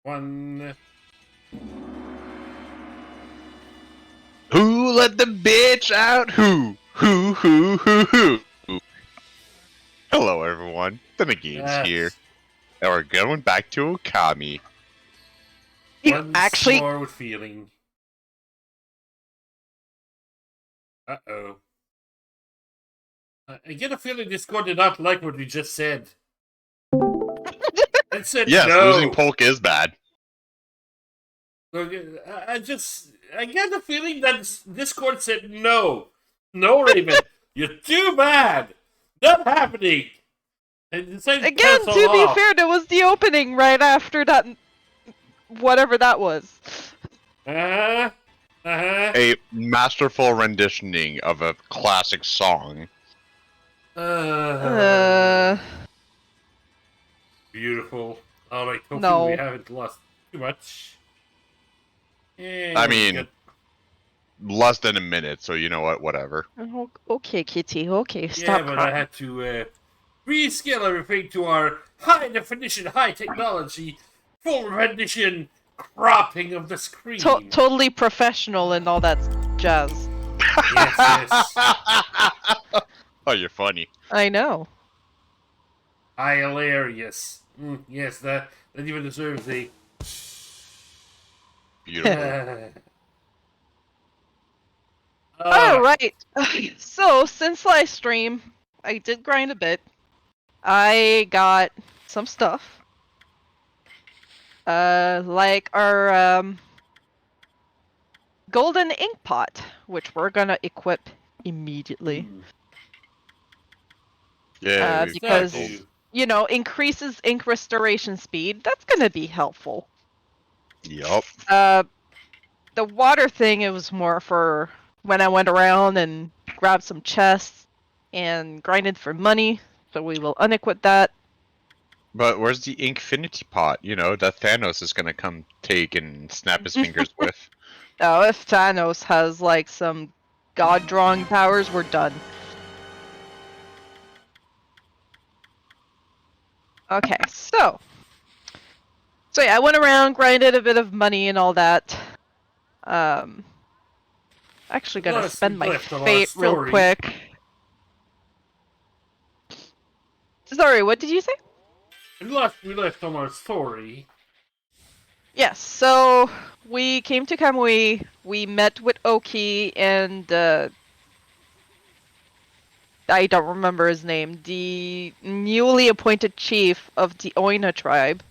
One. Who let the bitch out? Who? Who? Hello, everyone. The McGee's here, Yes. and we're going back to Okami. Once more with feeling. Uh-oh. I get a feeling Discord did not like what we just said. It said Yes, no. losing Polk is bad. Look, I get the feeling that Discord said no. No, Raven. You're too bad. Not happening. And decided to Again, cancel to be off. fair, there was the opening right after that, whatever that was. A masterful renditioning of a classic song. Beautiful. Alright, hopefully No. we haven't lost too much. I mean, less than a minute, so you know what, whatever. Okay, Kitty, okay, yeah, stop but crying. I had to rescale everything to our high definition, high technology, full rendition cropping of the screen. Totally professional and all that jazz. Yes. Oh, you're funny. I know. Hilarious. Yes, that even deserves a Beautiful. Alright, so since live stream, I did grind a bit. I got some stuff. Like our golden ink pot, which we're gonna equip immediately. Yeah, because, you know, increases ink restoration speed. That's gonna be helpful. Yup. The water thing, it was more for when I went around and grabbed some chests and grinded for money, so we will unequip that. But where's the Inkfinity pot? You know, that Thanos is gonna come take and snap his fingers with. Oh, if Thanos has, like, some god-drawing powers, we're done. Okay, so yeah, I went around, grinded a bit of money and all that. Actually gonna spend my fate real quick. Sorry, what did you say? We left on our story. Yes, so we came to Kamui, we met with Oki and I don't remember his name, the newly appointed chief of the Oina tribe.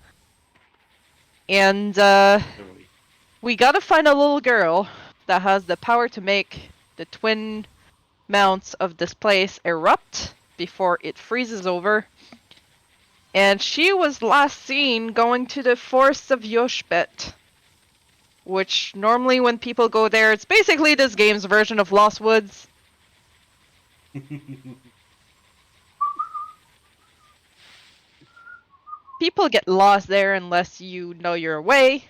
And we gotta find a little girl that has the power to make the twin mounts of this place erupt before it freezes over. And she was last seen going to the forests of Yoshbet. Which, normally when people go there, it's basically this game's version of Lost Woods. People get lost there unless you know your way,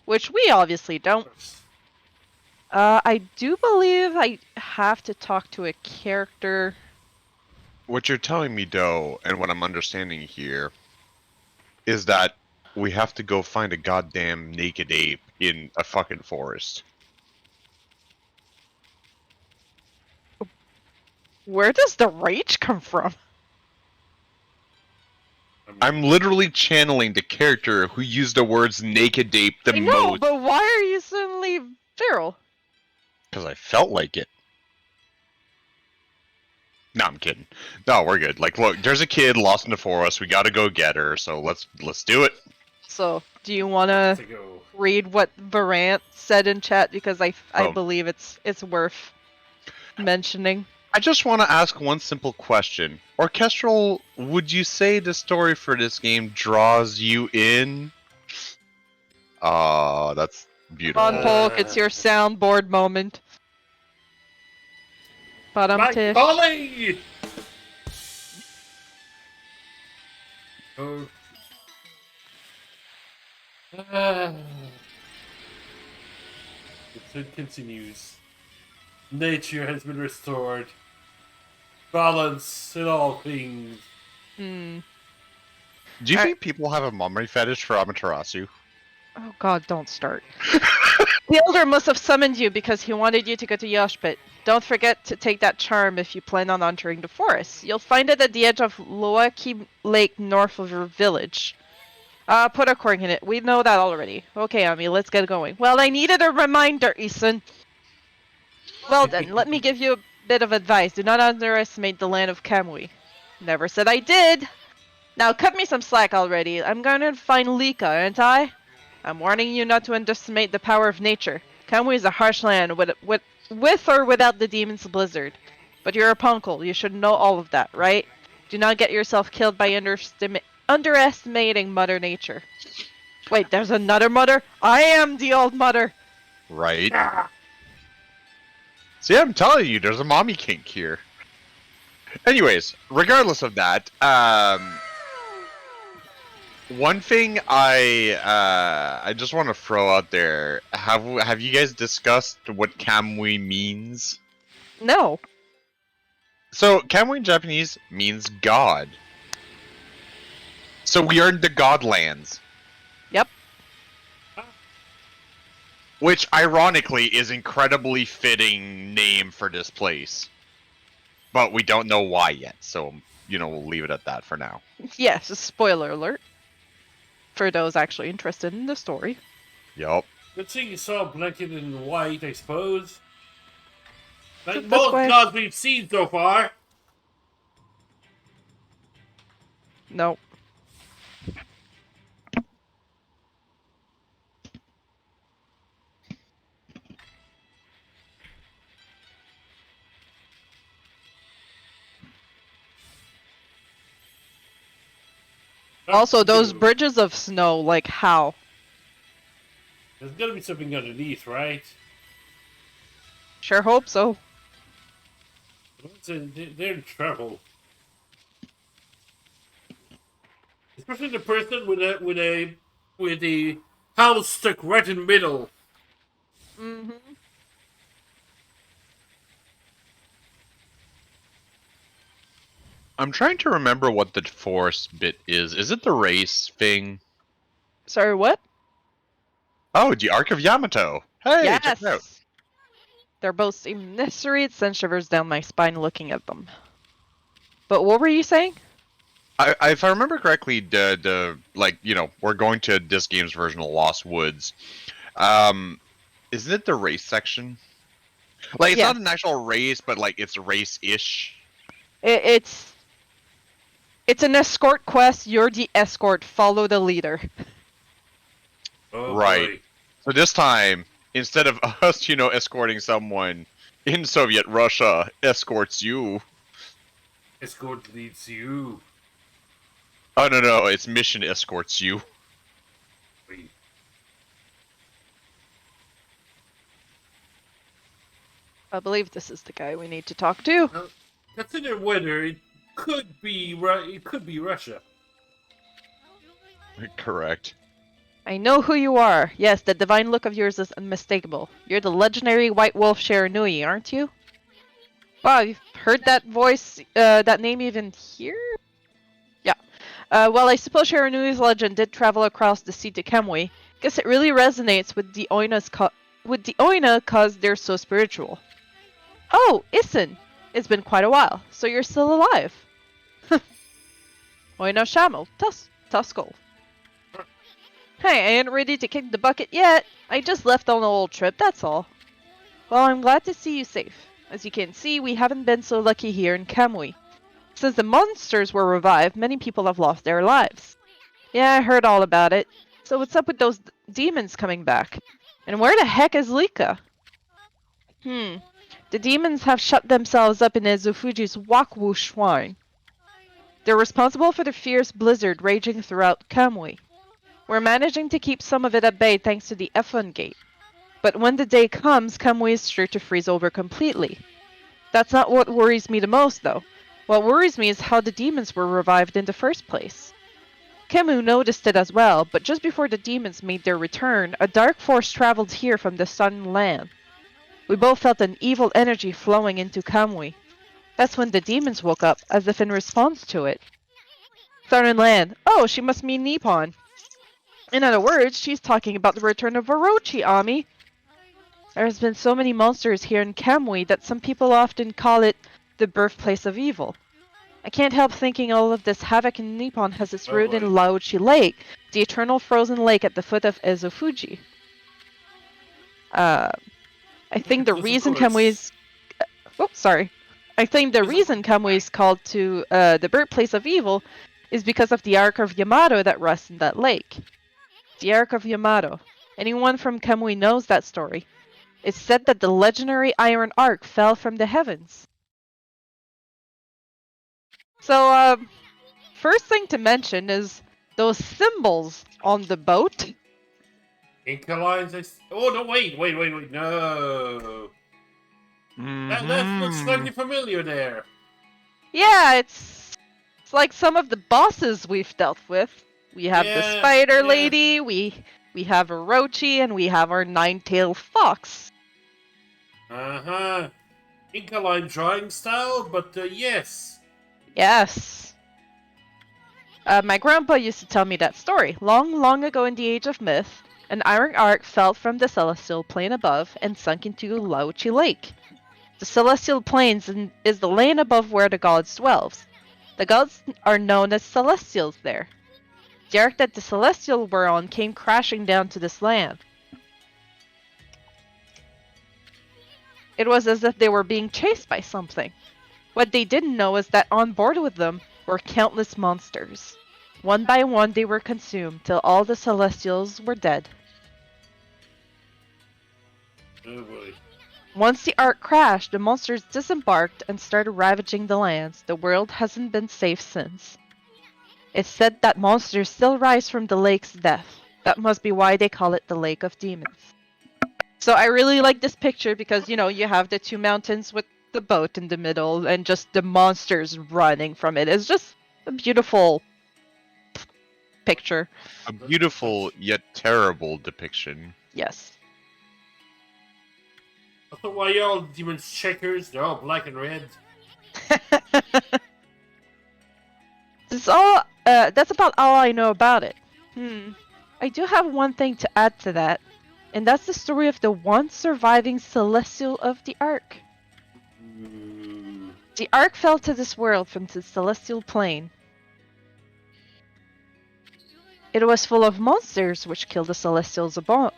which we obviously don't. I do believe I have to talk to a character. What you're telling me, though, and what I'm understanding here, is that we have to go find a goddamn naked ape in a fucking forest. Where does the rage come from? I'm literally channeling the character who used the words naked ape the most. I know, but why are you suddenly feral? Because I felt like it. No, I'm kidding. No, we're good. Like, look, there's a kid lost in the forest. We gotta go get her, so let's do it. So, do you want to read what Varant said in chat? Because I believe it's worth mentioning. I just want to ask one simple question. Orchestral, would you say the story for this game draws you in? That's beautiful. Come on, Polk, it's your soundboard moment. Mike Polly! Oh. It continues. Nature has been restored. Balance in all things. Hmm. Do you think people have a memory fetish for Amaterasu? Oh god, don't start. The Elder must have summoned you because he wanted you to go to Yoshpit. Don't forget to take that charm if you plan on entering the forest. You'll find it at the edge of Loaki Lake north of your village. Put a cork in it. We know that already. Okay, Ami, let's get going. Well, I needed a reminder, Isun. Well then, let me give you a bit of advice. Do not underestimate the land of Kamui. Never said I did! Now cut me some slack already. I'm gonna find Lika, aren't I? I'm warning you not to underestimate the power of nature. Kamui is a harsh land with or without the demon's blizzard. But you're a punkle. You should know all of that, right? Do not get yourself killed by underestimating Mother Nature. Wait, there's another mother? I am the old mother! Right? See, I'm telling you, there's a mommy kink here. Anyways, regardless of that, one thing I just want to throw out there: have you guys discussed what Kamui means? No. So Kamui in Japanese means God. So we are in the Godlands. Yep. Which, ironically, is incredibly fitting name for this place. But we don't know why yet, so, we'll leave it at that for now. Yes, spoiler alert. For those actually interested in the story. Yup. Good thing you saw blanket in white, I suppose. Like This most way. gods we've seen so far. No. Also, those bridges of snow, like how? There's gotta be something underneath, right? Sure hope so. They're in trouble. Especially the person with the house stuck right in the middle. Mm-hmm. I'm trying to remember what the forest bit is. Is it the race thing? Sorry, what? Oh, the Ark of Yamato. Hey, check it out. Yes! They're both seem necessary. It sends shivers down my spine looking at them. But what were you saying? If I remember correctly, we're going to this game's version of Lost Woods. Isn't it the race section? Like, it's not an actual race, but like it's race-ish. It's an escort quest. You're the escort. Follow the leader. Oh, right. boy. So this time, instead of us, escorting someone in Soviet Russia, escorts you. Escort leads you. Oh, no, it's mission escorts you. Wait. I believe this is the guy we need to talk to. Now, consider whether it could be Russia. Correct. I know who you are. Yes, the divine look of yours is unmistakable. You're the legendary White Wolf Shiranui, aren't you? Wow, you've heard that voice, that name even here? Yeah. Well, I suppose Shiranui's legend did travel across the sea to Kamui. Guess it really resonates with the Oina cause they're so spiritual. Oh, Issen! It's been quite a while, so you're still alive. Oina Shamel, Tuskul. Hey, I ain't ready to kick the bucket yet. I just left on a little trip, that's all. Well, I'm glad to see you safe. As you can see, we haven't been so lucky here in Kamui. Since the monsters were revived, many people have lost their lives. Yeah, I heard all about it. So what's up with those demons coming back? And where the heck is Lika? The demons have shut themselves up in Ezufuji's Wakwu shrine. They're responsible for the fierce blizzard raging throughout Kamui. We're managing to keep some of it at bay thanks to the F1 gate. But when the day comes, Kamui is sure to freeze over completely. That's not what worries me the most, though. What worries me is how the demons were revived in the first place. Kemu noticed it as well, but just before the demons made their return, a dark force traveled here from the Sun Land. We both felt an evil energy flowing into Kamui. That's when the demons woke up, as if in response to it. Southern Land. Oh, she must mean Nippon. In other words, she's talking about the return of Orochi, Ami. There's been so many monsters here in Kamui that some people often call it the birthplace of evil. I can't help thinking all of this havoc in Nippon has its Oh root in boy. Laochi Lake, the eternal frozen lake at the foot of Ezofuji. I think the Yes, of reason course. Kamui's... Oh, sorry. I think the Yes, reason Kamui is called to the birthplace of evil is because of the Ark of Yamato that rests in that lake. The Ark of Yamato. Anyone from Kamui knows that story. It's said that the legendary Iron Ark fell from the heavens. So, first thing to mention is those symbols on the boat. Inca lines. Oh no! Wait! No. That looks Mm-hmm. slightly familiar there. Yeah, it's like some of the bosses we've dealt with. We have the Yeah. spider Yeah. lady, we have Orochi, and we have our nine-tailed fox. Uh-huh. Inca line drawing style, but yes. Yes. My grandpa used to tell me that story. Long, long ago in the age of myth, an iron arc fell from the celestial plane above and sunk into Laochi Lake. The celestial plains is the lane above where the gods dwells. The gods are known as celestials there. The ark that the celestial were on came crashing down to this land. It was as if they were being chased by something. What they didn't know is that on board with them were countless monsters. One by one they were consumed till all the celestials were dead. Oh boy. Once the ark crashed, the monsters disembarked and started ravaging the lands. The world hasn't been safe since. It's said that monsters still rise from the lake's depth. That must be why they call it the Lake of Demons. So I really like this picture because, you know, you have the two mountains with the boat in the middle and just the monsters running from it. It's just a beautiful picture. A beautiful yet terrible depiction. Yes. Also, why all demons checkers? They're all black and red. That's about all I know about it. I do have one thing to add to that, and that's the story of the one surviving celestial of the Ark. The Ark fell to this world from the celestial plane. It was full of monsters which killed the celestials above,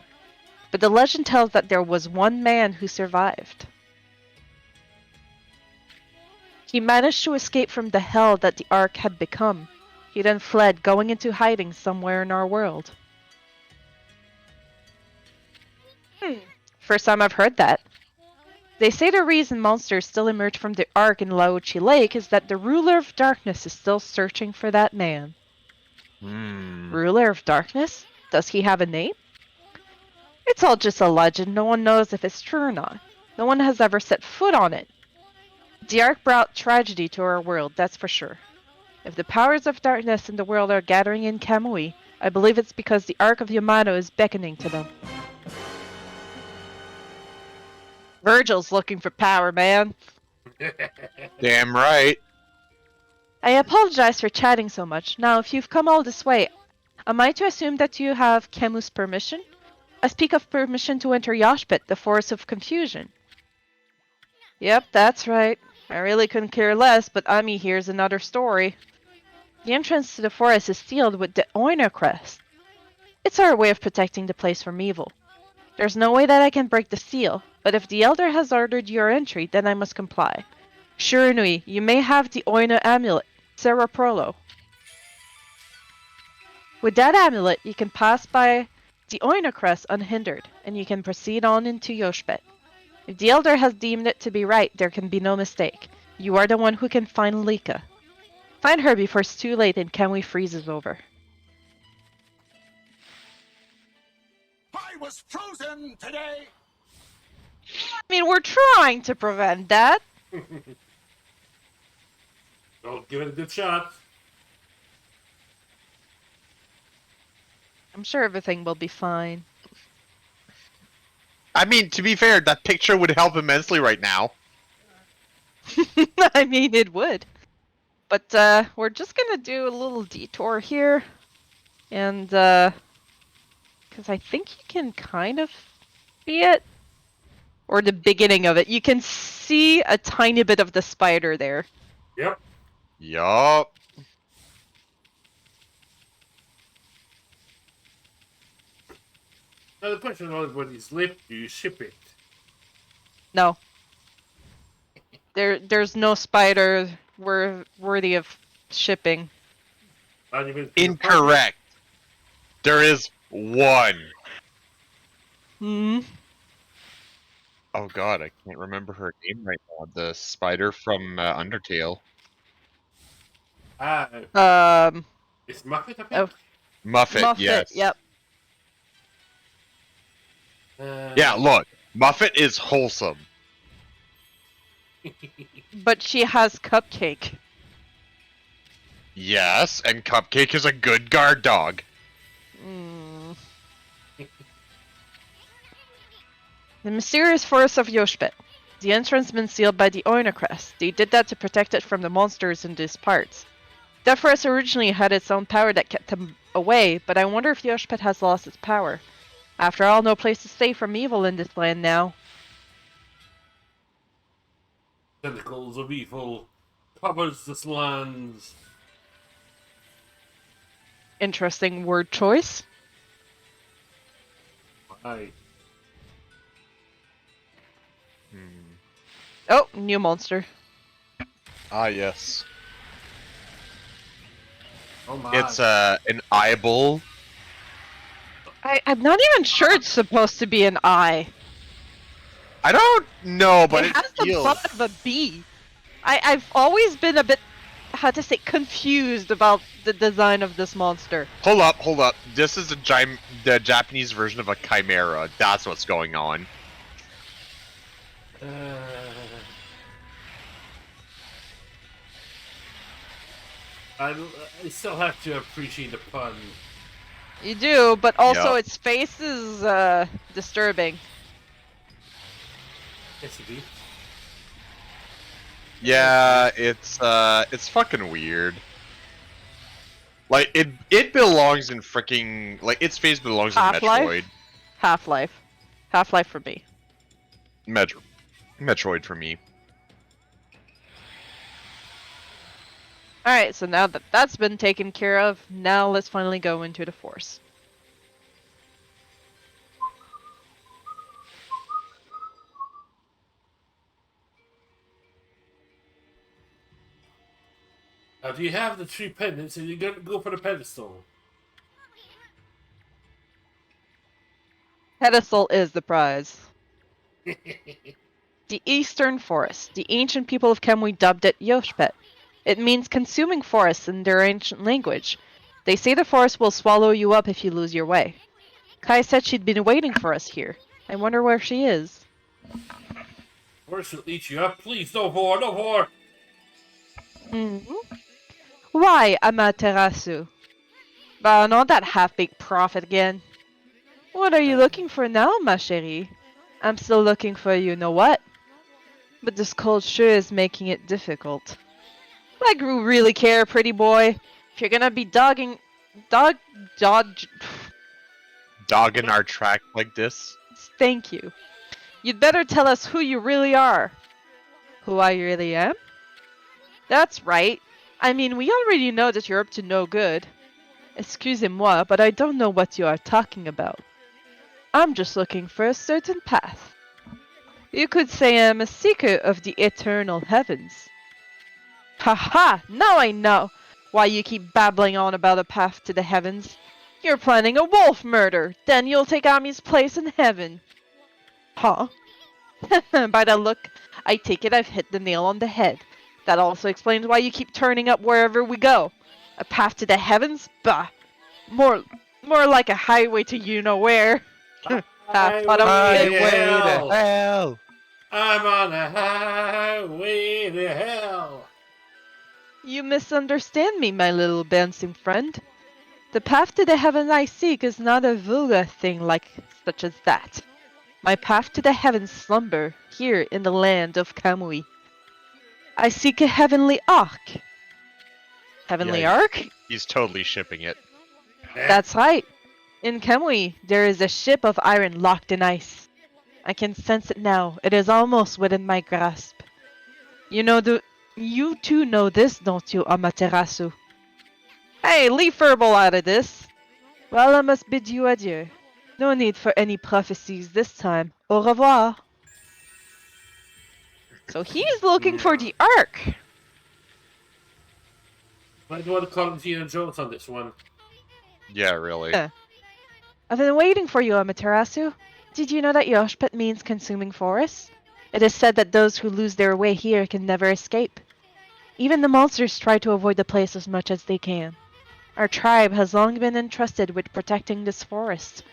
but the legend tells that there was one man who survived. He managed to escape from the hell that the Ark had become. He then fled, going into hiding somewhere in our world. First time I've heard that. They say the reason monsters still emerge from the Ark in Laochi Lake is that the ruler of darkness is still searching for that man. Ruler of darkness? Does he have a name? It's all just a legend. No one knows if it's true or not. No one has ever set foot on it. The Ark brought tragedy to our world, that's for sure. If the powers of darkness in the world are gathering in Kamui, I believe it's because the Ark of Yamato is beckoning to them. Virgil's looking for power, man. Damn right. I apologize for chatting so much. Now, if you've come all this way, am I to assume that you have Kemu's permission? I speak of permission to enter Yoshpit, the Forest of Confusion. Yep, that's right. I really couldn't care less, but Ami here's another story. The entrance to the forest is sealed with the Oina crest. It's our way of protecting the place from evil. There's no way that I can break the seal, but if the Elder has ordered your entry, then I must comply. Shiranui, you may have the Oina amulet, Sarah Prolo. With that amulet, you can pass by the Oina crest unhindered, and you can proceed on into Yoshpet. If the Elder has deemed it to be right, there can be no mistake. You are the one who can find Lika. Find her before it's too late and Kamui freezes over. I was frozen today. I mean, we're trying to prevent that. Well, give it a good shot. I'm sure everything will be fine. I mean, to be fair, that picture would help immensely right now. I mean, it would. But we're just gonna do a little detour here. And Because I think you can kind of see it. Or the beginning of it. You can see a tiny bit of the spider there. Yep. Yup. Now the question is, when it's lit, do you ship it? No. There's no spider worthy of shipping. Not even Incorrect. There is one. Hmm. Oh god, I can't remember her name right now. The spider from Undertale. Ah, Um. it's Muppet, I think. Oh, Muffet, Muffet. yes. Yep. Yeah, look. Muffet is wholesome. But she has Cupcake. Yes, and Cupcake is a good guard dog. Mm. The mysterious forest of Yoshpet. The entrance been sealed by the Oinocrest. They did that to protect it from the monsters in these parts. That forest originally had its own power that kept them away, but I wonder if Yoshpet has lost its power. After all, no place to stay from evil in this land now. Tentacles of evil covers this land. Interesting word choice. Aye. Oh, new monster. Ah, yes. Oh my. It's an eyeball. I'm not even sure it's supposed to be an eye. I don't know, but it it has the feels. butt of a bee. I've always been a bit, how to say, confused about the design of this monster. Hold up. This is the Japanese version of a chimera. That's what's going on. I still have to appreciate the pun. You do, but also Yep. its face is disturbing. Yes, indeed. Yeah, it's fucking weird. Like it belongs in freaking like its face belongs in Half-Life? Metroid. Half-Life. Half-Life for me. Metroid for me. Alright, so now that that's been taken care of, now let's finally go into the Force. Do you have the 3 pendants and you're gonna go for the pedestal? Pedestal is the prize. The Eastern Forest. The ancient people of Kamui dubbed it Yoshpet. It means consuming forests in their ancient language. They say the forest will swallow you up if you lose your way. Kai said she'd been waiting for us here. I wonder where she is. Force will eat you up. Please, no more, no more. Mm-hmm. Why, Amaterasu? Not that half-baked prophet again. What are you looking for now, ma chérie? I'm still looking for you know what? But this cold sure is making it difficult. I grew really care, pretty boy. If you're gonna be dogging Dogging our track like this. thank you. You'd better tell us who you really are. Who I really am? That's right. I mean, we already know that you're up to no good. Excusez-moi, but I don't know what you are talking about. I'm just looking for a certain path. You could say I'm a seeker of the eternal heavens. Ha! Now I know why you keep babbling on about a path to the heavens. You're planning a wolf murder. Then you'll take Ami's place in heaven. Huh? By the look, I take it I've hit the nail on the head. That also explains why you keep turning up wherever we go. A path to the heavens? Bah. More like a highway to you-know-where. Half on a Highway big to hell. hell. I'm on a highway to hell. You misunderstand me, my little dancing friend. The path to the heavens I seek is not a vulgar thing like such as that. My path to the heavens slumber here in the land of Kamui. I seek a heavenly ark. Heavenly Yeah, ark? He's totally shipping it. That's right. In Kamui, there is a ship of iron locked in ice. I can sense it now. It is almost within my grasp. You too know this, don't you, Amaterasu? Hey, leave Furball out of this. Well, I must bid you adieu. No need for any prophecies this time. Au revoir. So he's looking for the Ark. I don't want to call Indiana Jones on this one. Yeah, really. Yeah. I've been waiting for you, Amaterasu. Did you know that Yoshpet means consuming forest? It is said that those who lose their way here can never escape. Even the monsters try to avoid the place as much as they can. Our tribe has long been entrusted with protecting this forest.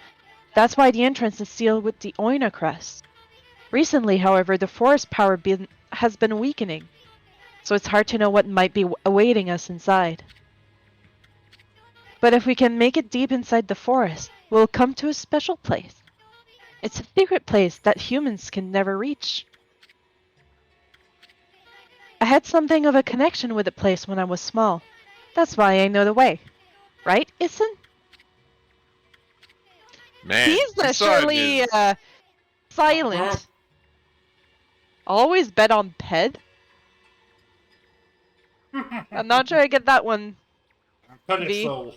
That's why the entrance is sealed with the Oina crest. Recently, however, the forest power has been weakening, so it's hard to know what might be awaiting us inside. But if we can make it deep inside the forest, we'll come to a special place. It's a secret place that humans can never reach. I had something of a connection with the place when I was small. That's why I know the way. Right, Issen? Man, He's Isan surely is... silent. Always bet on Ped. I'm not sure I get that one. Punish V. soul.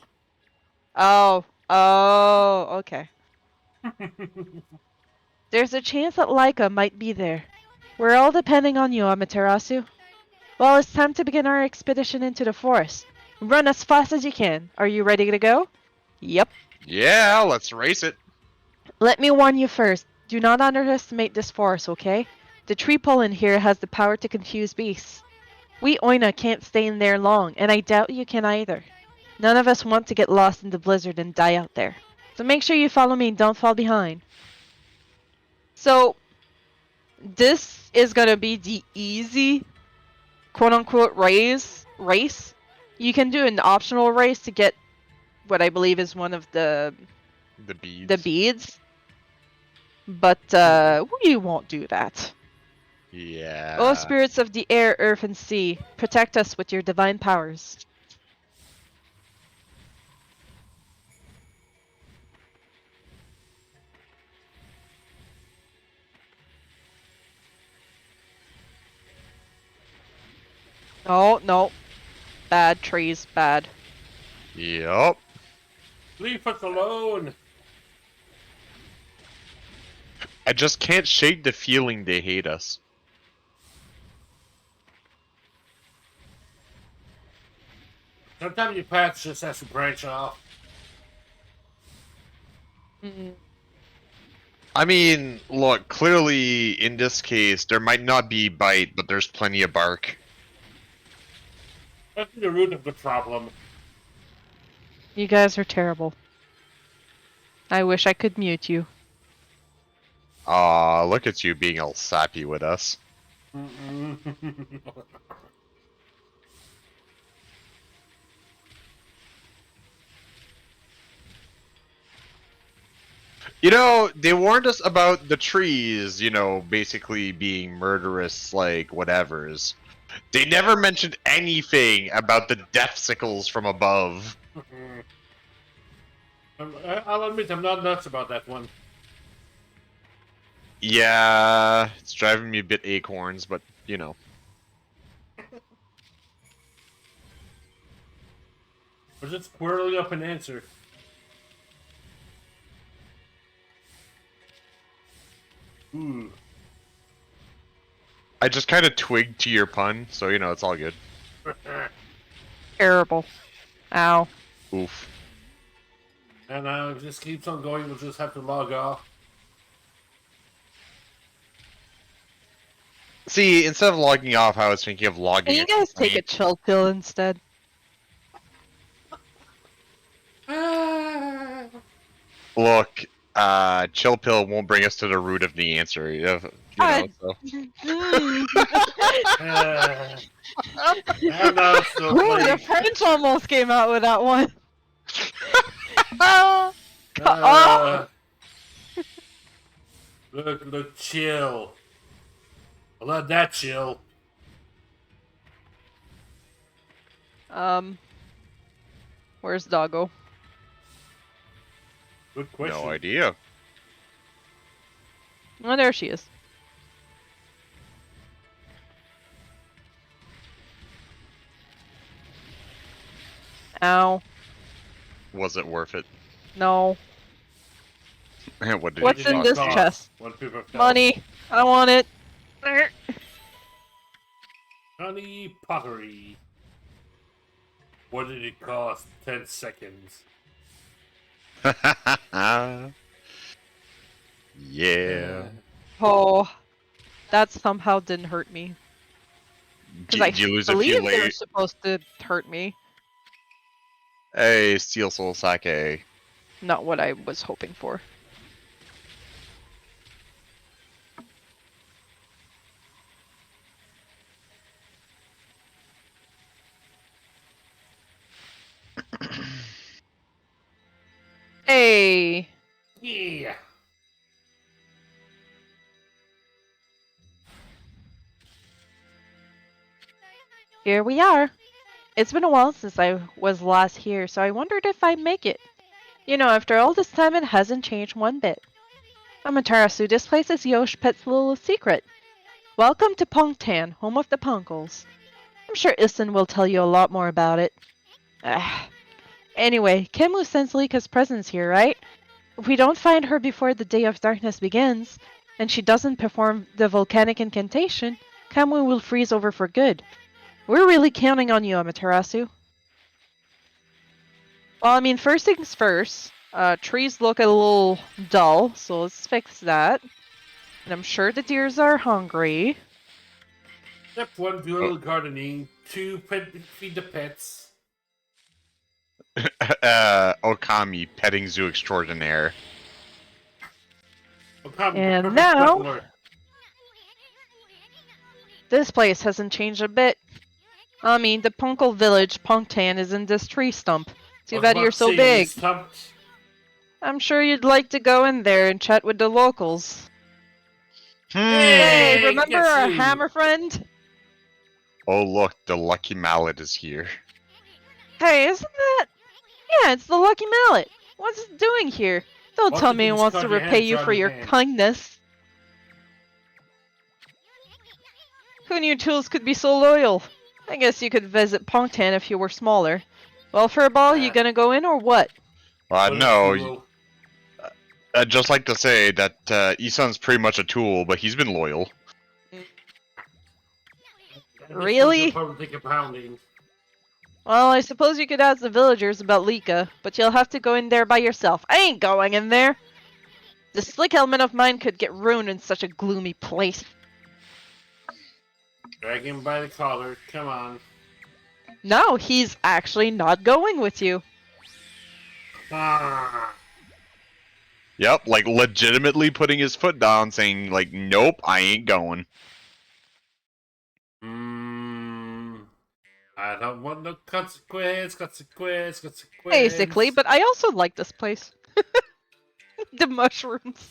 Oh, okay. There's a chance that Laika might be there. We're all depending on you, Amaterasu. Well, it's time to begin our expedition into the forest. Run as fast as you can. Are you ready to go? Yep. Yeah, let's race it. Let me warn you first. Do not underestimate this forest, okay? The tree pollen here has the power to confuse beasts. We Oina can't stay in there long, and I doubt you can either. None of us want to get lost in the blizzard and die out there. So make sure you follow me and don't fall behind. So, this is gonna be the easy, quote-unquote, race. You can do an optional race to get what I believe is one of The the beads. beads. But, we won't do that. Yeah. O spirits of the air, earth, and sea, protect us with your divine powers. Oh, no. Bad trees, bad. Yup. Leave us alone. I just can't shake the feeling they hate us. Sometimes your path just has to branch off. Mm-mm. I mean, look, clearly in this case, there might not be bite, but there's plenty of bark. That's the root of the problem. You guys are terrible. I wish I could mute you. Aw, look at you being all sappy with us. You know, they warned us about the trees, basically being murderous, like, whatevers. They never mentioned anything about the death sickles from above. I'll admit I'm not nuts about that one. Yeah, it's driving me a bit acorns, but, We're just squirreling up an answer. Ooh. I just kind of twigged to your pun, so, it's all good. Terrible. Ow. Oof. And if this keeps on going, we'll just have to log off. See, instead of logging off, I was thinking of logging Can you in. guys take a chill pill instead? Look, chill pill won't bring us to the root of the answer. So. I'm now still Ooh, playing. the French almost came out with that one. Look, chill. Well, not that chill. Where's Doggo? Good question. No idea. Oh, there she is. Ow. Was it worth it? No. What did What's it in cost this you? chest? One paper cup. Money. I want it. Honey pottery. What did it cost? 10 seconds. Yeah. Oh, that somehow didn't hurt me. Because I Did you lose a believe few they were late? supposed to hurt me. Hey, Steel Soul Sake. Not what I was hoping for. Hey! Yeah. Here we are. It's been a while since I was last here, so I wondered if I'd make it. You know, after all this time, it hasn't changed one bit. Amaterasu, this place is Yosh Pet's little secret. Welcome to Pongtan, home of the Punkles. I'm sure Isen will tell you a lot more about it. Anyway, Kemu sensed Lika's presence here, right? If we don't find her before the Day of Darkness begins, and she doesn't perform the volcanic incantation, Kemu will freeze over for good. We're really counting on you, Amaterasu. Well, I mean, first things first, trees look a little dull, so let's fix that. And I'm sure the deers are hungry. Step 1, do a little gardening. 2, feed the pets. Okami, petting zoo extraordinaire. Okami, the And perfect now- butler. This place hasn't changed a bit. I mean, the Punkle village, Punktan, is in this tree stump. Too I was bad about you're to so say, you big. stumped. I'm sure you'd like to go in there and chat with the locals. Hey, Hey, remember guess our who? hammer friend? Oh look, the Lucky Mallet is here. Hey, isn't that... Yeah, it's the Lucky Mallet. What's it doing here? Don't Why tell don't me you it just wants cut to your repay hand, you for Johnny your hand? kindness. Who knew tools could be so loyal? I guess you could visit Pongtan if you were smaller. Well, Furball, you gonna go in or what? What a No, tool. I'd just like to say that Isan's pretty much a tool, but he's been loyal. Really? Probably take a pounding. Well, I suppose you could ask the villagers about Lika, but you'll have to go in there by yourself. I ain't going in there! The slick helmet of mine could get ruined in such a gloomy place. Drag him by the collar. Come on. No, he's actually not going with you. Ah. Yep, like legitimately putting his foot down, saying like, "Nope, I ain't going." I don't want no consequence. Basically, but I also like this place. The mushrooms.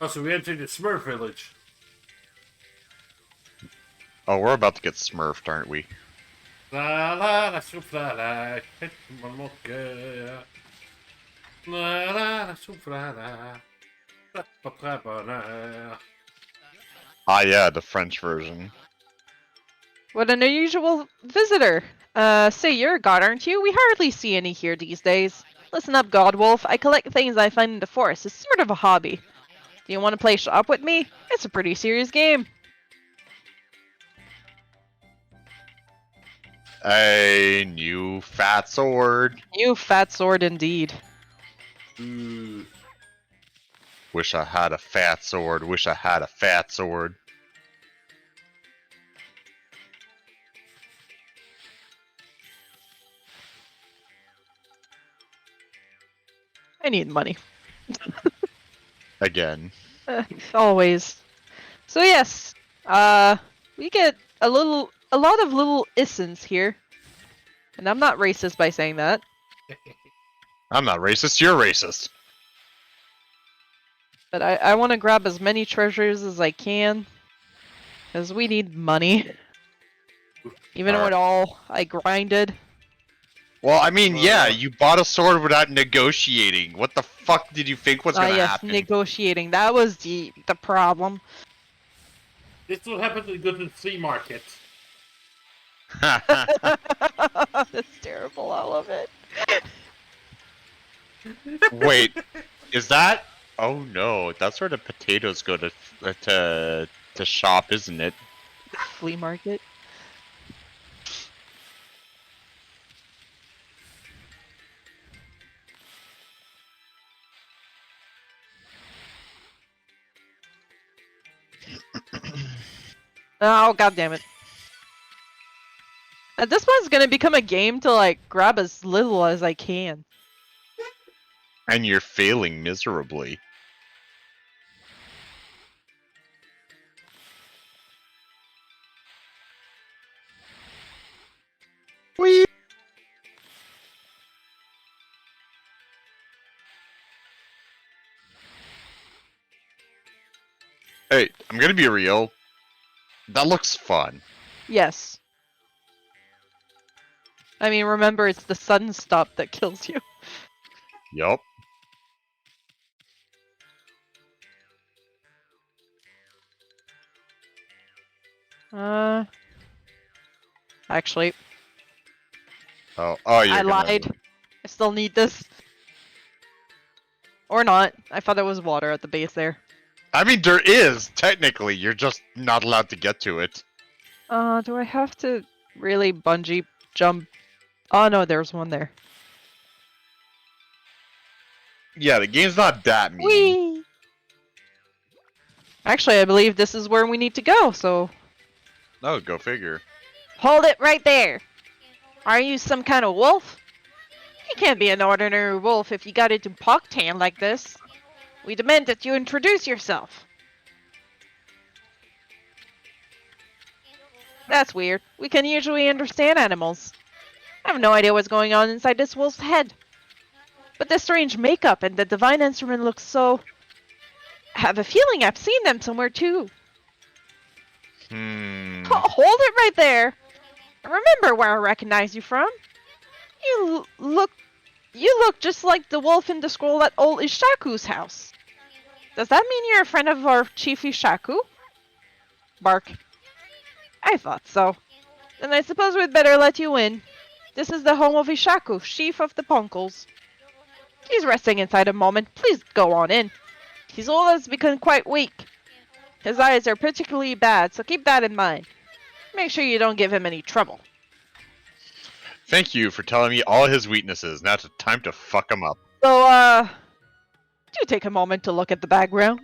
Oh, so we entered the Smurf village. Oh, we're about to get smurfed, aren't we? La la la souffla la, mon mon cœur. La la la souffla la, très bonheur. Ah, yeah, the French version. What an unusual visitor. Say you're a god, aren't you? We hardly see any here these days. Listen up, Godwolf. I collect things I find in the forest. It's sort of a hobby. Do you want to play shop with me? It's a pretty serious game. A new fat sword. You fat sword indeed. Ooh. Wish I had a fat sword. Wish I had a fat sword. I need money. Again. Always. So yes, we get a lot of little Isens here. And I'm not racist by saying that. I'm not racist, you're racist. But I want to grab as many treasures as I can. Because we need money. Even with all I grinded. Well, I mean, yeah, you bought a sword without negotiating. What the fuck did you think was gonna Yes, happen? negotiating. That was the problem. This will happen to go to the flea market. That's terrible. I love it. Wait, is that? Oh no, that's where the potatoes go to shop, isn't it? Flea market. Oh, god damn it. At this point, it's gonna become a game to, like, grab as little as I can. And you're failing miserably. Whee! Hey, I'm gonna be real. That looks fun. Yes. I mean, remember, it's the sudden stop that kills you. Yup. Actually, Oh, you're I gonna... lied. I still need this. Or not. I thought there was water at the base there. I mean, there is, technically. You're just not allowed to get to it. Do I have to really bungee jump? Oh no, there's one there. Yeah, the game's not that mean. Whee! Actually, I believe this is where we need to go, so... Oh, go figure. Hold it right there! Are you some kind of wolf? You can't be an ordinary wolf if you got into Pogtan like this. We demand that you introduce yourself. That's weird. We can usually understand animals. I have no idea what's going on inside this wolf's head. But the strange makeup and the divine instrument looks so... I have a feeling I've seen them somewhere too. Hold it right there. Remember where I recognize you from. You look just like the wolf in the scroll at old Ishaku's house. Does that mean you're a friend of our Chief Ishaku? Bark. I thought so. Then I suppose we'd better let you in. This is the home of Ishaku, chief of the Punkles. He's resting inside a moment. Please go on in. His old has become quite weak. His eyes are particularly bad, so keep that in mind. Make sure you don't give him any trouble. Thank you for telling me all his weaknesses. Now it's time to fuck him up. So, do take a moment to look at the background.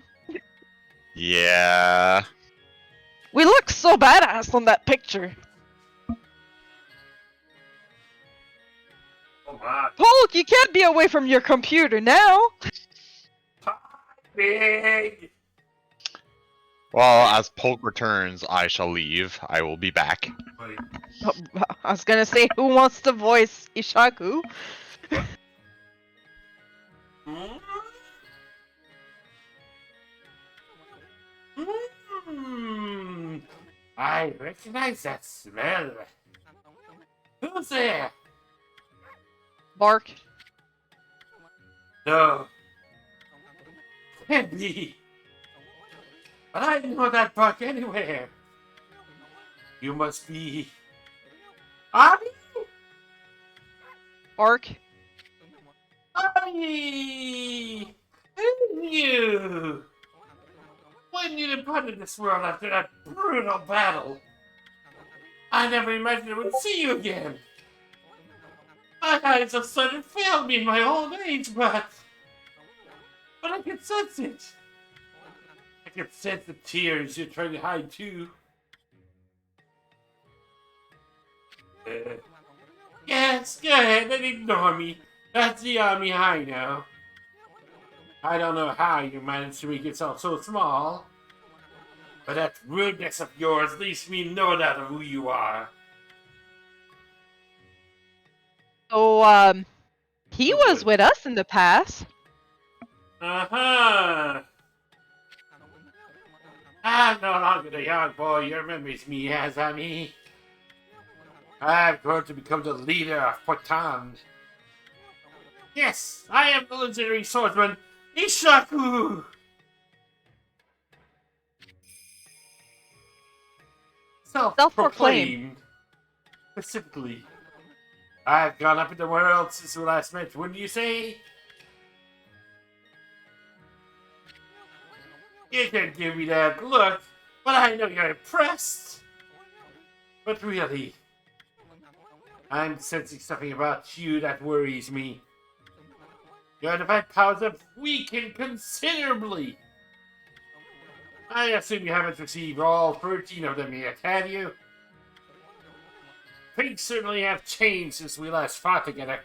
Yeah. We look so badass on that picture. Oh my. Hulk, you can't be away from your computer now. Big. Well, as Polk returns, I shall leave. I will be back. Wait. Oh, I was gonna say, who wants to voice Ishaku? I recognize that smell. Who's there? Bark. No. Can't be. But I didn't know that bark anywhere. You must be... Ami? Bark. Ami! And you! When you departed this world after that brutal battle, I never imagined I would see you again. My eyes have suddenly failed me in my old age, but I can sense it. I can sense the tears you're trying to hide too. Yes, go ahead and ignore me. That's the army I know. I don't know how you managed to make yourself so small, but that rudeness of yours leaves me no doubt of who you are. So, he was with us in the past. Uh-huh. I'm no longer the young boy you remembers me as, Ami. I'm going to become the leader of Potan. Yes, I am the legendary swordsman, Ishaku! Self-proclaimed. Self-proclaimed. Specifically. I've gone up in the world since we last met, wouldn't you say? You can give me that look, but I know you're impressed. But really, I'm sensing something about you that worries me. Your divine powers have weakened considerably. I assume you haven't received all 13 of them yet, have you? Things certainly have changed since we last fought together.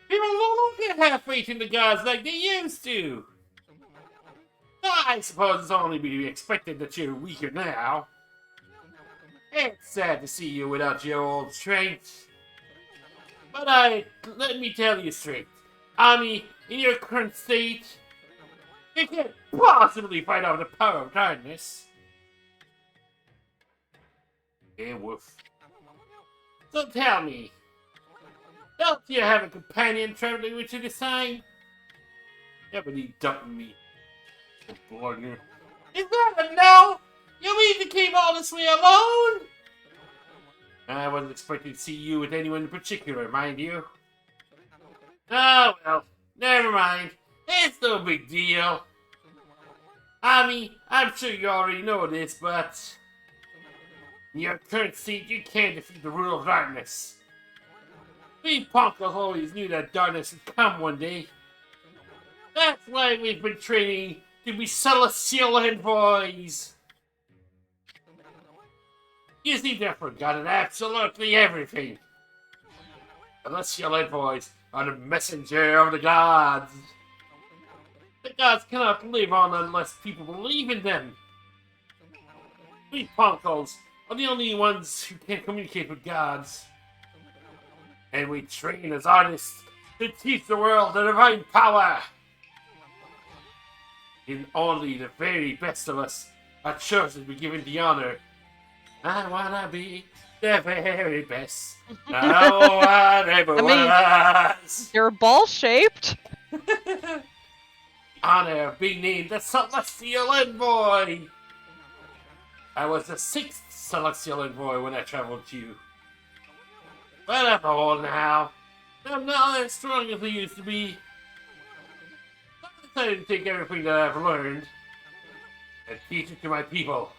People no longer have faith in the gods like they used to. I suppose it's only to be expected that you're weaker now. It's sad to see you without your old strength. But let me tell you straight. Ami, in your current state, you can't possibly fight off the power of darkness. Yeah, woof. So tell me, don't you have a companion traveling with you this time? Yeah, but he dumped me. Bludger. Is that a no? You mean to keep all this way alone? I wasn't expecting to see you with anyone in particular, mind you. Oh, well, never mind. It's no big deal. Ami, I'm sure you already know this, but in your current state, you can't defeat the rule of darkness. We punkles always knew that darkness would come one day. That's why we've been training to be celestial envoys. You seem to have forgotten absolutely everything. Celestial envoys are the messenger of the gods. The gods cannot live on unless people believe in them. We punkles are the only ones who can communicate with gods. And we train as artists to teach the world the divine power. And only the very best of us are chosen to be given the honor. I wanna be the very best. No one ever was. You're ball-shaped. Honor of being named the Celestial Envoy. I was the 6th Celestial Envoy when I traveled to you. But I'm old now. I'm not as strong as I used to be. I decided to take everything that I've learned and teach it to my people.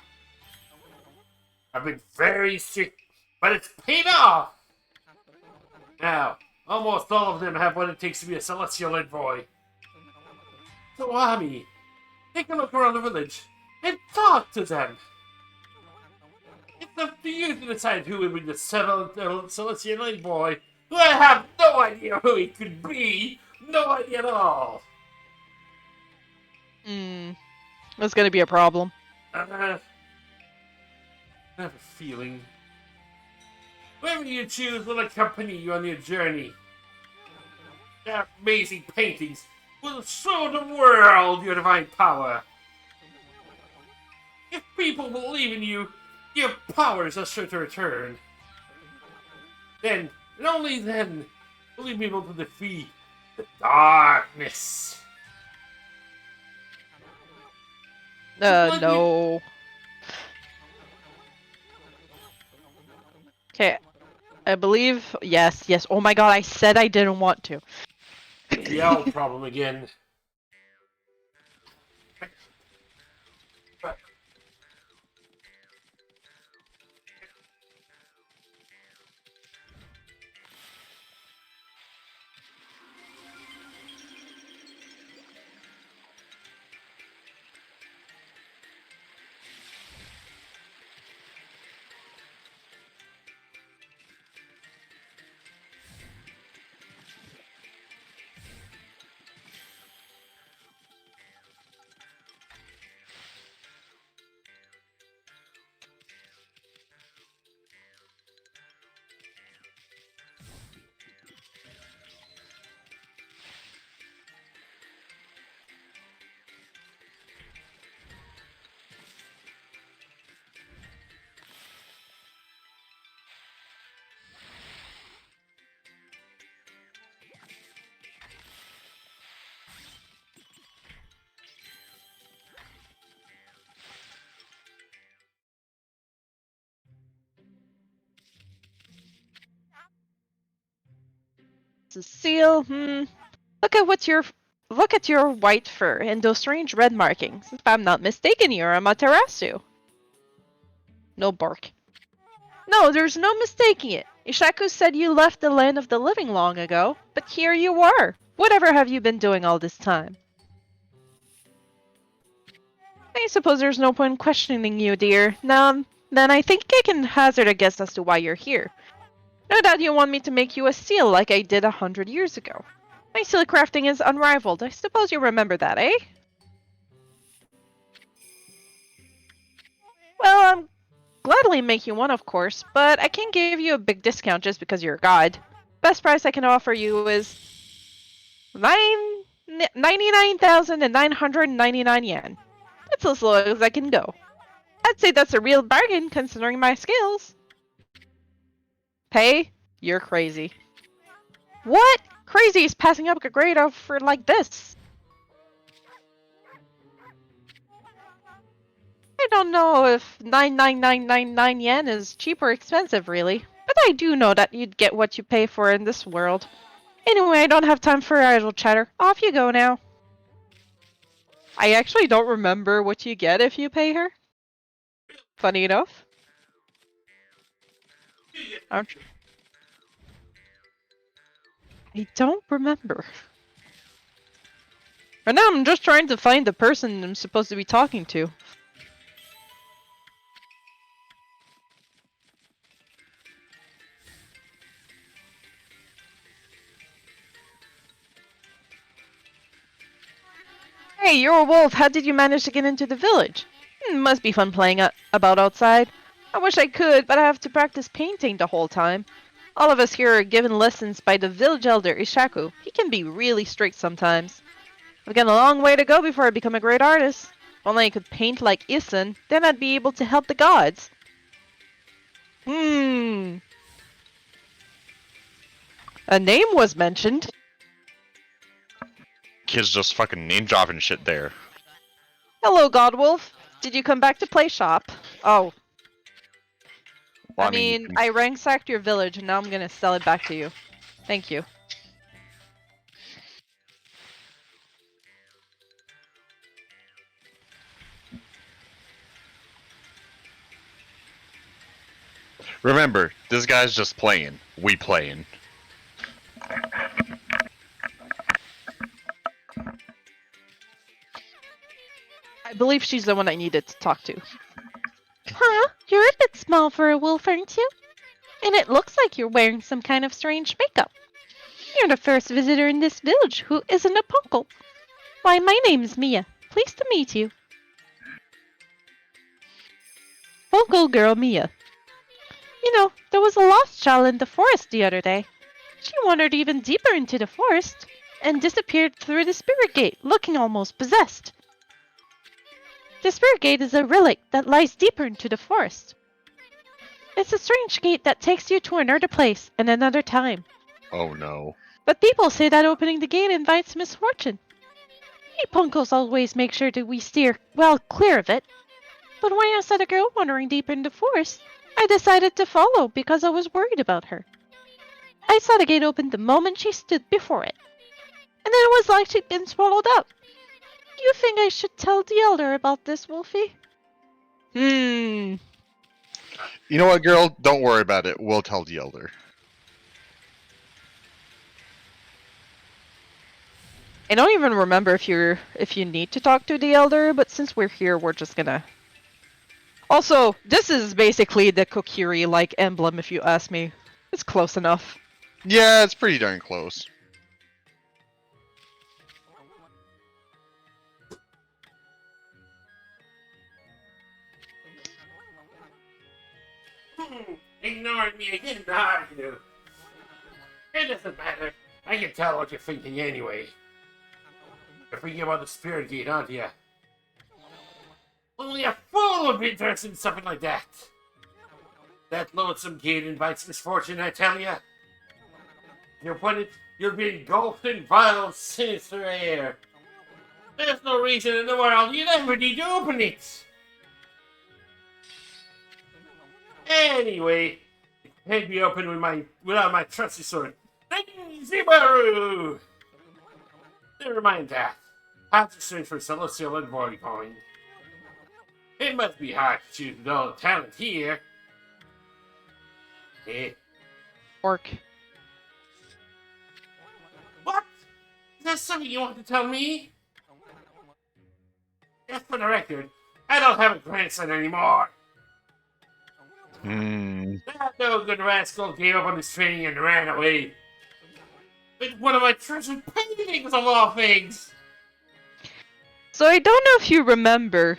I've been very strict, but it's paid off. Now, almost all of them have what it takes to be a Celestial Envoy. So, Ami, take a look around the village and talk to them. It's up to you to decide who will be the Celestial Envoy, who I have no idea who he could be. No idea at all. That's gonna be a problem. I have a feeling. Whoever you choose will accompany you on your journey. Their amazing paintings will show the world your divine power. If people believe in you, your powers are sure to return. Then, and only then, will you be able to defeat the darkness. No. Okay. I believe, yes. Oh my god, I said I didn't want to. The owl problem again. It's a seal. Look at your white fur and those strange red markings. If I'm not mistaken, you're a Materasu. No bark. No, there's no mistaking it. Ishaku said you left the land of the living long ago, but here you are. Whatever have you been doing all this time? I suppose there's no point in questioning you, dear. Now, then I think I can hazard a guess as to why you're here. No doubt you want me to make you a seal like I did 100 years ago. My seal crafting is unrivaled. I suppose you remember that, eh? Well, I'm gladly make you one, of course, but I can't give you a big discount just because you're a god. Best price I can offer you is 99,999 yen. That's as low as I can go. I'd say that's a real bargain considering my skills. Pay? You're crazy. What? Crazy is passing up a great offer like this. I don't know if 99999 yen is cheap or expensive, really. But I do know that you'd get what you pay for in this world. Anyway, I don't have time for idle chatter. Off you go now. I actually don't remember what you get if you pay her. Funny enough. I don't remember. Right now I'm just trying to find the person I'm supposed to be talking to. Hey, you're a wolf. How did you manage to get into the village? Must be fun playing about outside. I wish I could, but I have to practice painting the whole time. All of us here are given lessons by the village elder, Ishaku. He can be really strict sometimes. I've got a long way to go before I become a great artist. If only I could paint like Issen, then I'd be able to help the gods. A name was mentioned. Kids just fucking name dropping shit there. Hello, Godwolf. Did you come back to play shop? Oh. Well, I mean, I ransacked your village and now I'm gonna sell it back to you. Thank you. Remember, this guy's just playing. We playing. I believe she's the one I needed to talk to. Huh? You're a bit small for a wolf, aren't you? And it looks like you're wearing some kind of strange makeup. You're the first visitor in this village who isn't a punkle. Why, my name's Mia. Pleased to meet you. Punkle girl Mia. You know, there was a lost child in the forest the other day. She wandered even deeper into the forest and disappeared through the spirit gate, looking almost possessed. The spirit gate is a relic that lies deeper into the forest. It's a strange gate that takes you to another place and another time. Oh no. But people say that opening the gate invites misfortune. We punkles always make sure that we steer well clear of it. But when I saw the girl wandering deep in the forest, I decided to follow because I was worried about her. I saw the gate open the moment she stood before it. And then it was like she'd been swallowed up. Do you think I should tell the elder about this, Wolfie? You know what, girl? Don't worry about it. We'll tell the elder. I don't even remember if you need to talk to the elder, but since we're here, we're just gonna... Also, this is basically the Kokiri-like emblem, if you ask me. It's close enough. Yeah, it's pretty darn close. Ignoring me again, are you? It doesn't matter. I can tell what you're thinking anyway. You're thinking about the spirit gate, aren't you? Only a fool would be interested in something like that. That lonesome gate invites misfortune, I tell you. You open it, you'll be engulfed in vile, sinister air. There's no reason in the world you'd ever need to open it. Anyway, it can't be opened without my trusty sword. Zibaru! Never mind that. Have to search for Celestial Envoy coin. It must be hard to choose no talent here. Eh? Orc. What? Is that something you want to tell me? Just for the record, I don't have a grandson anymore. That no good rascal gave up on his training and ran away. With one of my treasured paintings of all things. So I don't know if you remember,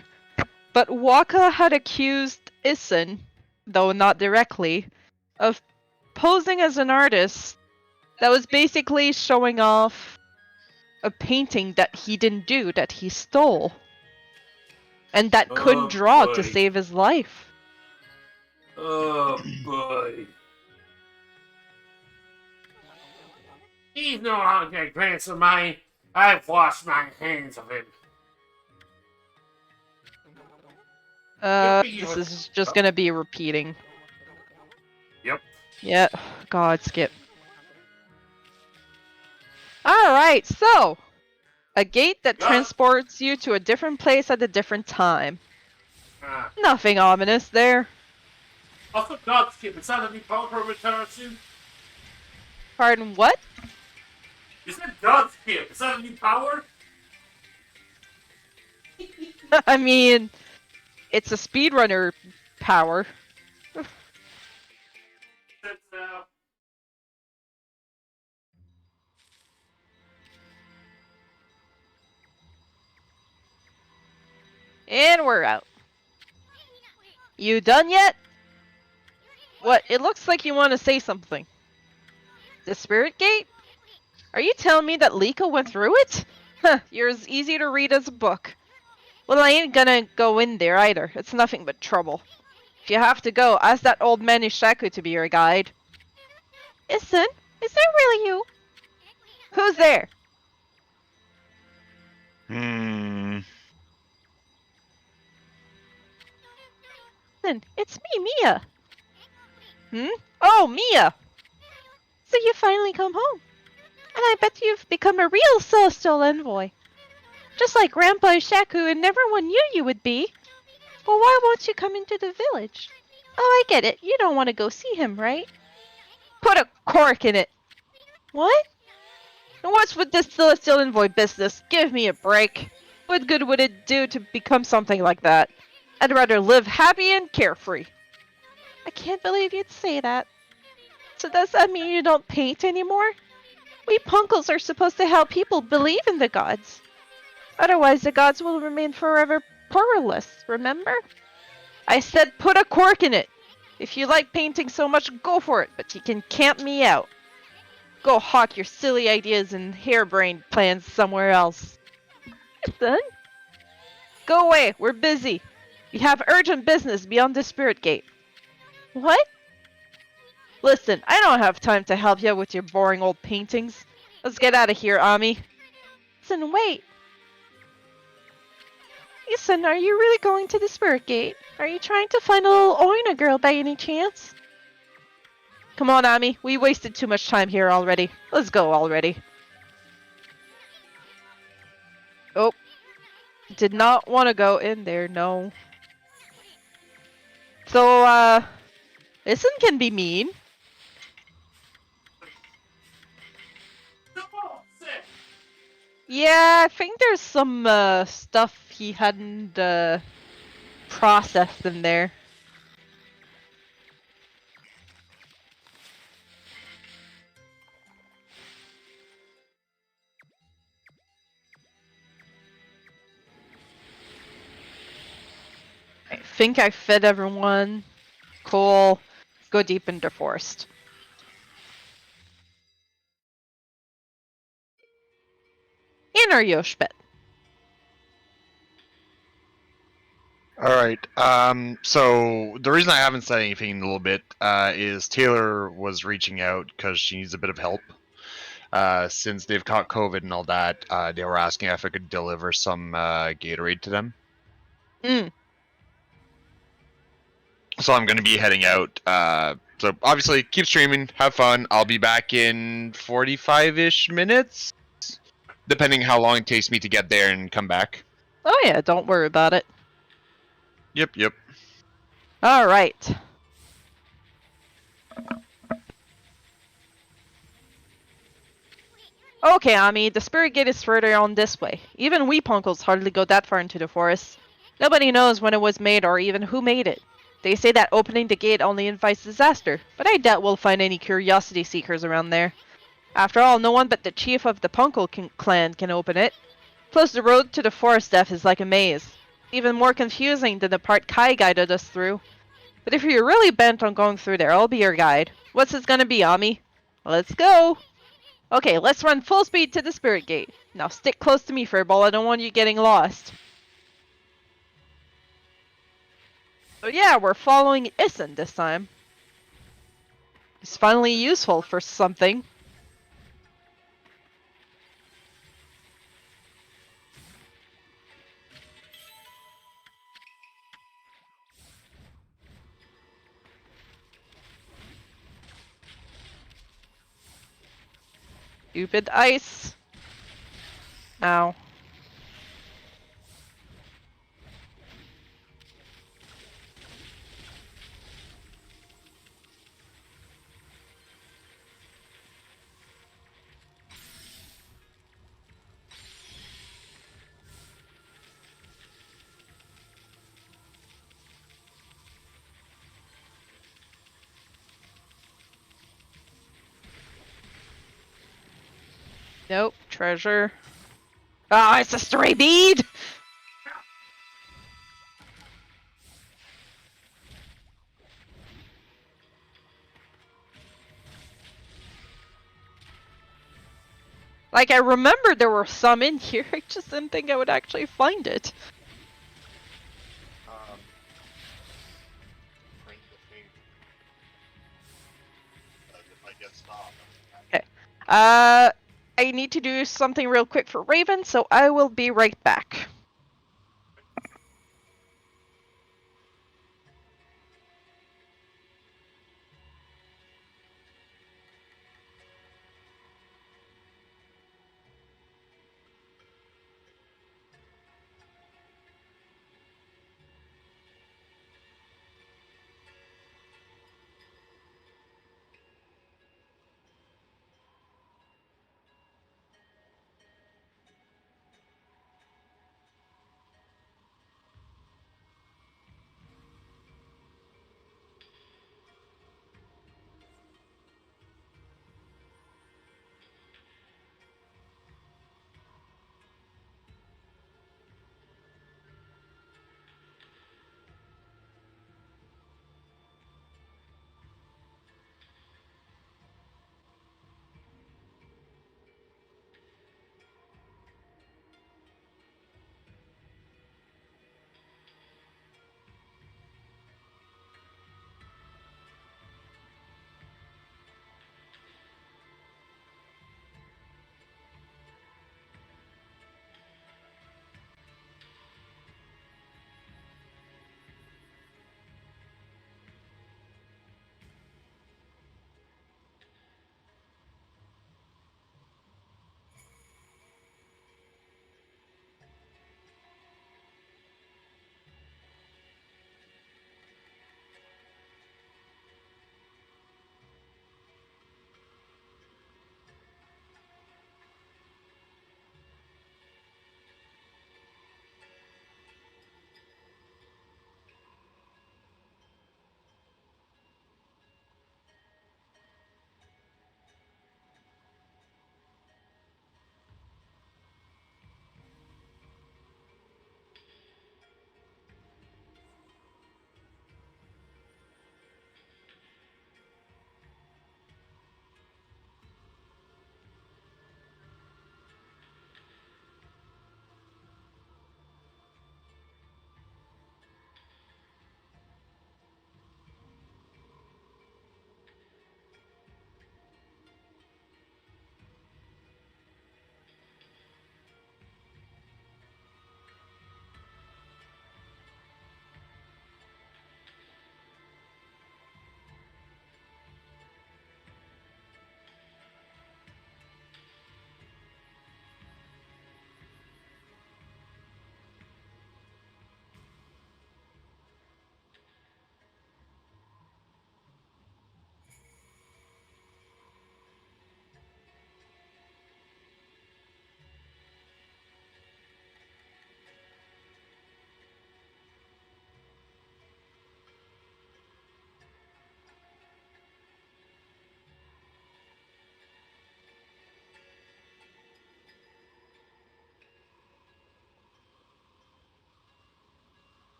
but Waka had accused Issen, though not directly, of posing as an artist that was basically showing off a painting that he didn't do, that he stole. And that couldn't draw to boy. save his life. Oh boy. He's no longer a grandson of mine. I've washed my hands of him. This is just gonna be repeating. Yep. Yeah, God, skip. Alright, so a gate that transports you to a different place at a different time. Nothing ominous there. Also, God skip. Is that a new power for return soon? Pardon, what? Is that God skip? Is that a new power? I mean, it's a speedrunner power. That's, And we're out. You done yet? What? It looks like you want to say something. The spirit gate? Are you telling me that Liko went through it? Huh, you're as easy to read as a book. Well, I ain't gonna go in there either. It's nothing but trouble. If you have to go, ask that old man Ishaku to be your guide. Isn't? Is that really you? Who's there? Listen, it's me, Mia. Oh, Mia! So you finally come home. And I bet you've become a real celestial envoy. Just like Grandpa Ishaku and everyone knew you would be. Well, why won't you come into the village? Oh, I get it. You don't want to go see him, right? Put a cork in it. What? And what's with this celestial envoy business? Give me a break. What good would it do to become something like that? I'd rather live happy and carefree. I can't believe you'd say that. So does that mean you don't paint anymore? We punkles are supposed to help people believe in the gods. Otherwise, the gods will remain forever powerless, remember? I said put a cork in it. If you like painting so much, go for it, but you can camp me out. Go hawk your silly ideas and harebrained plans somewhere else. Son? Go away, we're busy. We have urgent business beyond the spirit gate. What? Listen, I don't have time to help you with your boring old paintings. Let's get out of here, Ami. Listen, wait. Listen, are you really going to the spirit gate? Are you trying to find a little Oina girl by any chance? Come on, Ami. We wasted too much time here already. Let's go already. Oh. Did not want to go in there, no. So, Listen can be mean. Yeah, I think there's some, stuff he hadn't, processed in there. I think I fed everyone. Cool. Go deep into forest. In our Yoshbet. All right. So the reason I haven't said anything in a little bit is Taylor was reaching out because she needs a bit of help. Since they've caught COVID and all that, they were asking if I could deliver some Gatorade to them. So I'm going to be heading out. So obviously, keep streaming, have fun. I'll be back in 45-ish minutes, depending how long it takes me to get there and come back. Oh yeah, don't worry about it. Yep. All right. Okay, Ami, the spirit gate is further on this way. Even we punkles hardly go that far into the forest. Nobody knows when it was made or even who made it. They say that opening the gate only invites disaster, but I doubt we'll find any curiosity seekers around there. After all, no one but the chief of the Punkle clan can open it. Plus, the road to the forest depth is like a maze. Even more confusing than the part Kai guided us through. But if you're really bent on going through there, I'll be your guide. What's it gonna be, Ami? Let's go! Okay, let's run full speed to the spirit gate. Now stick close to me, Furball. I don't want you getting lost. So yeah, we're following Issen this time. He's finally useful for something. Stupid ice. Ow. Nope, treasure. Ah, it's a stray bead! Like, I remember there were some in here, I just didn't think I would actually find it. Okay. I need to do something real quick for Raven, so I will be right back.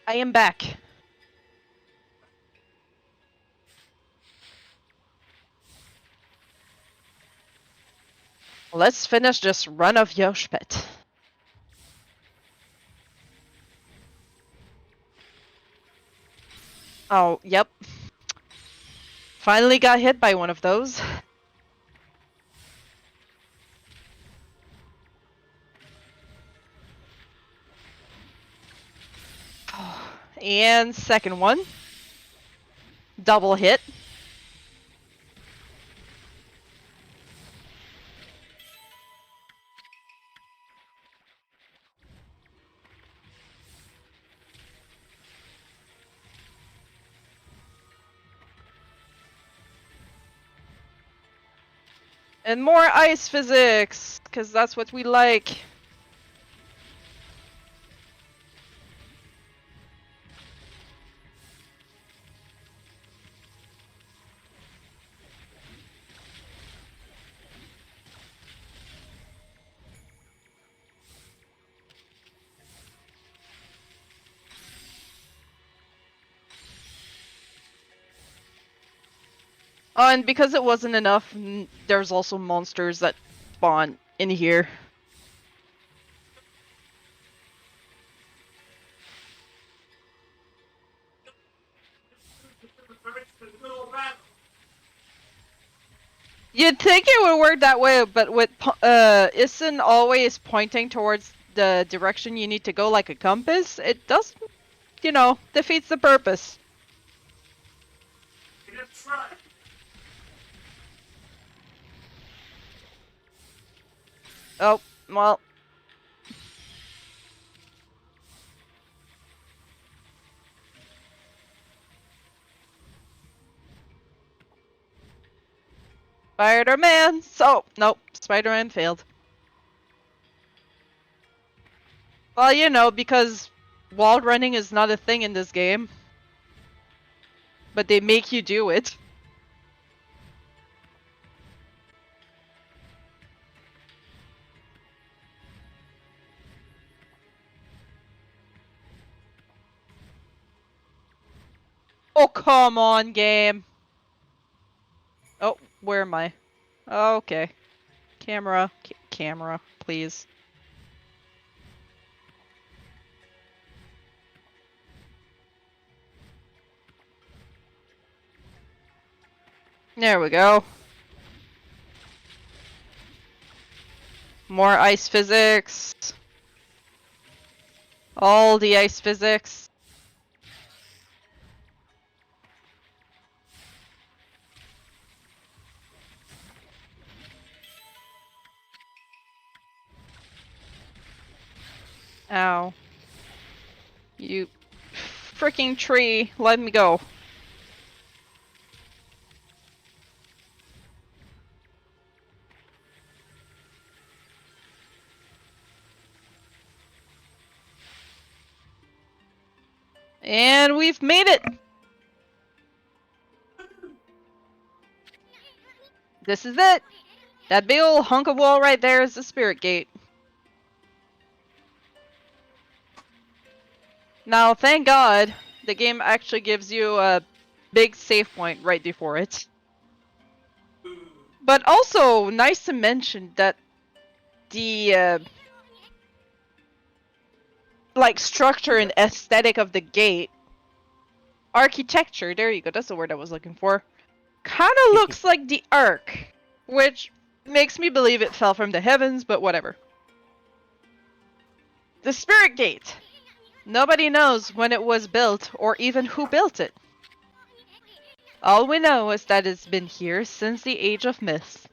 I am back. Let's finish this run of Yoshpet. Oh, yep. Finally got hit by one of those. And second one. Double hit. And more ice physics, because that's what we like. Oh, and because it wasn't enough, there's also monsters that spawn in here. You'd think it would work that way, but with Issen always pointing towards the direction you need to go like a compass, it does, you know, defeats the purpose. Oh, well. Spider-Man! So, nope, Spider-Man failed. Well, you know, because wall running is not a thing in this game. But they make you do it. Oh, come on, game. Oh, where am I? Oh, okay. Camera. Camera, please. There we go. More ice physics. All the ice physics. Ow. You freaking tree, let me go. And we've made it! This is it! That big old hunk of wall right there is the spirit gate. Now, thank God, the game actually gives you a big save point right before it. But also, nice to mention that the like structure and aesthetic of the gate, architecture, there you go, that's the word I was looking for, kind of looks like the Ark, which makes me believe it fell from the heavens, but whatever. The Spirit Gate. Nobody knows when it was built or even who built it. All we know is that it's been here since the Age of Myth.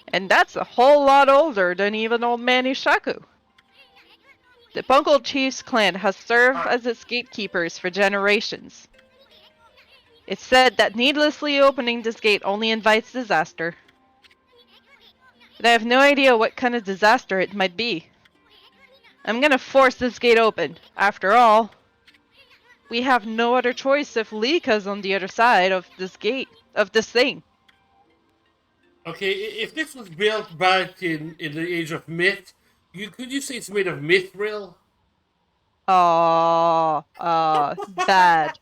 And that's a whole lot older than even old man Ishaku. The Bungle Chief's clan has served as its gatekeepers for generations. It's said that needlessly opening this gate only invites disaster. But I have no idea what kind of disaster it might be. I'm gonna force this gate open. After all, we have no other choice if Lika's on the other side of this gate, of this thing. Okay, if this was built back in the age of myth, could you say it's made of mithril? Oh, bad.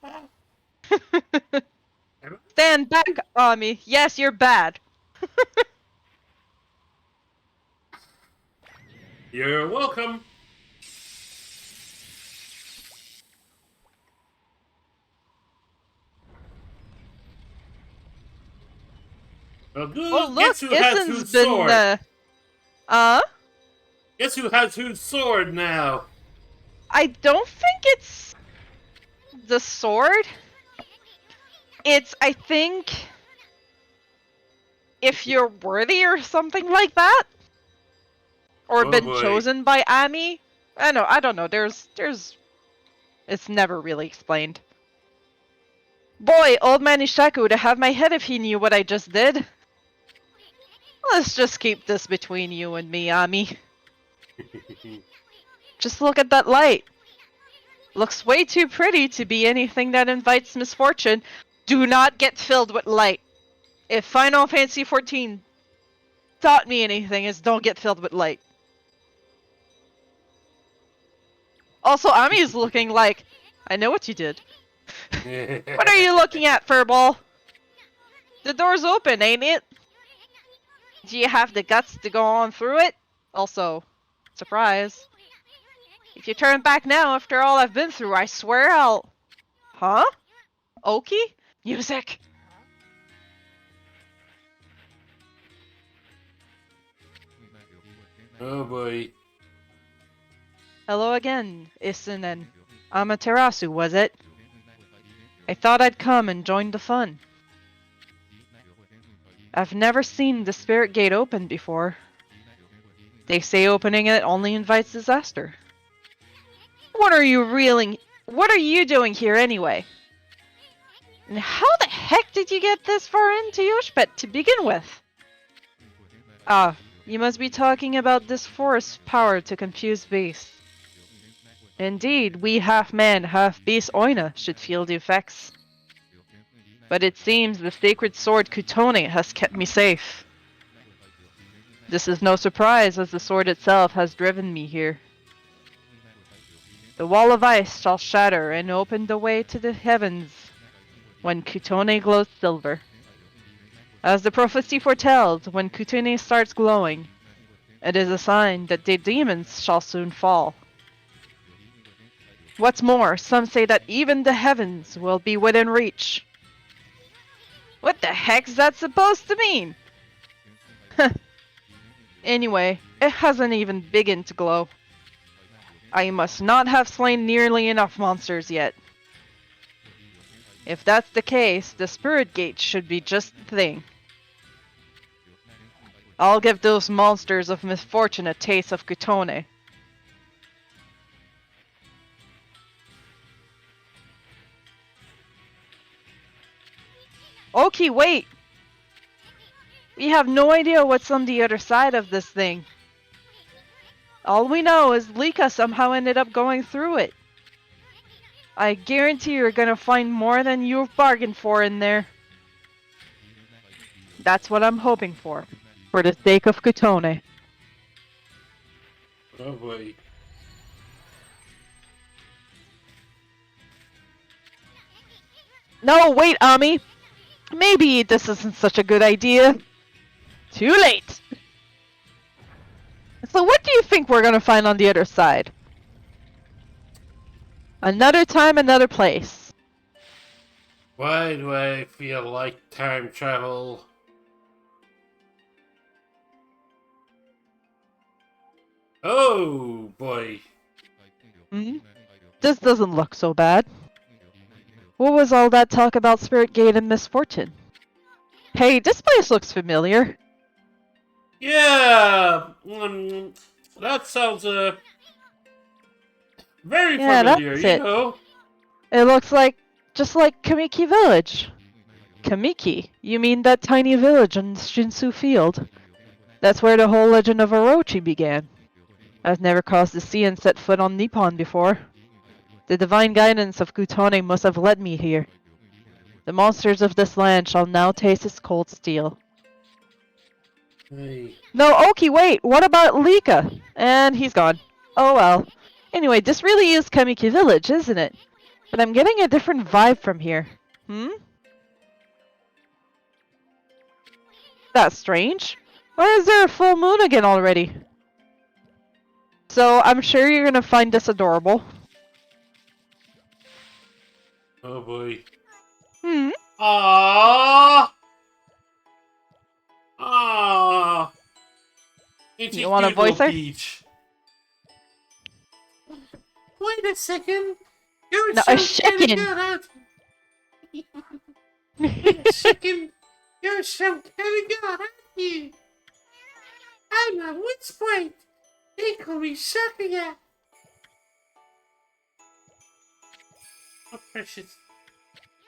Stand back, Ami. Yes, you're bad. You're welcome. Well, Oh, good. look, Guess who has Issen's whose been, sword? uh? Guess who has whose sword now? I don't think it's the sword. It's, I think, if you're worthy or something like that, or Oh been boy. chosen by Ami. I don't know. It's never really explained. Boy, old man Ishaku would have my head if he knew what I just did. Let's just keep this between you and me, Ami. Just look at that light. Looks way too pretty to be anything that invites misfortune. Do not get filled with light. If Final Fantasy XIV taught me anything, is don't get filled with light. Also, Ami is looking like, I know what you did. What are you looking at, Furball? The door's open, ain't it? Do you have the guts to go on through it? Also, surprise. If you turn back now after all I've been through, I swear I'll... Huh? Oki? Music! Oh boy. Hello again, Issen and Amaterasu, was it? I thought I'd come and join the fun. I've never seen the Spirit Gate open before. They say opening it only invites disaster. What are you doing here anyway? And how the heck did you get this far into Yoshpet to begin with? Ah, you must be talking about this forest power to confuse beasts. Indeed, we half-man, half-beast Oina should feel the effects. But it seems the sacred sword Kutone has kept me safe. This is no surprise, as the sword itself has driven me here. The wall of ice shall shatter and open the way to the heavens when Kutone glows silver. As the prophecy foretells, when Kutone starts glowing, it is a sign that the demons shall soon fall. What's more, some say that even the heavens will be within reach. What the heck's that supposed to mean? Anyway, it hasn't even begun to glow. I must not have slain nearly enough monsters yet. If that's the case, the Spirit Gate should be just the thing. I'll give those monsters of misfortune a taste of Kutone. Oki, wait! We have no idea what's on the other side of this thing. All we know is Lika somehow ended up going through it. I guarantee you're gonna find more than you've bargained for in there. That's what I'm hoping for the sake of Kutone. Oh boy. No, wait, Ami! Maybe this isn't such a good idea. Too late! So what do you think we're gonna find on the other side? Another time, another place. Why do I feel like time travel? Oh boy. Hmm? This doesn't look so bad. What was all that talk about Spirit Gate and Misfortune? Hey, this place looks familiar. Yeah. That sounds very Yeah, familiar. that's You it. know. It looks like just like Kamiki Village. Kamiki? You mean that tiny village on Shinsu Field? That's where the whole legend of Orochi began. I've never crossed the sea and set foot on Nippon before. The divine guidance of Kutone must have led me here. The monsters of this land shall now taste its cold steel. Hey. No, Oki, wait! What about Lika? And he's gone. Oh well. Anyway, this really is Kamiki Village, isn't it? But I'm getting a different vibe from here. That's strange. Why is there a full moon again already? So, I'm sure you're gonna find this adorable. Oh boy. Hmm? Aww! Aww! It's You want a voice her? Peach. Wait a second. You're No, so a kinda chicken. good, aren't you? Wait a second. You're so kinda good, aren't you? I'm a wood sprite. They call me Sakuya. Oh, precious.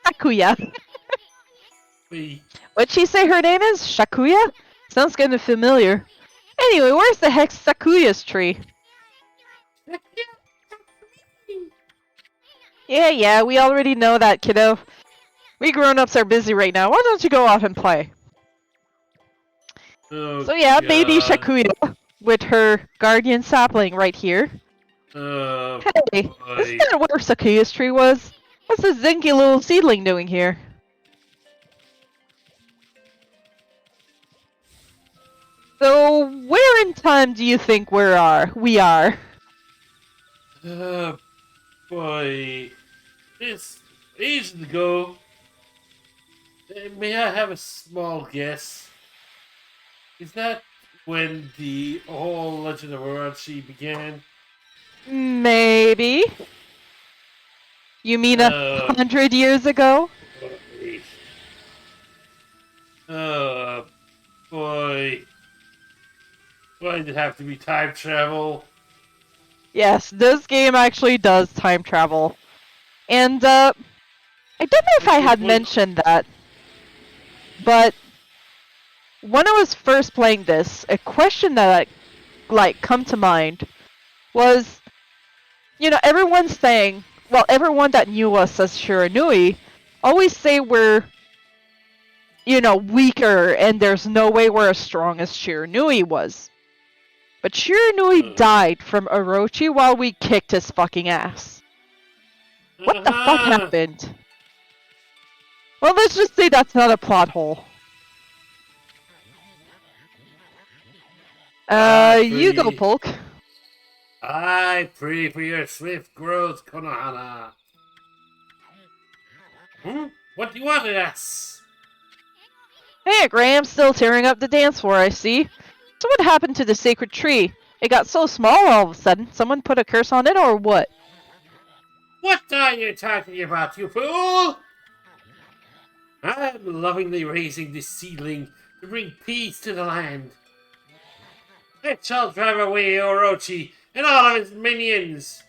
Shakuya. Wait. What'd she say her name is? Shakuya? Sounds kinda familiar. Anyway, where's the heck Sakuya's tree? Yeah, we already know that, kiddo. We grown-ups are busy right now. Why don't you go out and play? Oh, So yeah, baby God. Shakuya with her guardian sapling right here. Oh, Hey, isn't boy. that where Sakuya's tree was? What's this zinky little seedling doing here? So, where in time do you think we are? Oh, boy. It's ages ago. May I have a small guess? Is that when the whole Legend of Orochi began? Maybe. You mean Uh, 100 years ago? boy. Oh, boy. Why did it have to be time travel? Yes, this game actually does time travel. And, I don't know if I had mentioned that, but when I was first playing this, a question that, come to mind was, everyone's saying, well, everyone that knew us as Shiranui always say we're, weaker and there's no way we're as strong as Shiranui was. But Shiranui died from Orochi while we kicked his fucking ass. What the fuck happened? Well, let's just say that's not a plot hole. You go, Polk. I pray for your swift growth, Konohana. What do you want of us? Hey, Graham, still tearing up the dance floor, I see. So what happened to the sacred tree? It got so small all of a sudden. Someone put a curse on it, or what? What are you talking about, you fool? I'm lovingly raising this seedling to bring peace to the land. It shall drive away Orochi and all of his minions.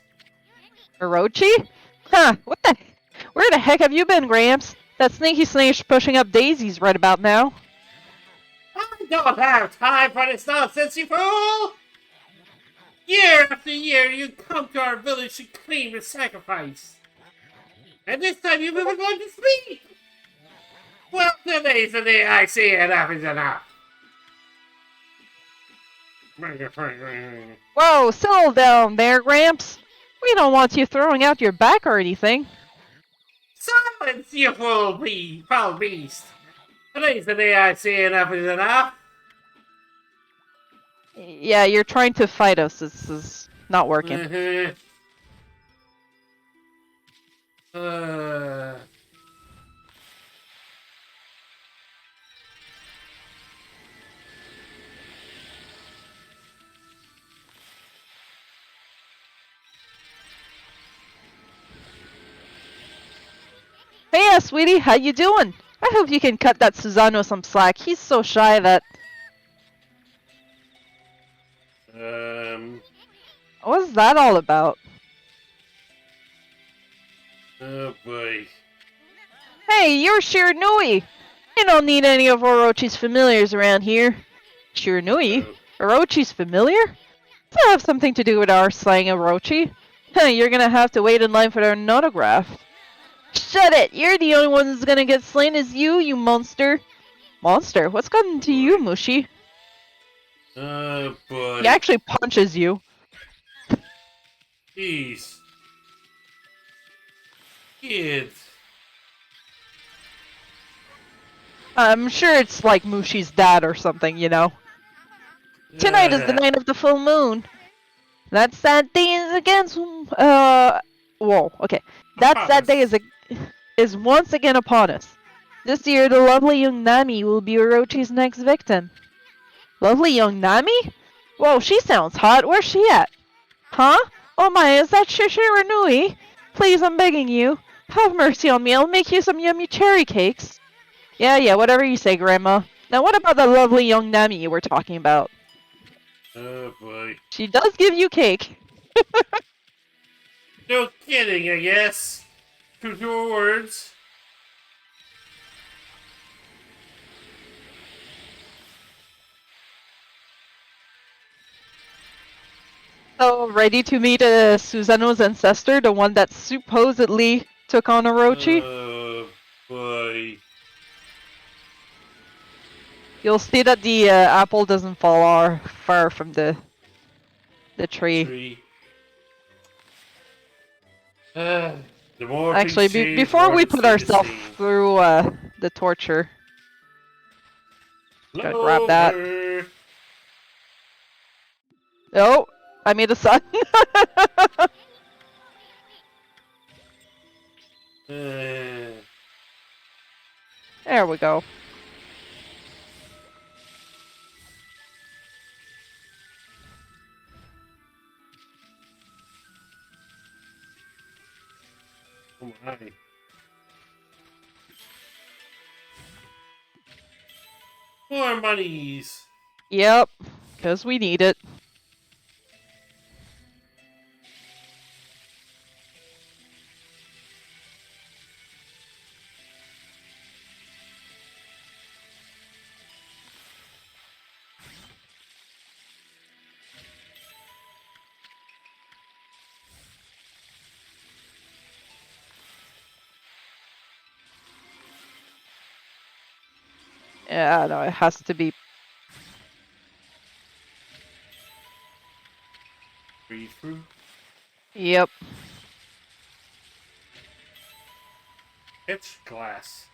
Orochi? Huh, where the heck have you been, Gramps? That sneaky snake pushing up daisies right about now. I don't have time for this nonsense, you fool! Year after year, you come to our village to claim the sacrifice. And this time you've even gone to sleep! Well, today's the day I say enough is enough. Whoa, settle down there, Gramps. We don't want you throwing out your back or anything. Silence, you foul beast! Today's the day I say enough is enough. Yeah, you're trying to fight us. This is not working. Hey, sweetie, how you doing? I hope you can cut that Susano some slack. He's so shy that... What's that all about? Oh boy. Hey, you're Shiranui! You don't need any of Orochi's familiars around here. Shiranui? Orochi's familiar? Does that have something to do with our slaying Orochi? You're gonna have to wait in line for an autograph. Shut it! You're the only one who's gonna get slain is you monster! Monster? What's gotten to you, Mushi? Oh boy. He actually punches you. Jeez. Kid. I'm sure it's like Mushi's dad or something, you know. Tonight is the night of the full moon. That sad day is against whoa, okay. That sad day is once again upon us. This year the lovely young Nami will be Orochi's next victim. Lovely young Nami? Whoa, she sounds hot. Where's she at? Huh? Oh my, is that Shishiranui? Please, I'm begging you. Have mercy on me. I'll make you some yummy cherry cakes. Yeah, whatever you say, Grandma. Now what about the lovely young Nami you were talking about? Oh boy. She does give you cake. No kidding, I guess. True to her words. So, ready to meet Susanoo's ancestor, the one that supposedly took on Orochi? Oh boy. You'll see that the apple doesn't fall far from the tree. The more Actually, things change, before more we they put stay the ourselves same. through the torture, gotta grab that. Lover. Oh, I made a sun. There we go. Oh my. More monies. Yep, because we need it. Yeah, no, it has to be. Breathe through. Yep. It's glass.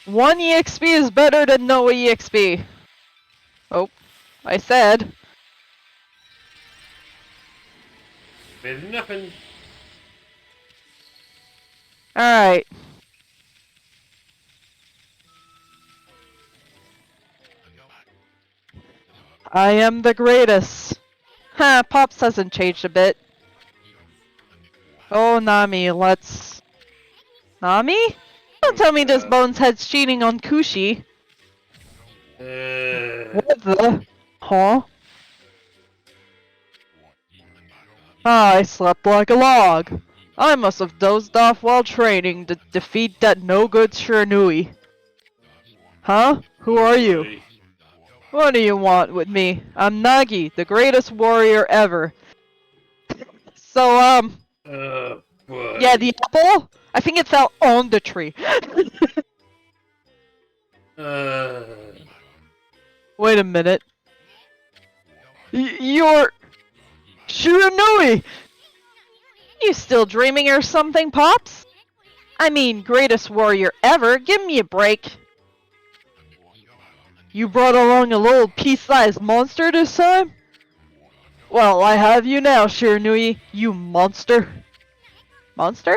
One EXP is better than no EXP. Oh, I said. Better than nothing. Alright. I am the greatest. Ha, Pops hasn't changed a bit. Oh, Nami, let's... Nami? Don't tell me this bonehead's cheating on Kushi. What the? Huh? Ah, I slept like a log. I must have dozed off while training to defeat that no-good Shiranui. Huh? Who are you? What do you want with me? I'm Nagi, the greatest warrior ever. So, Boy. yeah, the apple? I think it fell on the tree. Wait a minute. You're... Shiranui! You still dreaming or something, Pops? I mean, greatest warrior ever, give me a break. You brought along a little pea-sized monster this time? Well, I have you now, Shiranui, you monster. Monster?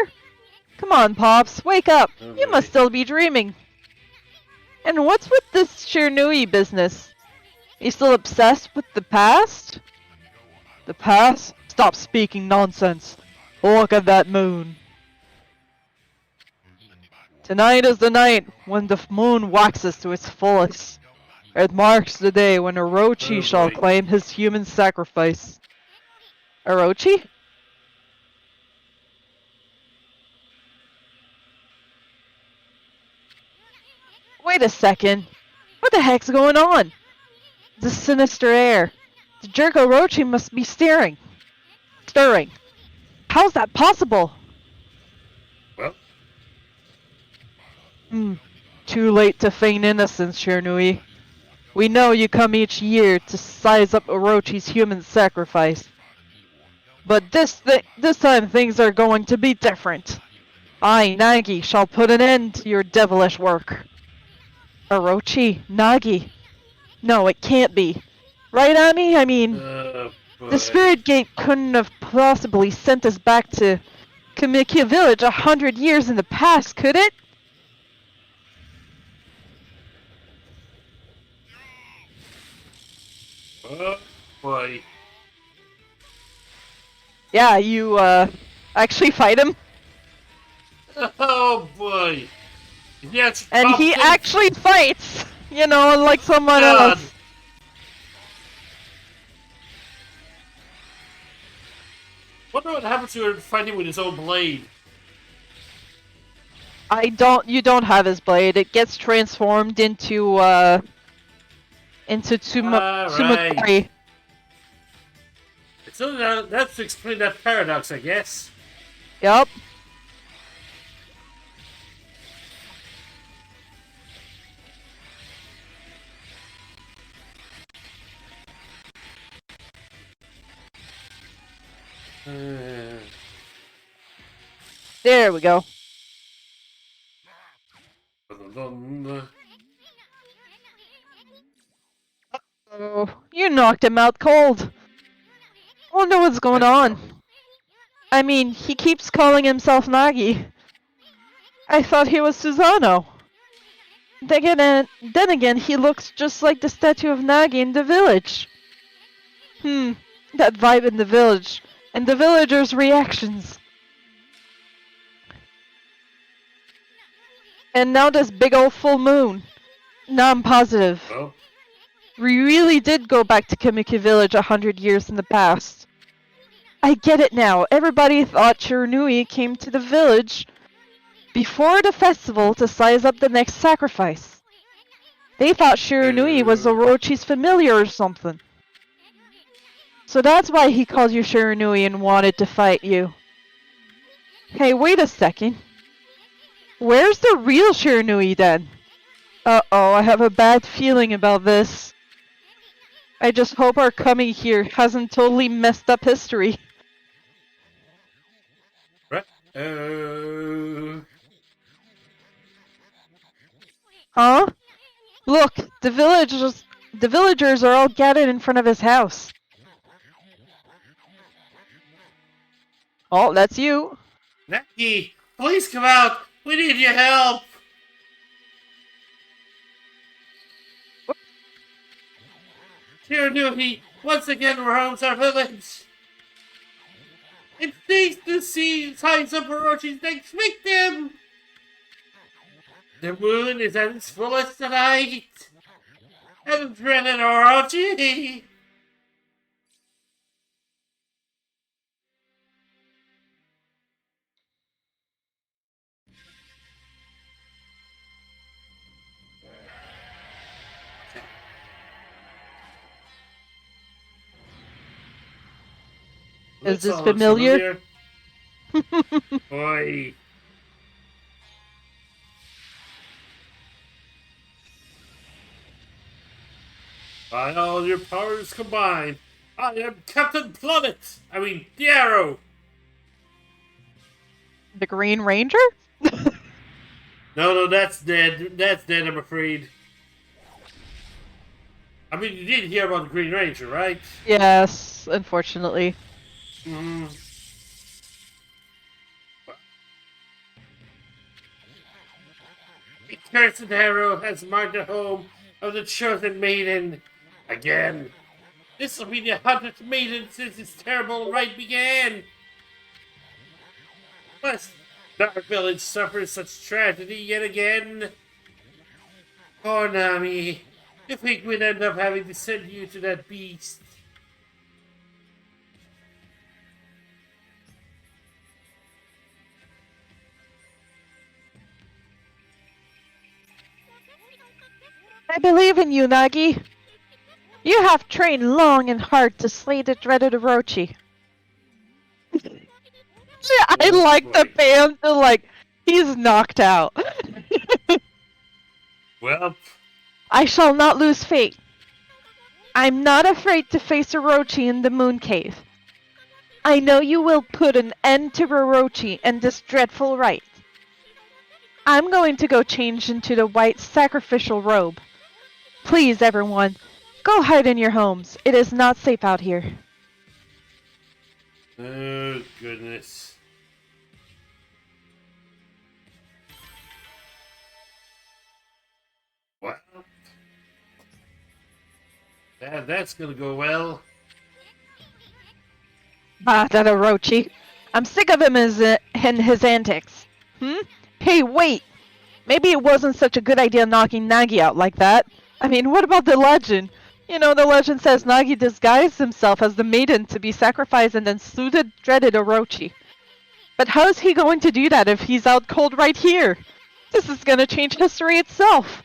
Come on, Pops, wake up. You must still be dreaming. And what's with this Shiranui business? You still obsessed with the past? The past? Stop speaking nonsense. Look at that moon. Tonight is the night when the moon waxes to its fullest. It marks the day when Orochi shall claim his human sacrifice. Orochi? Wait a second. What the heck's going on? The sinister air. The jerk Orochi must be stirring. How's that possible? Well. Too late to feign innocence, Shiranui. We know you come each year to size up Orochi's human sacrifice. But this time things are going to be different. I, Nagi, shall put an end to your devilish work. Orochi? Nagi? No, it can't be. Right, Ami? I mean, Oh, boy. the Spirit Gate couldn't have possibly sent us back to Kamikia Village 100 years in the past, could it? Oh, boy. Yeah, you, actually fight him. Oh, boy. Yes, And he actually fights! You know, unlike someone God. else. Wonder what happens to her fighting with his own blade. You don't have his blade. It gets transformed into Tsumakori. Right. So that's to explain that paradox, I guess. Yup. There we go. Oh, you knocked him out cold. Wonder what's going on. I mean, he keeps calling himself Nagi. I thought he was Susano. Then again, he looks just like the statue of Nagi in the village. That vibe in the village, and the villagers' reactions. And now this big old full moon. Now I'm positive. Oh. We really did go back to Kamiki Village 100 years in the past. I get it now. Everybody thought Shiranui came to the village before the festival to size up the next sacrifice. They thought Shiranui was Orochi's familiar or something. So that's why he called you Shiranui and wanted to fight you. Hey, wait a second. Where's the real Shiranui then? Uh-oh, I have a bad feeling about this. I just hope our coming here hasn't totally messed up history. Right. Huh? Look, the villagers are all gathered in front of his house. Oh, that's you. Nagi, please come out. We need your help. Shiranui once again roams our village. It seeks to see signs of Orochi's next victim. The moon is at its fullest tonight. And dreaded Orochi. Is this Looks familiar? Boy. By all your powers combined, I am Captain Planet. The Arrow. The Green Ranger? No, that's dead. That's dead, I'm afraid. You did hear about the Green Ranger, right? Yes, unfortunately. Mm-hmm. The cursed arrow has marked the home of the chosen maiden. Again. This will be the 100th maiden since this terrible rite began. Must our village suffer such tragedy yet again? Oh, Nami, if we would end up having to send you to that beast. I believe in you, Nagi. You have trained long and hard to slay the dreaded Orochi. I like the band to he's knocked out. Well, I shall not lose faith. I'm not afraid to face Orochi in the moon cave. I know you will put an end to Orochi and this dreadful rite. I'm going to go change into the white sacrificial robe. Please, everyone, go hide in your homes. It is not safe out here. oh goodness. Well, that's gonna go well. Ah, that Orochi. I'm sick of him and his antics. Hey, wait! Maybe it wasn't such a good idea knocking Nagi out like that. I mean, what about the legend? You know, the legend says Nagi disguised himself as the maiden to be sacrificed and then slew the dreaded Orochi. But how is he going to do that if he's out cold right here? This is gonna change history itself.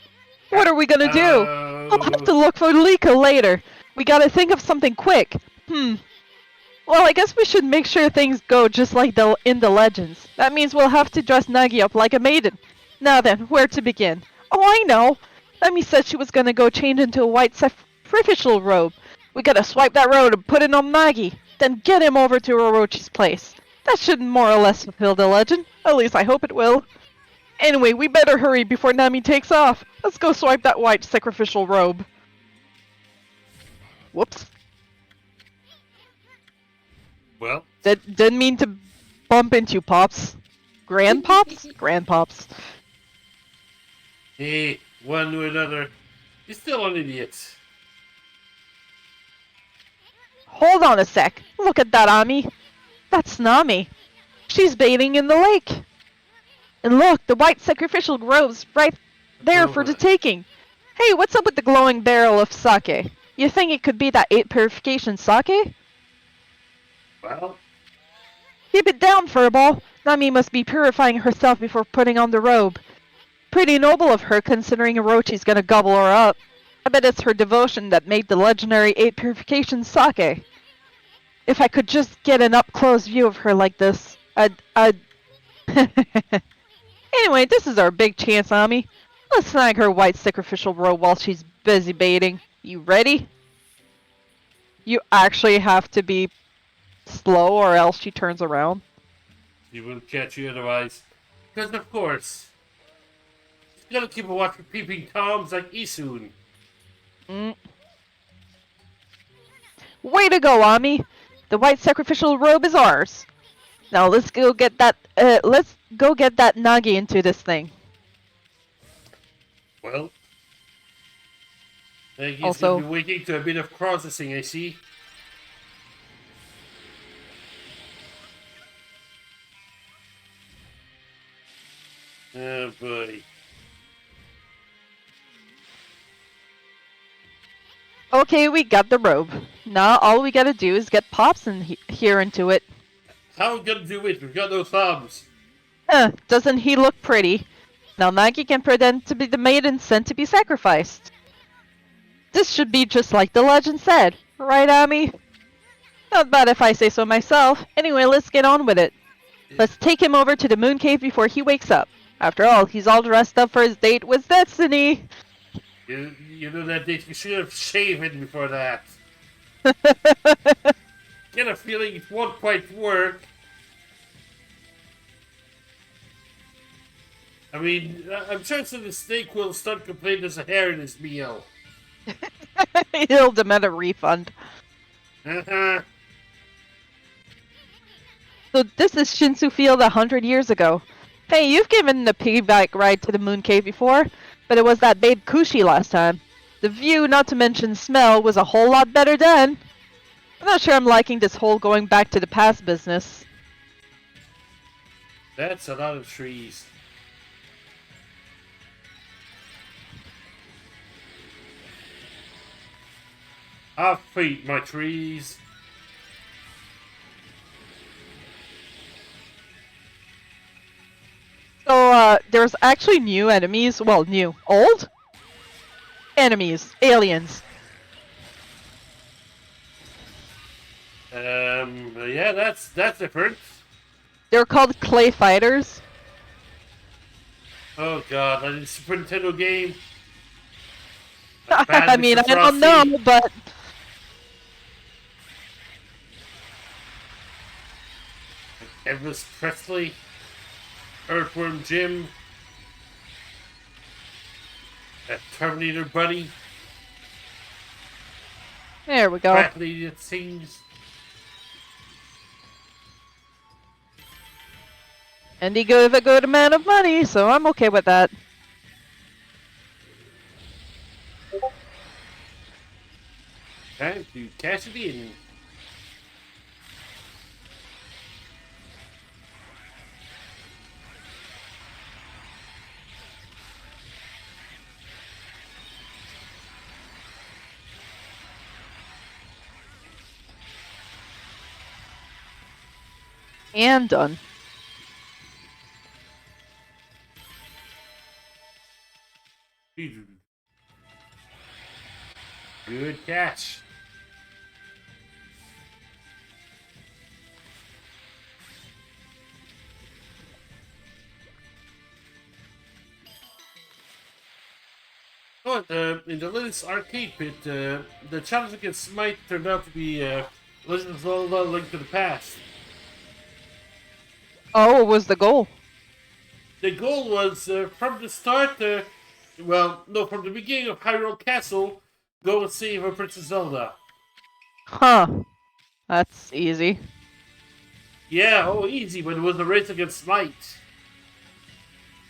What are we gonna do? We'll have to look for Liko later. We gotta think of something quick. Well, I guess we should make sure things go just like in the legends. That means we'll have to dress Nagi up like a maiden. Now then, where to begin? Oh, I know! Lemmy said she was gonna go change into a white sacrificial robe. We gotta swipe that robe and put it on Nagi, then get him over to Orochi's place. That should more or less fulfill the legend. At least I hope it will. Anyway, we better hurry before Nami takes off. Let's go swipe that white sacrificial robe. Whoops. Well, Didn't mean to bump into Pops. Grandpops? Grandpops. hey, one to another. You're still an idiot. Hold on a sec. Look at that, Ami. That's Nami. She's bathing in the lake. And look, the white sacrificial robe's right there for the taking. Hey, what's up with the glowing barrel of sake? You think it could be that 8 purification sake? Well, Keep it down, Furball. Nami must be purifying herself before putting on the robe. Pretty noble of her, considering Orochi's gonna gobble her up. I bet it's her devotion that made the legendary 8 purification sake. If I could just get an up-close view of her like this, I'd... Anyway, this is our big chance, Ami. Let's snag her white sacrificial robe while she's busy baiting. You ready? You actually have to be slow or else she turns around. he will catch you otherwise. Because, of course, he's gonna keep a watch for peeping toms like Isun. Way to go, Ami! The white sacrificial robe is ours. Now let's go get that. Let's go get that Nagi into this thing. Well, I think he's Also- gonna be waiting to a bit of processing, I see. Oh boy. Okay, we got the robe. Now all we gotta do is get Pops in here into it. How are we gonna do it? We've got no thumbs. Doesn't he look pretty? Now Nagi can pretend to be the maiden sent to be sacrificed. This should be just like the legend said, right, Ami? Not bad if I say so myself. Anyway, let's get on with it. Let's take him over to the moon cave before he wakes up. After all, he's all dressed up for his date with Destiny. You know that date, you should have shaven before that. Get a feeling it won't quite work. I mean, I'm sure the snake will start complaining there's a hair in his meal. He'll demand a refund. Uh-huh. So this is Shinsu Field 100 years ago. Hey, you've given the piggyback ride to the moon cave before, but it was that babe Kushi last time. The view, not to mention smell, was a whole lot better then. I'm not sure I'm liking this whole going back to the past business. That's a lot of trees. I'll feed my trees. So, there's actually new enemies. Well, new. Old? Enemies. Aliens. Yeah, that's different. They're called clay fighters. Oh god, that is a Super Nintendo game. I mean, Mr. I don't Frosty. know, but Elvis Presley, Earthworm Jim, that Terminator buddy, there we go. fat lady that sings. And he gave a good amount of money, so I'm okay with that. Time to cash it in. And done. Good catch. Oh, in the latest arcade pit, the challenge against Smite turned out to be Legend of Zelda: Link to the Past. Oh, what was the goal? The goal was from the start, well, no, from the beginning of Hyrule Castle, go and save Princess Zelda. Huh. That's easy. Yeah, oh, easy, but it was a race against Smite.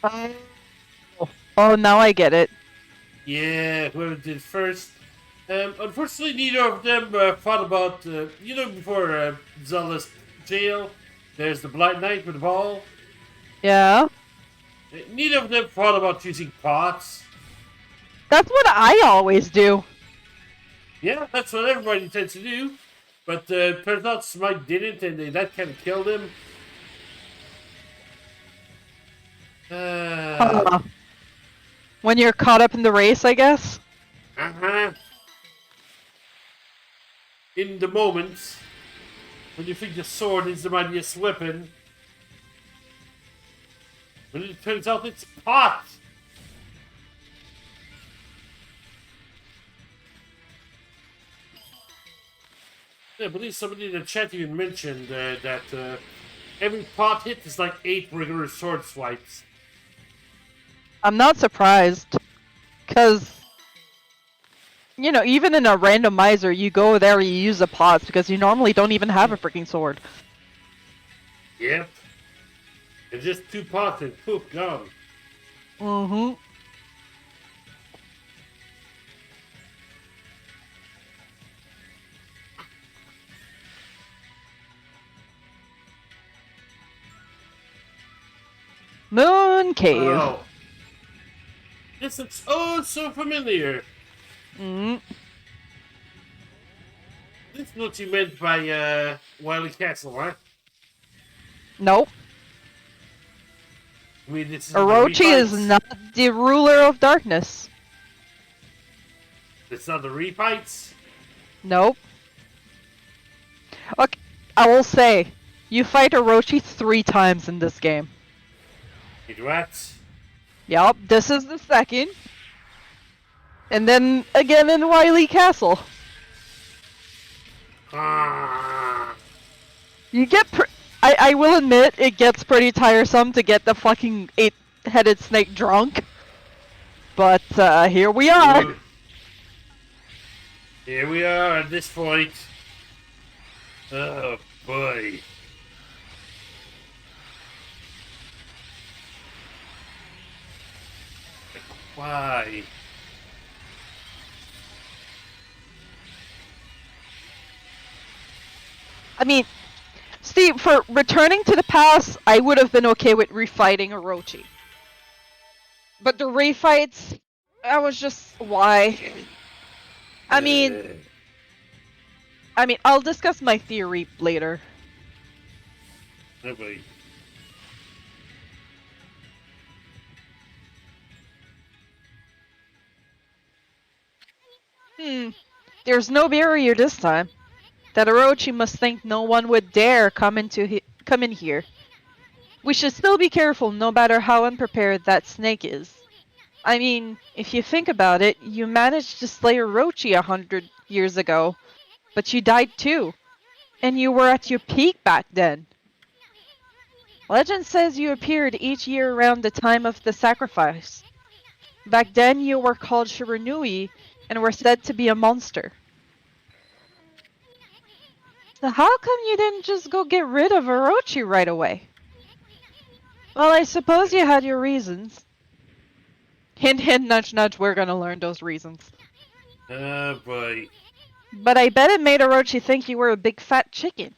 Oh, now I get it. Yeah, whoever did first. Unfortunately, neither of them thought about, before Zelda's jail, there's the Blind Knight with the ball. Yeah. Neither of them thought about using pots. That's what I always do. Yeah, that's what everybody tends to do. But turns out Smite didn't, and that kind of killed him. Huh. When you're caught up in the race, I guess? Uh-huh. In the moment, when you think the sword is the mightiest weapon, but it turns out it's pot. Yeah, I believe somebody in the chat even mentioned that every pot hit is like 8 regular sword swipes. I'm not surprised. Because, you know, even in a randomizer, you go there, you use the pots, because you normally don't even have a freaking sword. Yep. It's just 2 pots and poof, gone. Mm-hmm. Moon Cave. Oh. This looks oh so familiar. Mm. This is what you meant by Wily Castle, huh? Nope. I mean, this is Orochi is not the ruler of darkness. It's not the refights. Nope. Okay, I will say, you fight Orochi 3 times in this game. You rats. Yup, this is the second. And then again in Wily Castle. Ah. You get I will admit, it gets pretty tiresome to get the fucking 8-headed snake drunk. But, here we are. Ooh. Here we are at this point. Oh, boy. Why? I mean, see, for returning to the past, I would have been okay with refighting Orochi. But the refights, I was just, why? I mean, I'll discuss my theory later. Oh, boy. There's no barrier this time. That Orochi must think no one would dare come in here. We should still be careful no matter how unprepared that snake is. I mean, if you think about it, you managed to slay Orochi 100 years ago, but you died too. And you were at your peak back then. Legend says you appeared each year around the time of the sacrifice. Back then you were called Shiranui and were said to be a monster. So how come you didn't just go get rid of Orochi right away? Well, I suppose you had your reasons. Hint hint nudge nudge, we're gonna learn those reasons. Boy. But I bet it made Orochi think you were a big fat chicken.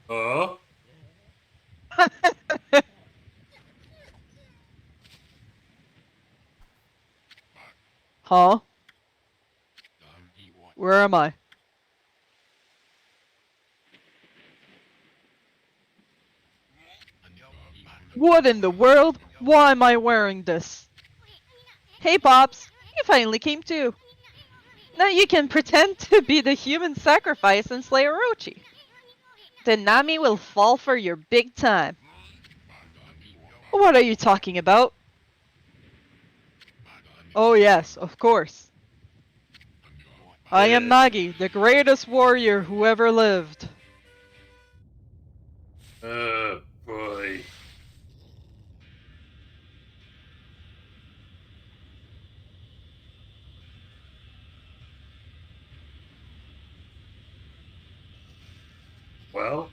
Oh? Huh? Where am I? What in the world? Why am I wearing this? Hey Pops, you finally came too. Now you can pretend to be the human sacrifice and slay Orochi. Then Nami will fall for your big time. What are you talking about? Oh yes, of course. I am Nagi, the greatest warrior who ever lived. Boy. Well,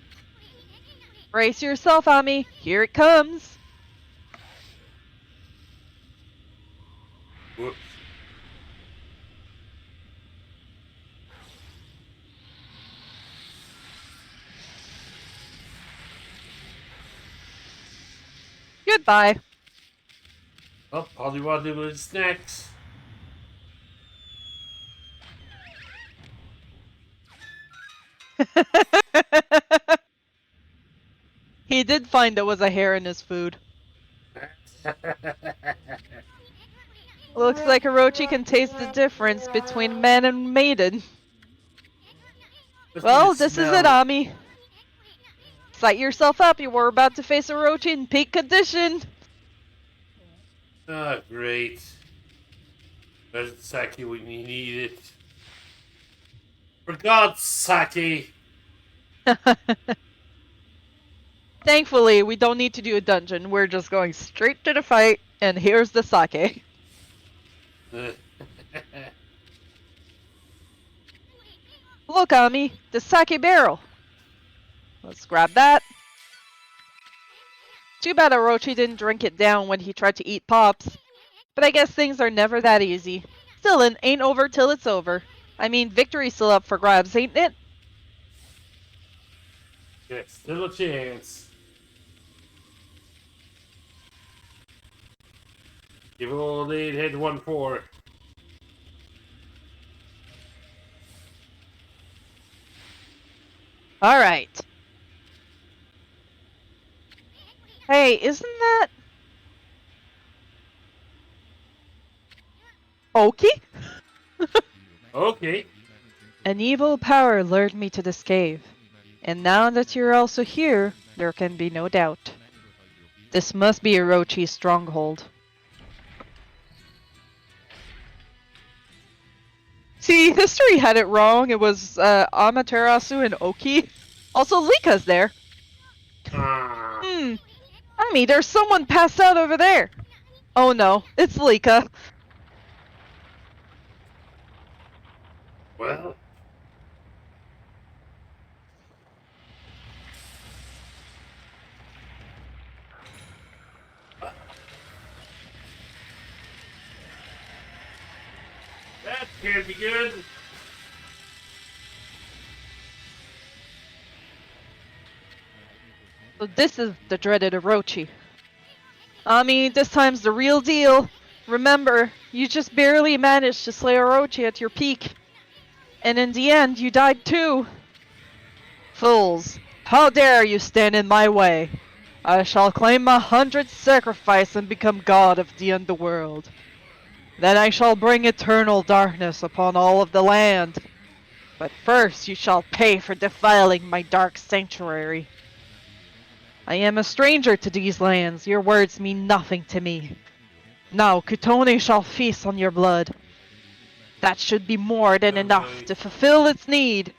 Brace yourself, Ami. Here it comes. whoops. Goodbye. Well, all you want to do is snacks. He did find there was a hair in his food. Looks like Orochi can taste the difference between man and maiden. Well, this is it, Ami. Sight yourself up, you were about to face Orochi in peak condition. Ah, great. There's Saki when you need it. For God's sake! Thankfully, we don't need to do a dungeon. We're just going straight to the fight, and here's the sake. Look, Ami, the sake barrel. Let's grab that. Too bad Orochi didn't drink it down when he tried to eat Pops. But I guess things are never that easy. Still, it ain't over till it's over. I mean, victory's still up for grabs, ain't it? Yeah, still a chance. Give old 8 head 1-4. Alright. Hey, isn't that... Oki? Okay. An evil power lured me to this cave. And now that you're also here, there can be no doubt. This must be Orochi's stronghold. See, history had it wrong. It was Amaterasu and Oki. Also, Lika's there. I mean, there's someone passed out over there. Oh no, it's Lika. Well. That can't be good. So this is the dreaded Orochi. I mean, this time's the real deal. Remember, you just barely managed to slay Orochi at your peak. And in the end, you died too. Fools, how dare you stand in my way? I shall claim 100 sacrifice and become god of the underworld. Then I shall bring eternal darkness upon all of the land. But first you shall pay for defiling my dark sanctuary. I am a stranger to these lands. Your words mean nothing to me. Now, Kutone shall feast on your blood. That should be more than enough Okay. to fulfill its need.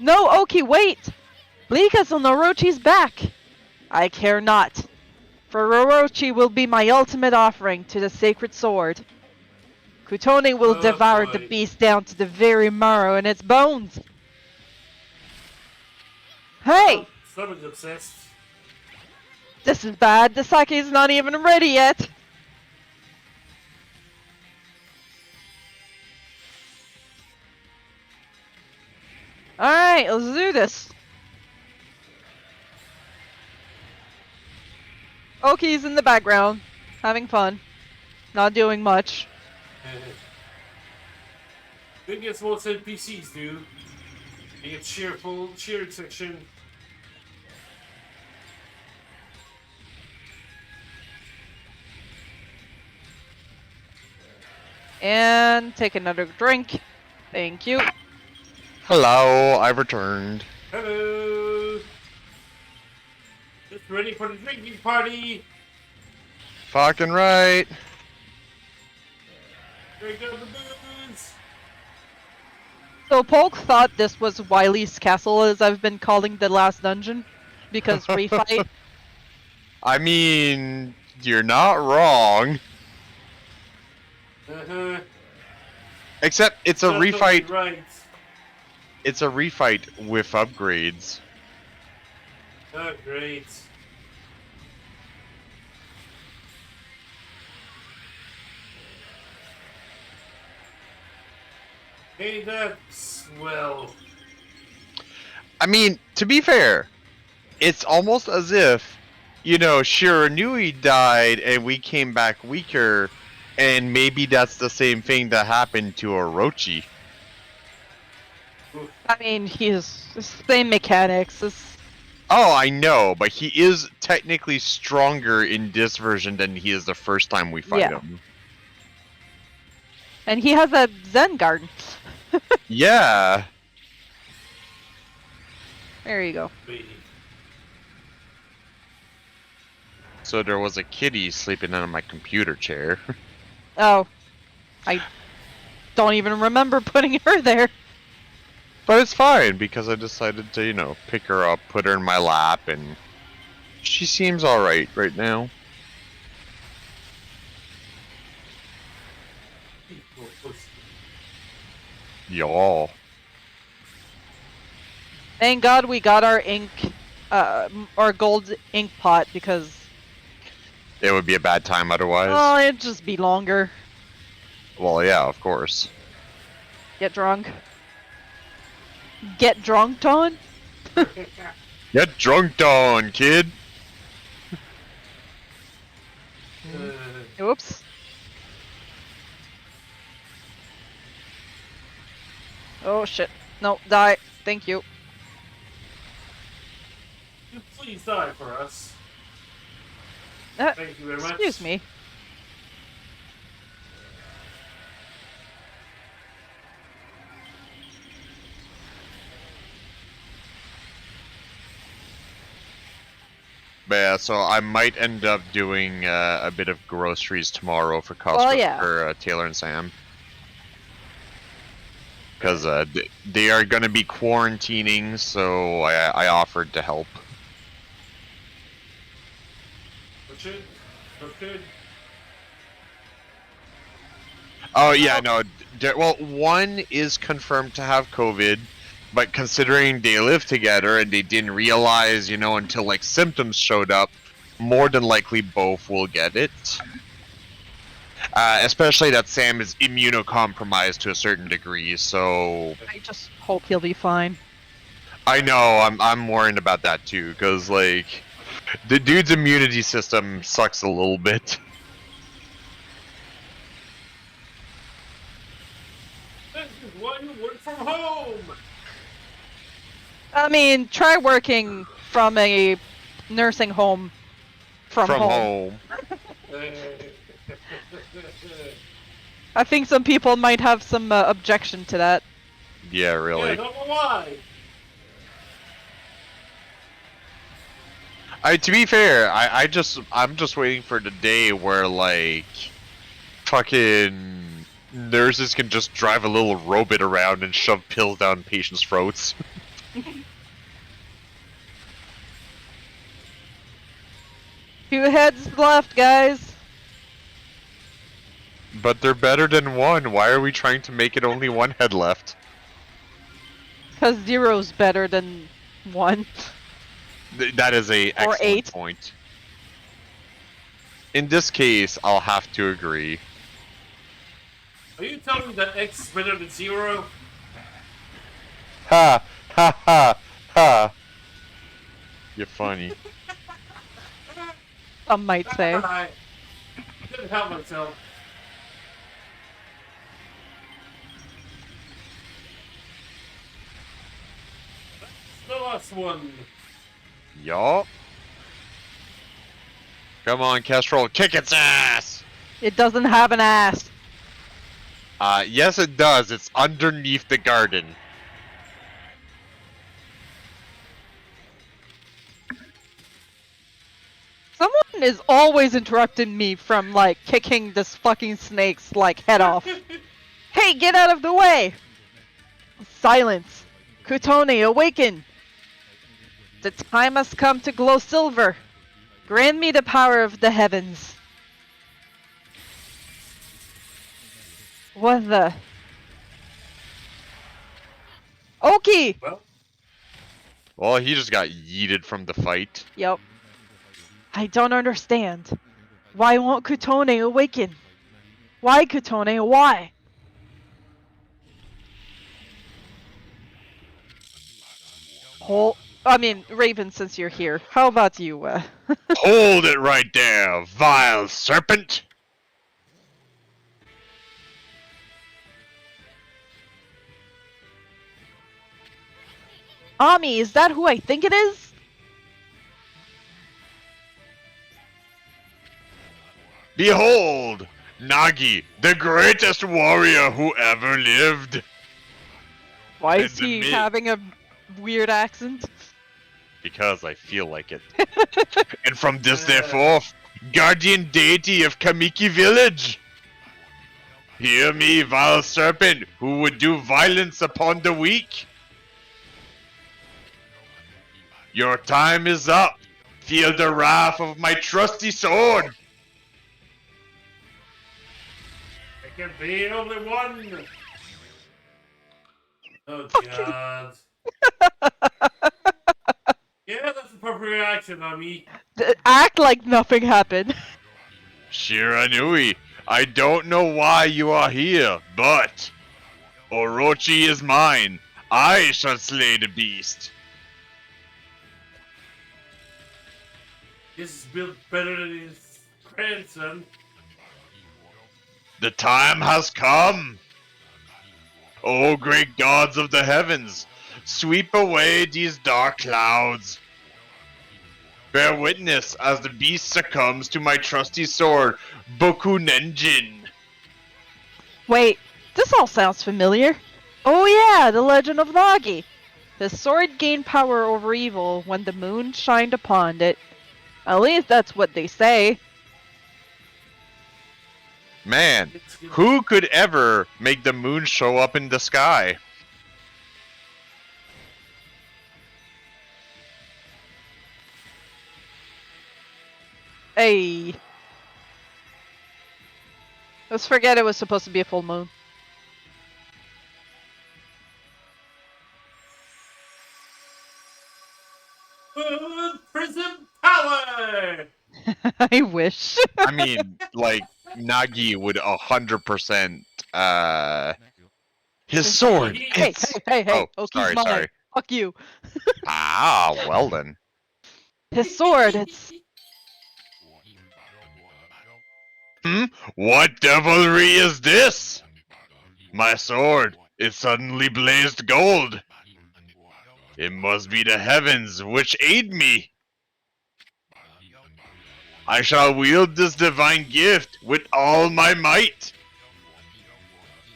No, Oki, wait! Blika's on Orochi's back! I care not, for Orochi will be my ultimate offering to the sacred sword. Kutone will Oh devour the boy. beast down to the very marrow in its bones. Hey! Someone's obsessed. This is bad. The sake is not even ready yet. Alright, let's do this. Oki's in the background, having fun. Not doing much. Think it's what NPCs do. You get cheering section. And take another drink. Thank you. Hello, I've returned. Hello. Just ready for the drinking party. Fucking right. Drink up the booze. So Polk thought this was Wily's castle, as I've been calling the last dungeon, because refight. I mean, you're not wrong. Uh-huh. Except it's a Totally refight. Right. It's a refight with upgrades. Oh, great. Hey, that's well. I mean, to be fair, it's almost as if, you know, Shiranui died and we came back weaker, and maybe that's the same thing that happened to Orochi. I mean, he's the same mechanics. Oh, I know, but he is technically stronger in this version than he is the first time we fight Yeah. him. And he has a Zen garden. Yeah. There you go. So there was a kitty sleeping on my computer chair. Oh. I don't even remember putting her there. But it's fine, because I decided to, you know, pick her up, put her in my lap, and she seems alright right now. Y'all. Thank God we got our ink, our gold ink pot, because It would be a bad time otherwise. oh, it'd just be longer. Well, yeah, of course. Get drunk. Get drunked on? Get drunked on, kid! Oops. Oh shit. No, die. Thank you. You please die for us. Thank you very much. Excuse me. But yeah, so I might end up doing a bit of groceries tomorrow for Costco Well, yeah. for Taylor and Sam. Because they are going to be quarantining, so I offered to help. Richard? Okay. Oh yeah, no. Well, one is confirmed to have COVID, but considering they live together and they didn't realize, you know, until like symptoms showed up, more than likely both will get it. Especially that Sam is immunocompromised to a certain degree, so I just hope he'll be fine. I know I'm worried about that too, because like the dude's immunity system sucks a little bit. This is why you work from home! I mean, try working from a nursing home from home. I think some people might have some objection to that. Yeah, Yeah, really. I don't know why. To be fair, I'm just waiting for the day where like fucking nurses can just drive a little robot around and shove pills down patients' throats. Two heads left, guys. But they're better than one. Why are we trying to make it only one head left? Because zero's better than one. That is a excellent 8. point. In this case, I'll have to agree. Are you telling me that X is better than 0? Ha ha ha ha. You're funny. Some might say. I couldn't help myself. That's the last one. Yup. Come on, Kestrel, kick its ass! It doesn't have an ass. Yes it does. It's underneath the garden. Someone is always interrupting me from, like, kicking this fucking snake's, like, head off. Hey, get out of the way! Silence! Kutone, awaken! The time has come to glow silver! Grant me the power of the heavens! What the... Oki! Well, he just got yeeted from the fight. Yep. I don't understand. Why won't Kutone awaken? Why, Kutone? Why? Raven, since you're here, how about you, Hold it right there, vile serpent! Ami, is that who I think it is? Behold! Nagi, the greatest warrior who ever lived! Why And is the he mid- having a weird accent? Because I feel like it. And from this day forth, guardian deity of Kamiki village! Hear me, vile serpent, who would do violence upon the weak! Your time is up! Feel the wrath of my trusty sword! There can be only one. Oh god. Yeah, that's the proper reaction on me. Act like nothing happened. Shiranui, I don't know why you are here, but Orochi is mine. I shall slay the beast. This is built better than his grandson. The time has come. O great gods of the heavens, sweep away these dark clouds. Bear witness as the beast succumbs to my trusty sword, Boku Nenjin. Wait, this all sounds familiar. Oh yeah, the legend of Nagi. The sword gained power over evil when the moon shined upon it. At least that's what they say. Man, who could ever make the moon show up in the sky? Hey. Let's forget it was supposed to be a full moon. Prison power! I wish. I mean, like, Nagi would 100%, his sword! Hey, It's... hey, Oh, Oki's mine. sorry. Fuck you. Ah, well then. His sword, it's... What devilry is this? My sword, it suddenly blazed gold. It must be the heavens which aid me. I shall wield this divine gift with all my might.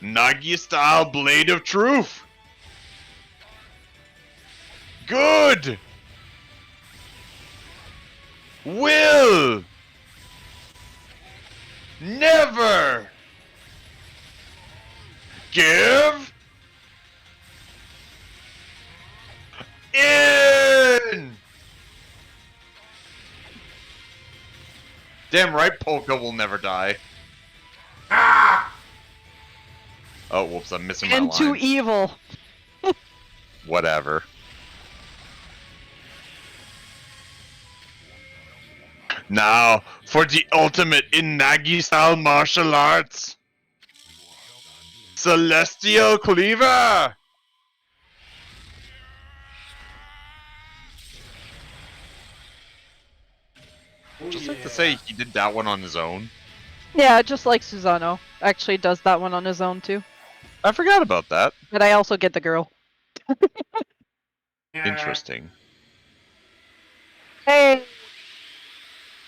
Nagi-style blade of truth. good, will never give in. Damn right, Polka will never die. Ah! Oh, whoops, I'm missing my And line. too evil. Whatever. Now, for the ultimate in Nagi-style martial arts. Celestial Cleaver! Oh, Just like to yeah. say, he did that one on his own. Yeah, just like Susano. Actually does that one on his own too. I forgot about that. But I also get the girl. Yeah. Interesting. Hey!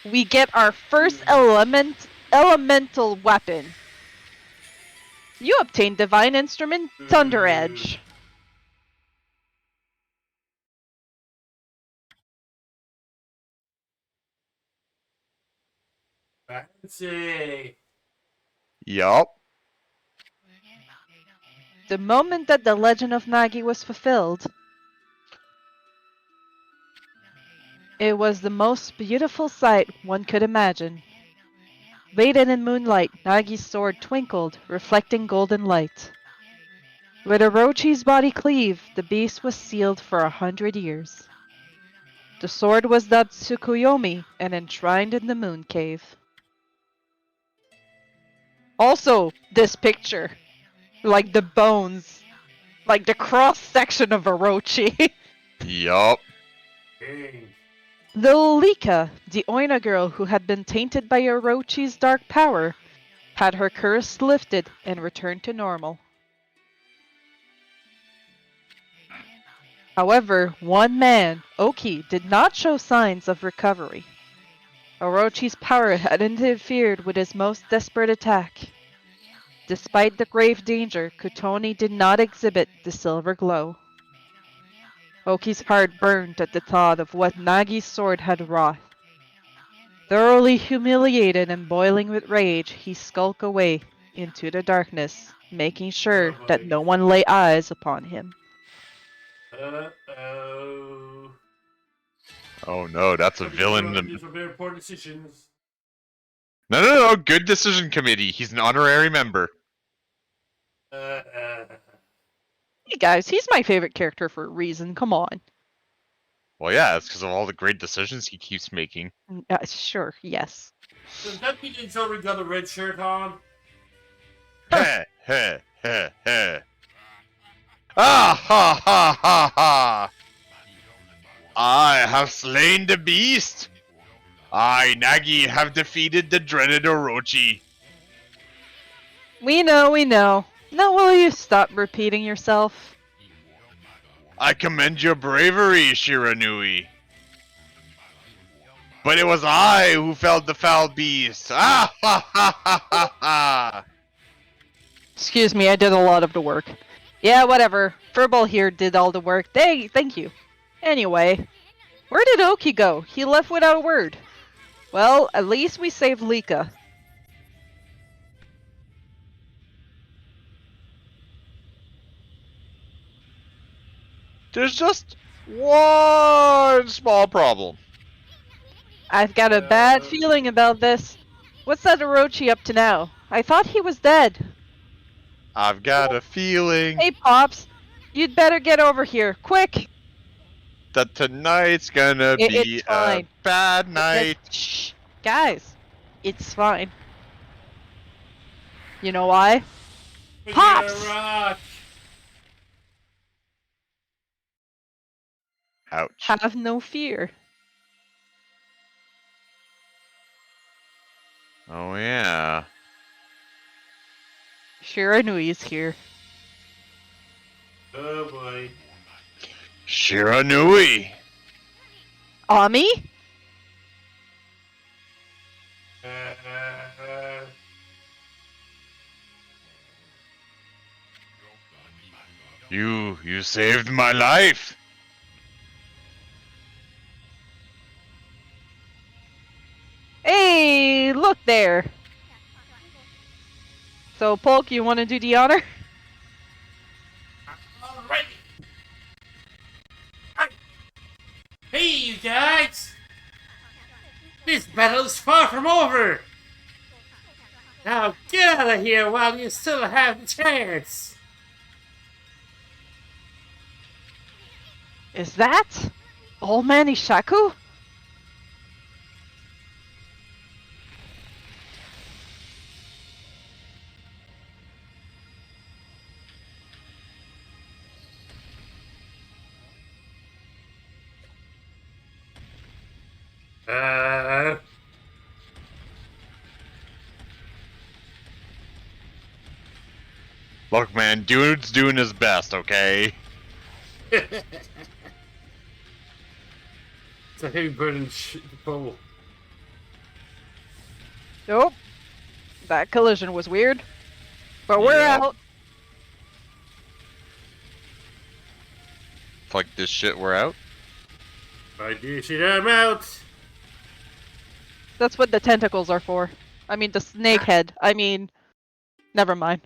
We get our first elemental weapon. You obtained Divine Instrument Thunder Edge. Fancy. Yup. The moment that the legend of Nagi was fulfilled, it was the most beautiful sight one could imagine. Bathed in moonlight, Nagi's sword twinkled, reflecting golden light. With Orochi's body cleaved, the beast was sealed for 100 years. The sword was dubbed Tsukuyomi and enshrined in the moon cave. Also, this picture, like the bones, like the cross section of Orochi. Yup. Dang. Little Lika, the Oina girl who had been tainted by Orochi's dark power, had her curse lifted and returned to normal. However, one man, Oki, did not show signs of recovery. Orochi's power had interfered with his most desperate attack. Despite the grave danger, Kutoni did not exhibit the silver glow. Oki's heart burned at the thought of what Nagi's sword had wrought. Thoroughly humiliated and boiling with rage, he skulked away into the darkness, making sure that no one lay eyes upon him. Uh-oh. Oh no, that's a villain. These are very important decisions. No. Good decision committee. He's an honorary member. Hey guys, he's my favorite character for a reason, come on. Well, yeah, it's because of all the great decisions he keeps making. Sure, yes. Does that mean he's already got a red shirt on? Heh, heh, heh, heh. Ah, ha, ha, ha, ha. I have slain the beast. I, Nagi, have defeated the dreaded Orochi. We know. Now will you stop repeating yourself? I commend your bravery, Shiranui. But it was I who felled the foul beast. Ah, ha, ha, ha, ha, ha. Excuse me, I did a lot of the work. Yeah, whatever. Furball here did all the work. Thank you. Anyway, where did Oki go? He left without a word. Well, at least we saved Lika. There's just one small problem. I've got a bad feeling about this. What's that Orochi up to now? I thought he was dead. I've got a feeling Hey, Pops. You'd better get over here. Quick! that tonight's gonna be It's a fine. bad night. Shh. Guys, it's fine. You know why? Pops! Rock. Ouch. Have no fear. Oh yeah. Shiranui's here. Oh boy. Shiranui. Ami? You saved my life. there. So, Polk, you want to do the honor? Alright. Hey, you guys! This battle's far from over! Now get out of here while you still have the chance! Is that Old Man Ishaku? Look, man, dude's doing his best, okay? It's a heavy burden to pull. Nope. That collision was weird. But we're Yep. out. Fuck this shit, we're out. My dear shit, I'm out! That's what the tentacles are for. I mean, the snake head. I mean, never mind.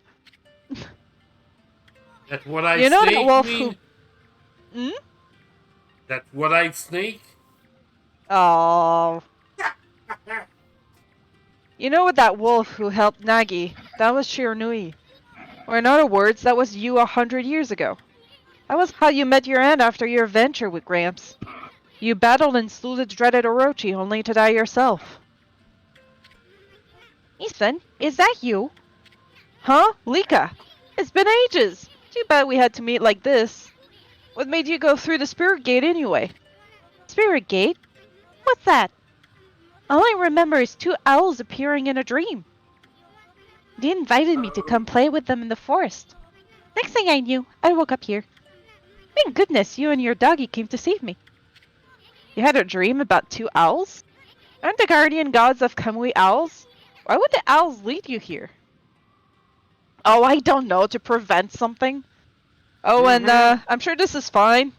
That's what I You know that snake wolf mean? Hmm? That's what I snake? Oh. You know what that wolf who helped Nagi? That was Shiranui. Or in other words, that was you 100 years ago. That was how you met your end after your adventure with Gramps. You battled and slew the dreaded Orochi only to die yourself. Ethan, is that you? Huh? Lika? It's been ages! Too bad we had to meet like this. What made you go through the Spirit Gate anyway? Spirit Gate? What's that? All I remember is two owls appearing in a dream. They invited me to come play with them in the forest. Next thing I knew, I woke up here. Thank goodness you and your doggy came to save me. You had a dream about two owls? Aren't the guardian gods of Kamui owls? Why would the owls lead you here? Oh, I don't know, to prevent something. Oh, and I'm sure this is fine.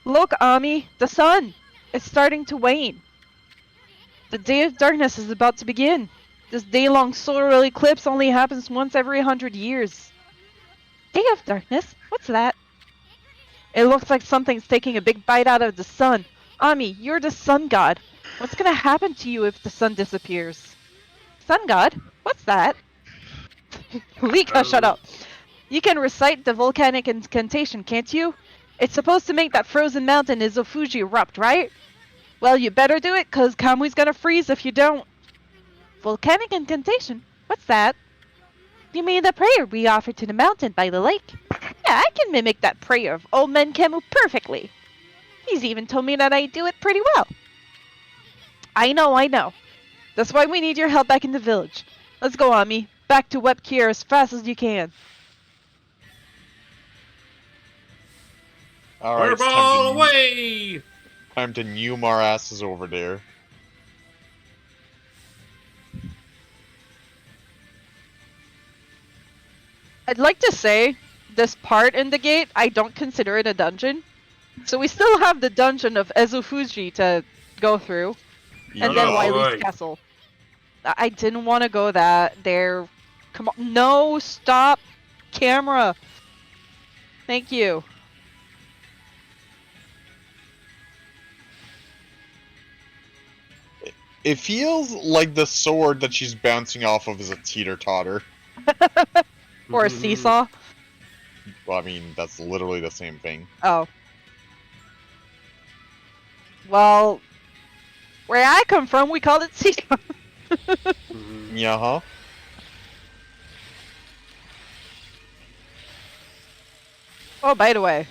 Look, Ami, the sun! It's starting to wane. The Day of Darkness is about to begin. This day-long solar eclipse only happens once every 100 years. Day of Darkness? What's that? It looks like something's taking a big bite out of the sun. Ami, you're the sun god. What's gonna happen to you if the sun disappears? Sun god? What's that? Lika, shut up. You can recite the volcanic incantation, can't you? It's supposed to make that frozen mountain Izofuji erupt, right? Well, you better do it, cause Kamui's gonna freeze if you don't. Volcanic incantation? What's that? You mean the prayer we offer to the mountain by the lake? Yeah, I can mimic that prayer of Old Man Camu perfectly. He's even told me that I do it pretty well. I know. That's why we need your help back in the village. Let's go, Ami. Back to Web Kier as fast as you can. Alright, it's Fireball away! time to new our asses over there. I'd like to say, this part in the gate, I don't consider it a dungeon. So we still have the dungeon of Ezufuji to go through. And then Oh, Wily's boy. castle. I didn't want to go there. Come on. No, stop. Camera. Thank you. It feels like the sword that she's bouncing off of is a teeter-totter. Or a seesaw. Well, I mean, that's literally the same thing. Oh. Well, where I come from, we call it seesaw. Yeah, huh? Oh, by the way.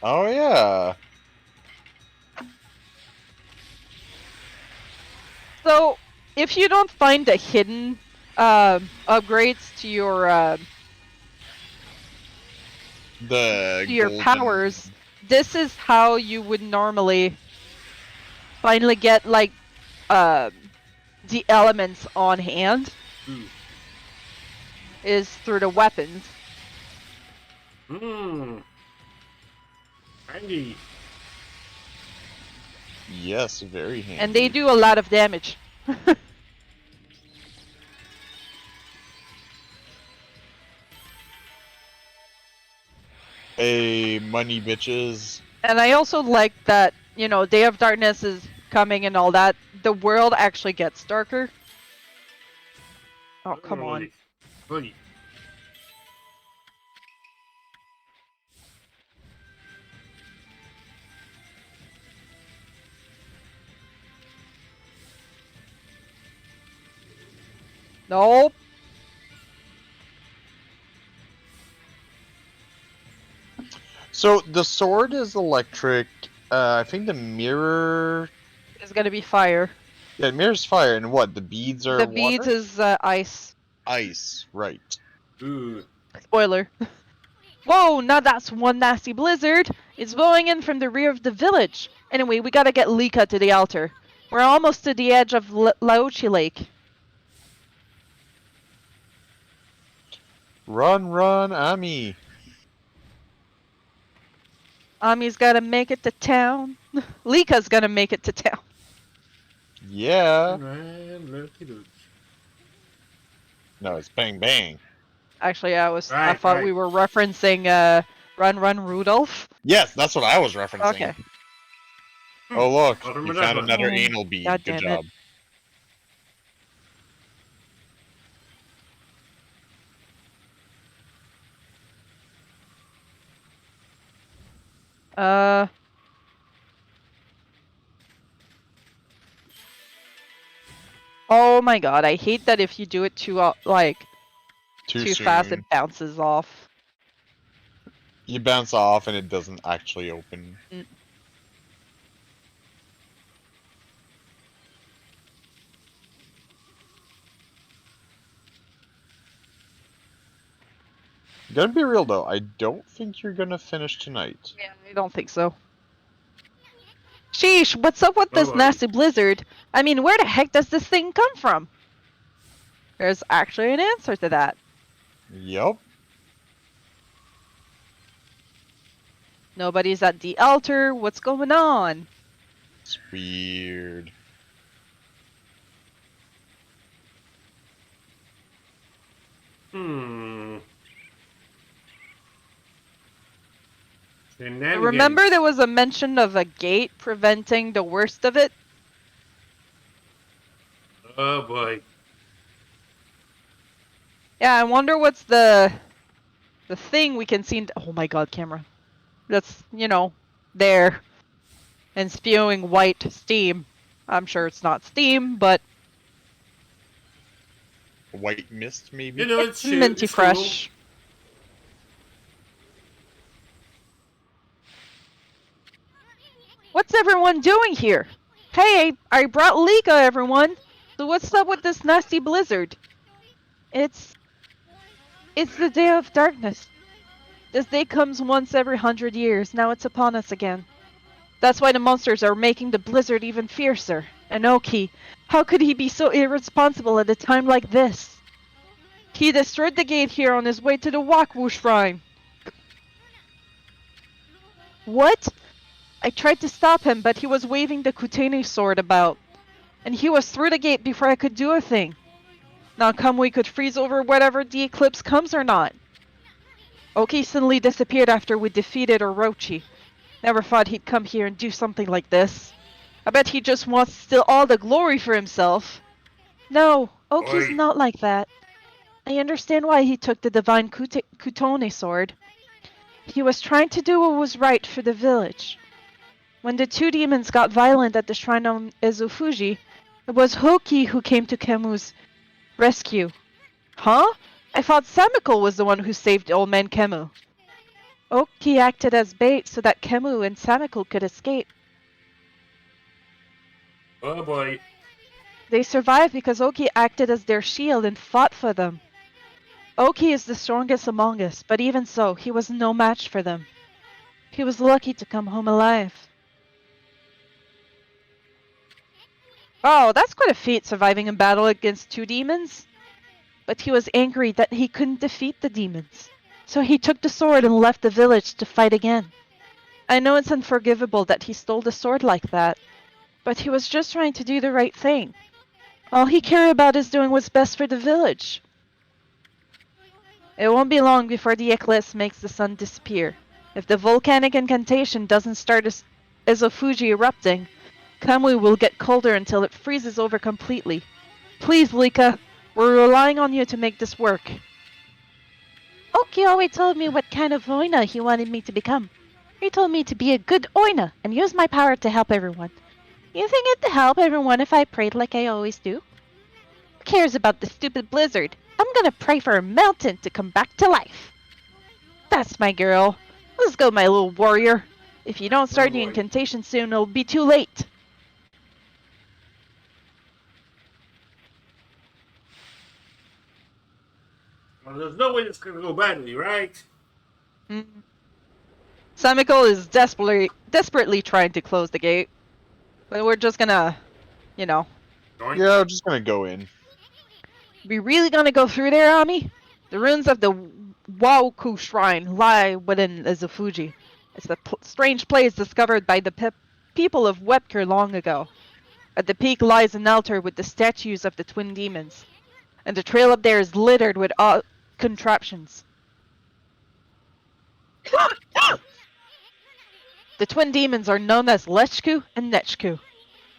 Oh, yeah. So, if you don't find the hidden upgrades to your Golden... powers, this is how you would normally finally get like the elements on hand. Is through the weapons. Handy. Yes, very handy. And they do a lot of damage. Hey, money bitches. And I also like that, you know, Day of Darkness is coming and all that. The world actually gets darker. Oh, come on. Oy. Nope. So the sword is electric. I think the mirror. It's gonna be fire. Yeah, the mirror's fire, and what? The beads are The water? beads is ice. Ice, right. Ooh. Spoiler. Whoa, now that's one nasty blizzard. It's blowing in from the rear of the village. Anyway, we gotta get Lika to the altar. We're almost to the edge of Laochi Lake. Run, run, Ami. Ami's gotta make it to town. Lika's gonna make it to town. Yeah. Man, looky look. No, it's bang bang. Actually, I Right, thought we right. were referencing Run Run Rudolph. Yes, that's what I was referencing. Okay. Oh look, Other you than found that, another Oh, anal bead. God Good damn it. job. Oh my god, I hate that if you do it too Too too soon. fast, it bounces off. You bounce off and it doesn't actually open. Mm. Gonna be real though, I don't think you're gonna finish tonight. Yeah, I don't think so. Sheesh, what's up with this boy. nasty blizzard? I mean, where the heck does this thing come from? There's actually an answer to that. Yup. Nobody's at the altar. What's going on? It's weird. Remember there was a mention of a gate preventing the worst of it? Oh boy. Yeah, I wonder what's the thing we can see. Oh my god, camera. That's, you know, there. And spewing white steam. I'm sure it's not steam, but White mist, maybe? You know, it's it's minty it's fresh. What's everyone doing here? Hey, I brought Lika, everyone. So what's up with this nasty blizzard? It's the Day of Darkness. This day comes once every 100 years. Now it's upon us again. That's why the monsters are making the blizzard even fiercer. And Oki, how could he be so irresponsible at a time like this? He destroyed the gate here on his way to the Wakwu Shrine. What? I tried to stop him, but he was waving the Kutene sword about. And he was through the gate before I could do a thing. Now come we could freeze over whatever the eclipse comes or not. Oki suddenly disappeared after we defeated Orochi. Never thought he'd come here and do something like this. I bet he just wants to steal all the glory for himself. No, Oki's Oi. not like that. I understand why he took the divine Kutone sword. He was trying to do what was right for the village. When the two demons got violent at the shrine of Ezufuji, it was Hoki who came to Kemu's rescue. Huh? I thought Samiko was the one who saved old man Kemu. Oki acted as bait so that Kemu and Samiko could escape. Oh boy. They survived because Oki acted as their shield and fought for them. Oki is the strongest among us, but even so, he was no match for them. He was lucky to come home alive. Oh, that's quite a feat, surviving in battle against two demons. But he was angry that he couldn't defeat the demons. So he took the sword and left the village to fight again. I know it's unforgivable that he stole the sword like that, But he was just trying to do the right thing. All he cared about is doing what's best for the village. It won't be long before the eclipse makes the sun disappear. If the volcanic incantation doesn't start as a Fuji erupting, Kamui will get colder until it freezes over completely. Please, Lika, we're relying on you to make this work. Oki always told me what kind of Oina he wanted me to become. He told me to be a good Oina and use my power to help everyone. You think it'd help everyone if I prayed like I always do? Who cares about the stupid blizzard? I'm gonna pray for a mountain to come back to life. That's my girl. Let's go, my little warrior. If you don't start the incantation soon, it'll be too late. Well, there's no way it's gonna go badly, right? Samiko is desperately trying to close the gate. But we're just gonna, you know. Doink. Yeah, I'm just gonna go in. We really gonna go through there, Ami? The ruins of the Waoku Shrine lie within Izufuji. It's a strange place discovered by the people of Webker long ago. At the peak lies an altar with the statues of the twin demons, and the trail up there is littered with odd contraptions. The twin demons are known as Lechku and Nechku.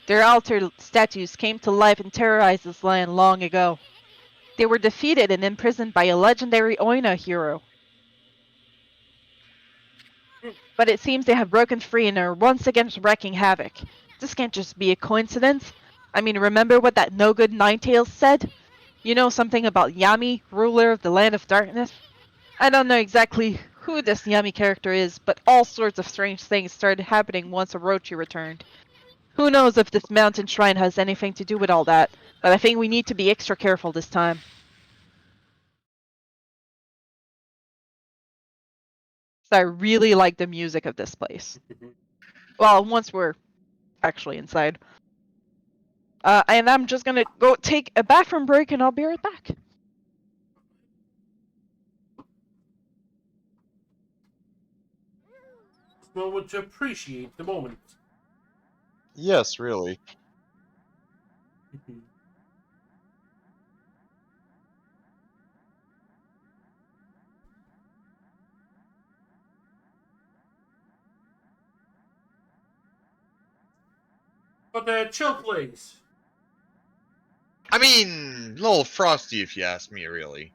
Their altar statues came to life and terrorized this land long ago. They were defeated and imprisoned by a legendary Oina hero. But it seems they have broken free and are once again wreaking havoc. This can't just be a coincidence. I mean, remember what that no-good Ninetales said? You know something about Yami, ruler of the Land of Darkness? I don't know exactly who this Yami character is, but all sorts of strange things started happening once Orochi returned. Who knows if this mountain shrine has anything to do with all that, but I think we need to be extra careful this time. So I really like the music of this place. Well, once we're actually inside. And I'm just gonna go take a bathroom break and I'll be right back. Well, would you appreciate the moment? Yes, really. But the chill place. I mean, a little frosty if you ask me, really.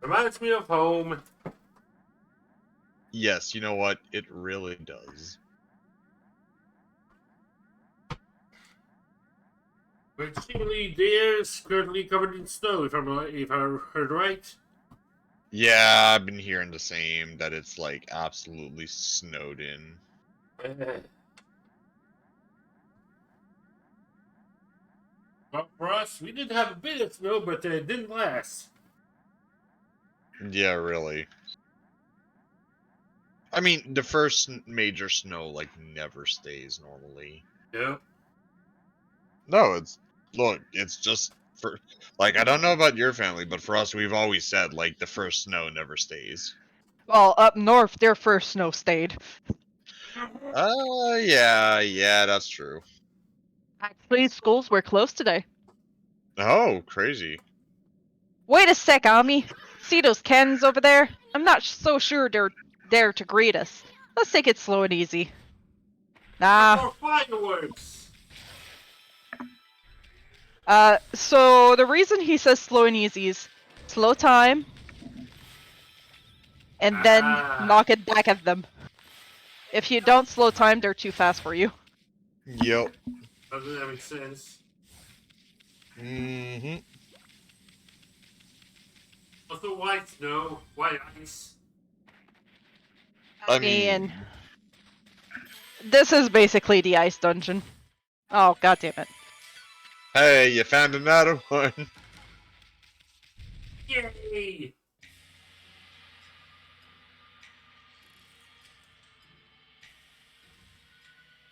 Reminds me of home. Yes, you know what? It really does. But seemingly there's currently covered in snow, if I heard right. Yeah, I've been hearing the same, that it's like absolutely snowed in. Well, for us, we did have a bit of snow, but it didn't last. Yeah, really. I mean, the first major snow, like, never stays normally. Yeah. No, it's just for, like, I don't know about your family, but for us, we've always said, like, the first snow never stays. Well, up north, their first snow stayed. Yeah, that's true. Actually, schools were closed today. Oh, crazy. Wait a sec, Ami. See those cannons over there? I'm not so sure they're there to greet us. Let's take it slow and easy. Nah. More fireworks. So the reason he says slow and easy is slow time, and then knock it back at them. If you don't slow time, they're too fast for you. Yep. Doesn't that make sense? Mm-hmm. Also, white snow, white ice. I mean, this is basically the ice dungeon. Oh, god damn it. hey, you found another one. Yay!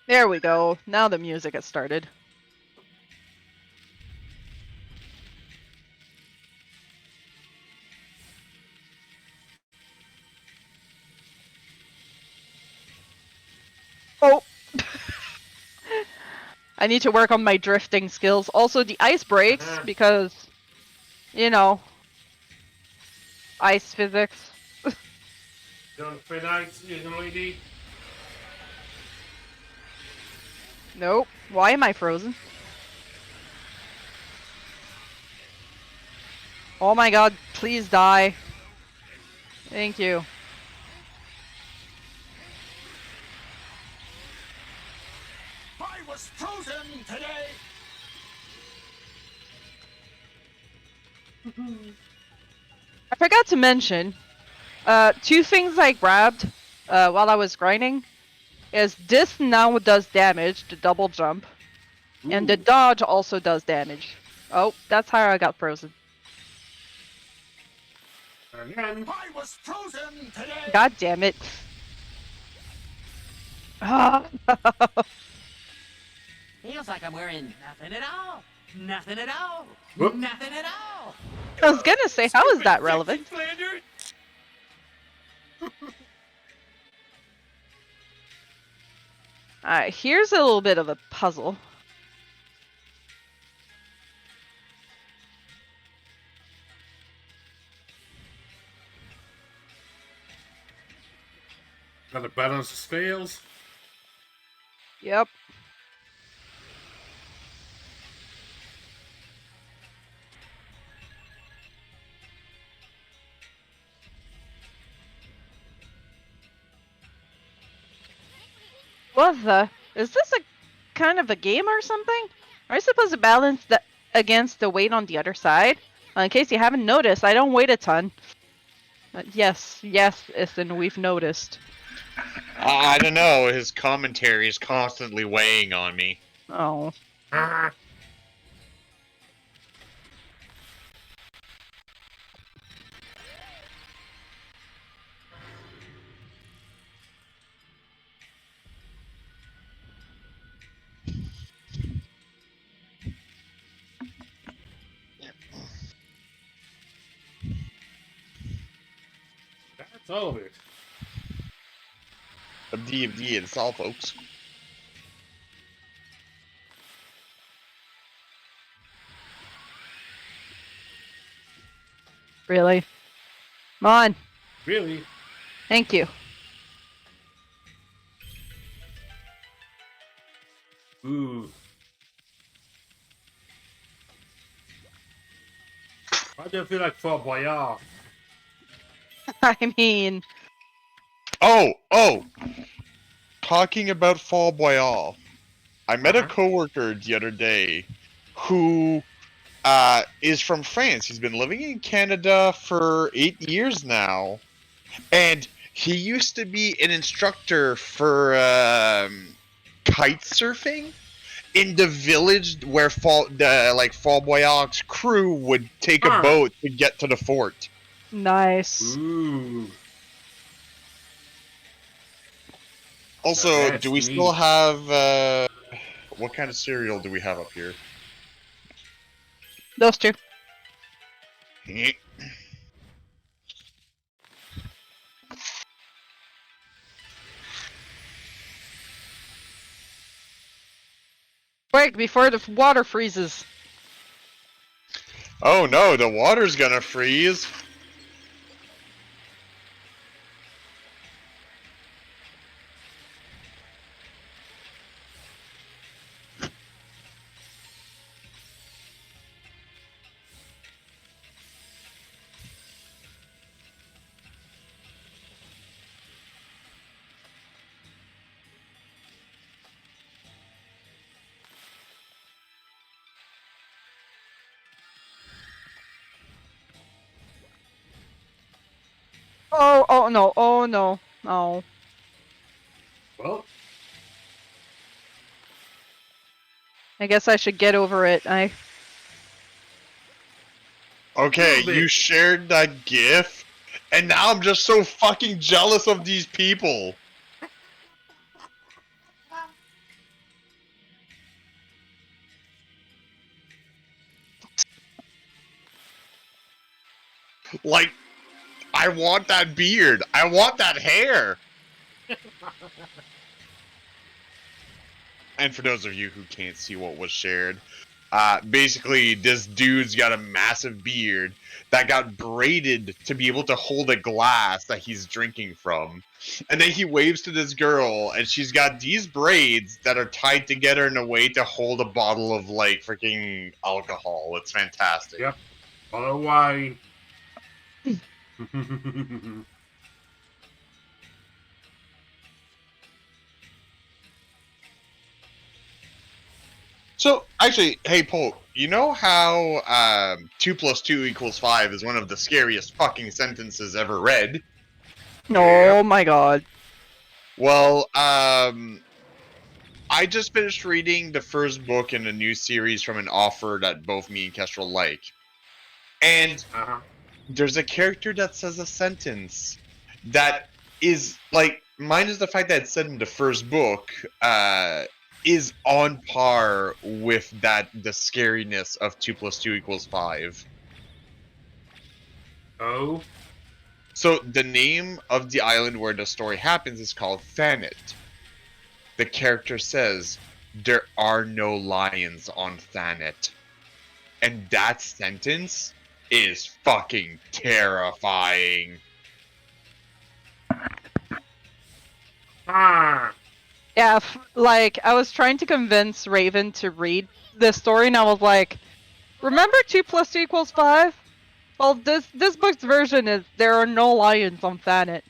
There we go. Now the music has started. Oh! I need to work on my drifting skills. Also, the ice breaks because, you know, ice physics. Don't fit ice, young lady. Nope. Why am I frozen? Oh my god, please die. Thank you. I was frozen today. I forgot to mention, two things I grabbed while I was grinding is this now does damage, the double jump, and the Ooh. dodge also does damage. Oh, that's how I got frozen. Again. I was frozen today. God damn it. Ah. Feels like I'm wearing nothing at all. Nothing at all. Whoop. Nothing at all. I was gonna say, how is that Stupid relevant? Dixie Flanders. Alright, here's a little bit of a puzzle. Gotta balance the scales. Yep. What the? Is this a kind of a game or something? Are I supposed to balance the against the weight on the other side? In case you haven't noticed, I don't weigh a ton. Yes, Ethan, we've noticed. I don't know. His commentary is constantly weighing on me. Oh. Ah. That's all of it. Of D&D, it's all, folks. Really? Come on. Really? Thank you. Ooh. Why do I feel like Fort Boyard? I mean, Oh! Talking about Fall Boyal. I met a Uh-huh. coworker the other day who is from France. He's been living in Canada for 8 years now. And he used to be an instructor for kite surfing in the village where Fall Boyal's crew would take a Huh. boat to get to the fort. nice. Ooh. Also, That's do we neat. still have what kind of cereal do we have up here? Those two. Quick, before the water freezes. Oh no, the water's gonna freeze. Oh no, oh no. Oh. Well, I guess I should get over it. Okay, Little bit. you shared that GIF, and now I'm just so fucking jealous of these people. Like, I want that beard. I want that hair. and for those of you who can't see what was shared, basically this dude's got a massive beard that got braided to be able to hold a glass that he's drinking from. And then he waves to this girl, and she's got these braids that are tied together in a way to hold a bottle of, like, freaking alcohol. It's fantastic. Yep. Follow why. So, actually, hey, Paul, you know how 2 plus 2 equals 5 is one of the scariest fucking sentences ever read? Oh my god. Well, I just finished reading the first book in a new series from an author that both me and Kestrel like. And Uh-huh. there's a character that says a sentence that is, like, minus the fact that it's said in the first book, is on par with the scariness of 2 plus 2 equals 5. Oh. So the name of the island where the story happens is called Thanet. The character says, "There are no lions on Thanet." And that sentence is fucking terrifying. Ah. Yeah, like, I was trying to convince Raven to read this story, and I was like, remember 2 plus 2 equals 5? Well, this book's version is there are no lions on Thanet.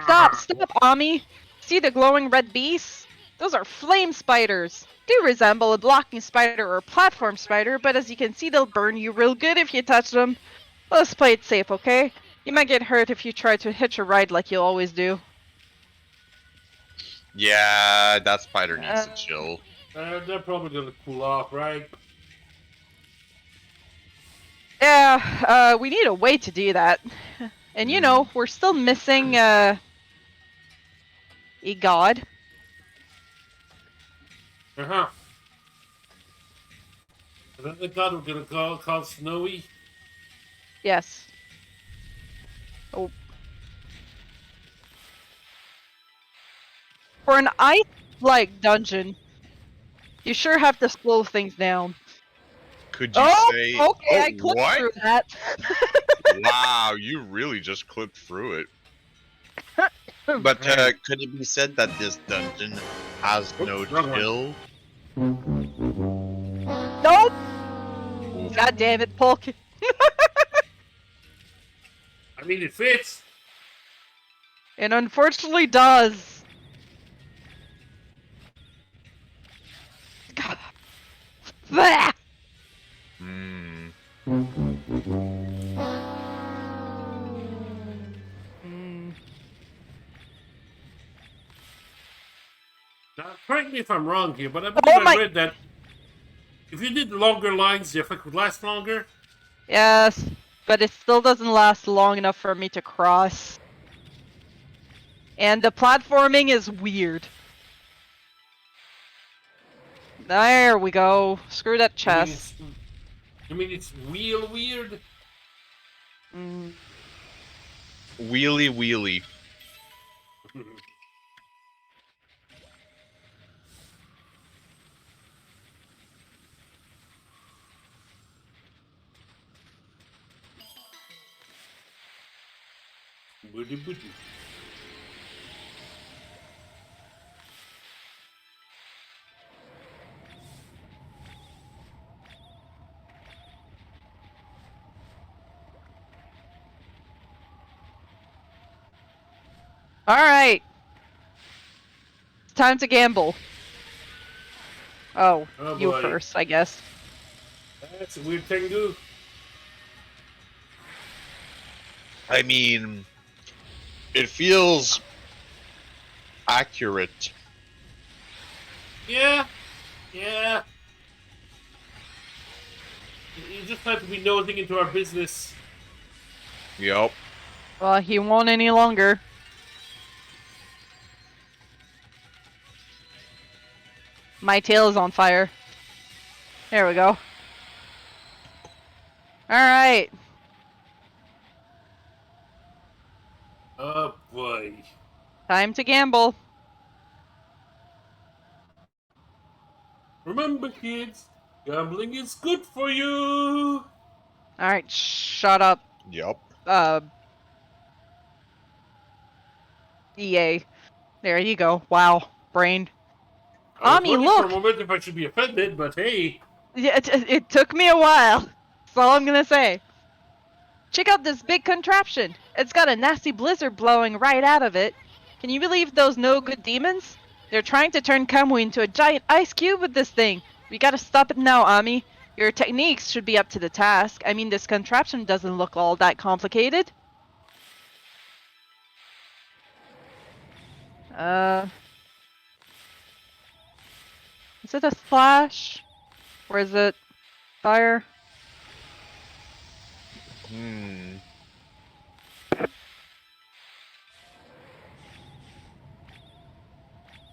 Stop, Ami! See the glowing red beasts? Those are flame spiders! They resemble a blocking spider or a platform spider, but as you can see, they'll burn you real good if you touch them. Let's play it safe, okay? You might get hurt if you try to hitch a ride like you always do. Yeah, that spider needs to chill. They're probably gonna cool off, right? Yeah, we need a way to do that. And you know, we're still missing, a god. Uh-huh. Another god we're gonna call Snowy. Yes. Oh. For an ice-like dungeon, you sure have to slow things down. Could you Oh, say... okay, Oh, I clicked what? through that. Wow, you really just clipped through it. But could it be said that this dungeon has no wrong one. chill? Nope! God damn it, Polk. I mean, it fits. It unfortunately does. God. Bah! Hmm. Mm. Now, correct me if I'm wrong here, but I Oh believe I my- read that if you did longer lines, the effect would last longer. Yes, but it still doesn't last long enough for me to cross. And the platforming is weird. There we go. Screw that chest. You mean it's real weird? Mm. Wheelie wheelie. Woody woody. Alright. It's time to gamble. Oh, Oh, you boy. first, I guess. That's a weird thing to do. I mean, it feels accurate. Yeah. Yeah. You just have to be nosing into our business. Yep. Well, he won't any longer. My tail is on fire. There we go. Alright. Oh boy. Time to gamble. Remember, kids, gambling is good for you. Alright, shut up, Yup. EA. There you go. Wow, brain. I was Ami, wondering for a look! moment if I should be offended, but hey. Yeah, it took me a while. That's all I'm gonna say. Check out this big contraption. It's got a nasty blizzard blowing right out of it. Can you believe those no-good demons? They're trying to turn Kamui into a giant ice cube with this thing. We gotta stop it now, Ami. Your techniques should be up to the task. I mean, this contraption doesn't look all that complicated. Is it a slash? Or is it fire?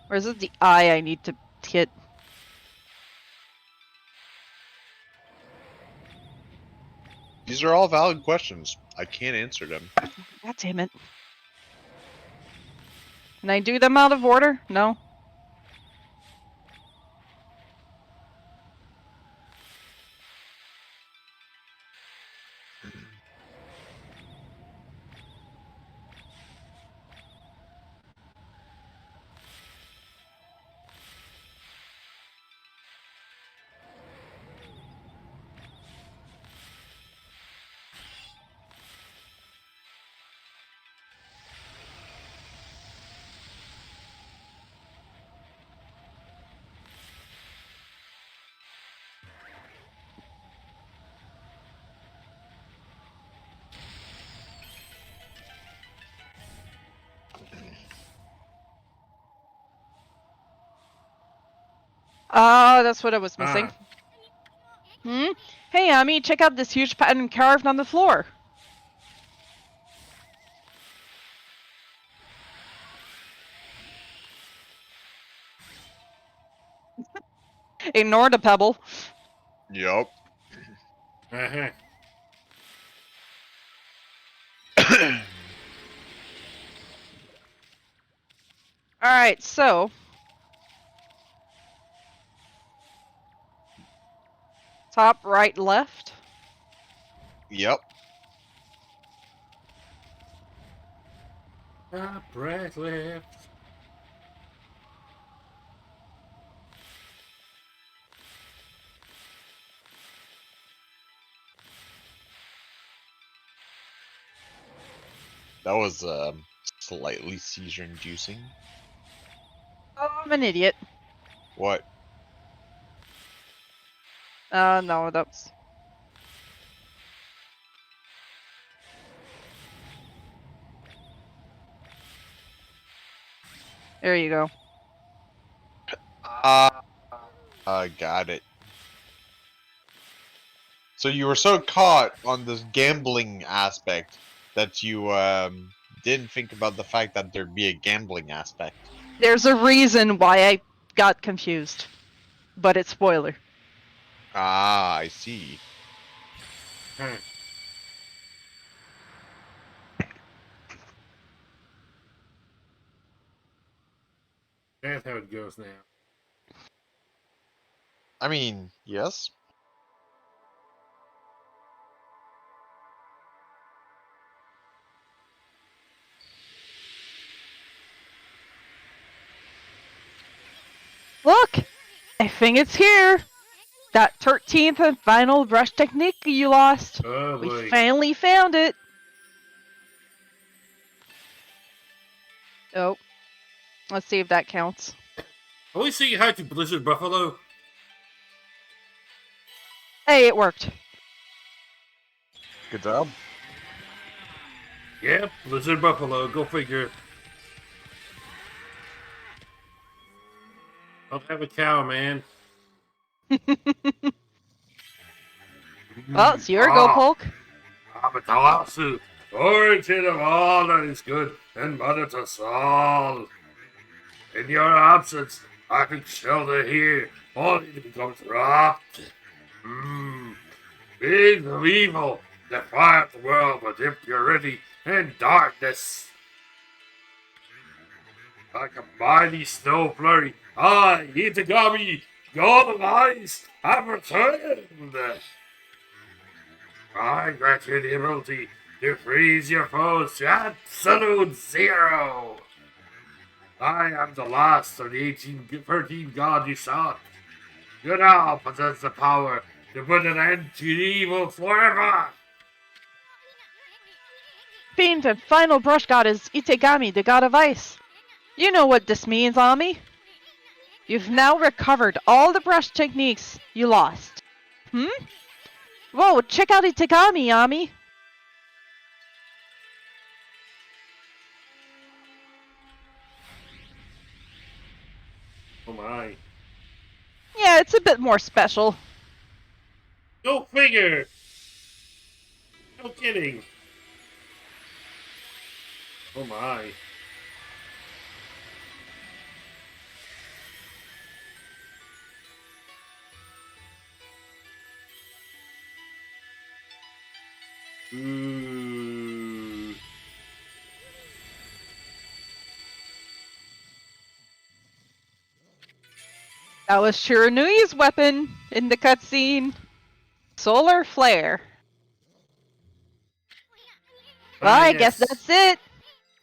Or is it the eye I need to hit? These are all valid questions. I can't answer them. God damn it. Can I do them out of order? No? Ah, that's what I was missing. Hmm? Hey, Ami, check out this huge pattern carved on the floor. Ignore the pebble. Yup. Uh-huh. Alright, so. Top, right, left. Yep. Right left. That was slightly seizure-inducing. Oh, I'm an idiot. What? No, that's. There you go. Got it. So you were so caught on this gambling aspect that you didn't think about the fact that there'd be a gambling aspect. There's a reason why I got confused. But it's spoiler. Ah, I see. Huh. That's how it goes now. I mean, yes. Look! I think it's here! That 13th and final brush technique you lost. Oh We boy. finally found it! Oh. Let's see if that counts. Can we say hi to Blizzard Buffalo? Hey, it worked. Good job. Yep, Blizzard Buffalo. Go figure. I'll have a cow, man. Well, it's your go, Polk. Amaterasu, origin of all that is good, and mother to us all. In your absence, I can shelter here, only to become corrupt. Beings of evil, defy the world with impurity and darkness. Like a mighty snow flurry, I, Itagami, golden eyes have returned. I grant you the ability to freeze your foes to absolute zero. I am the last of the 13 gods you sought. You now possess the power to put an end to evil forever. Fiend and final brush god is Itegami, the god of ice. You know what this means, Ami. You've now recovered all the brush techniques you lost. Whoa, check out Itegami, Ami. Oh my. Yeah, it's a bit more special. Go figure. No kidding. Oh my. Ooh. That was Shiranui's weapon in the cutscene. Solar Flare. Well, I guess yes. that's it.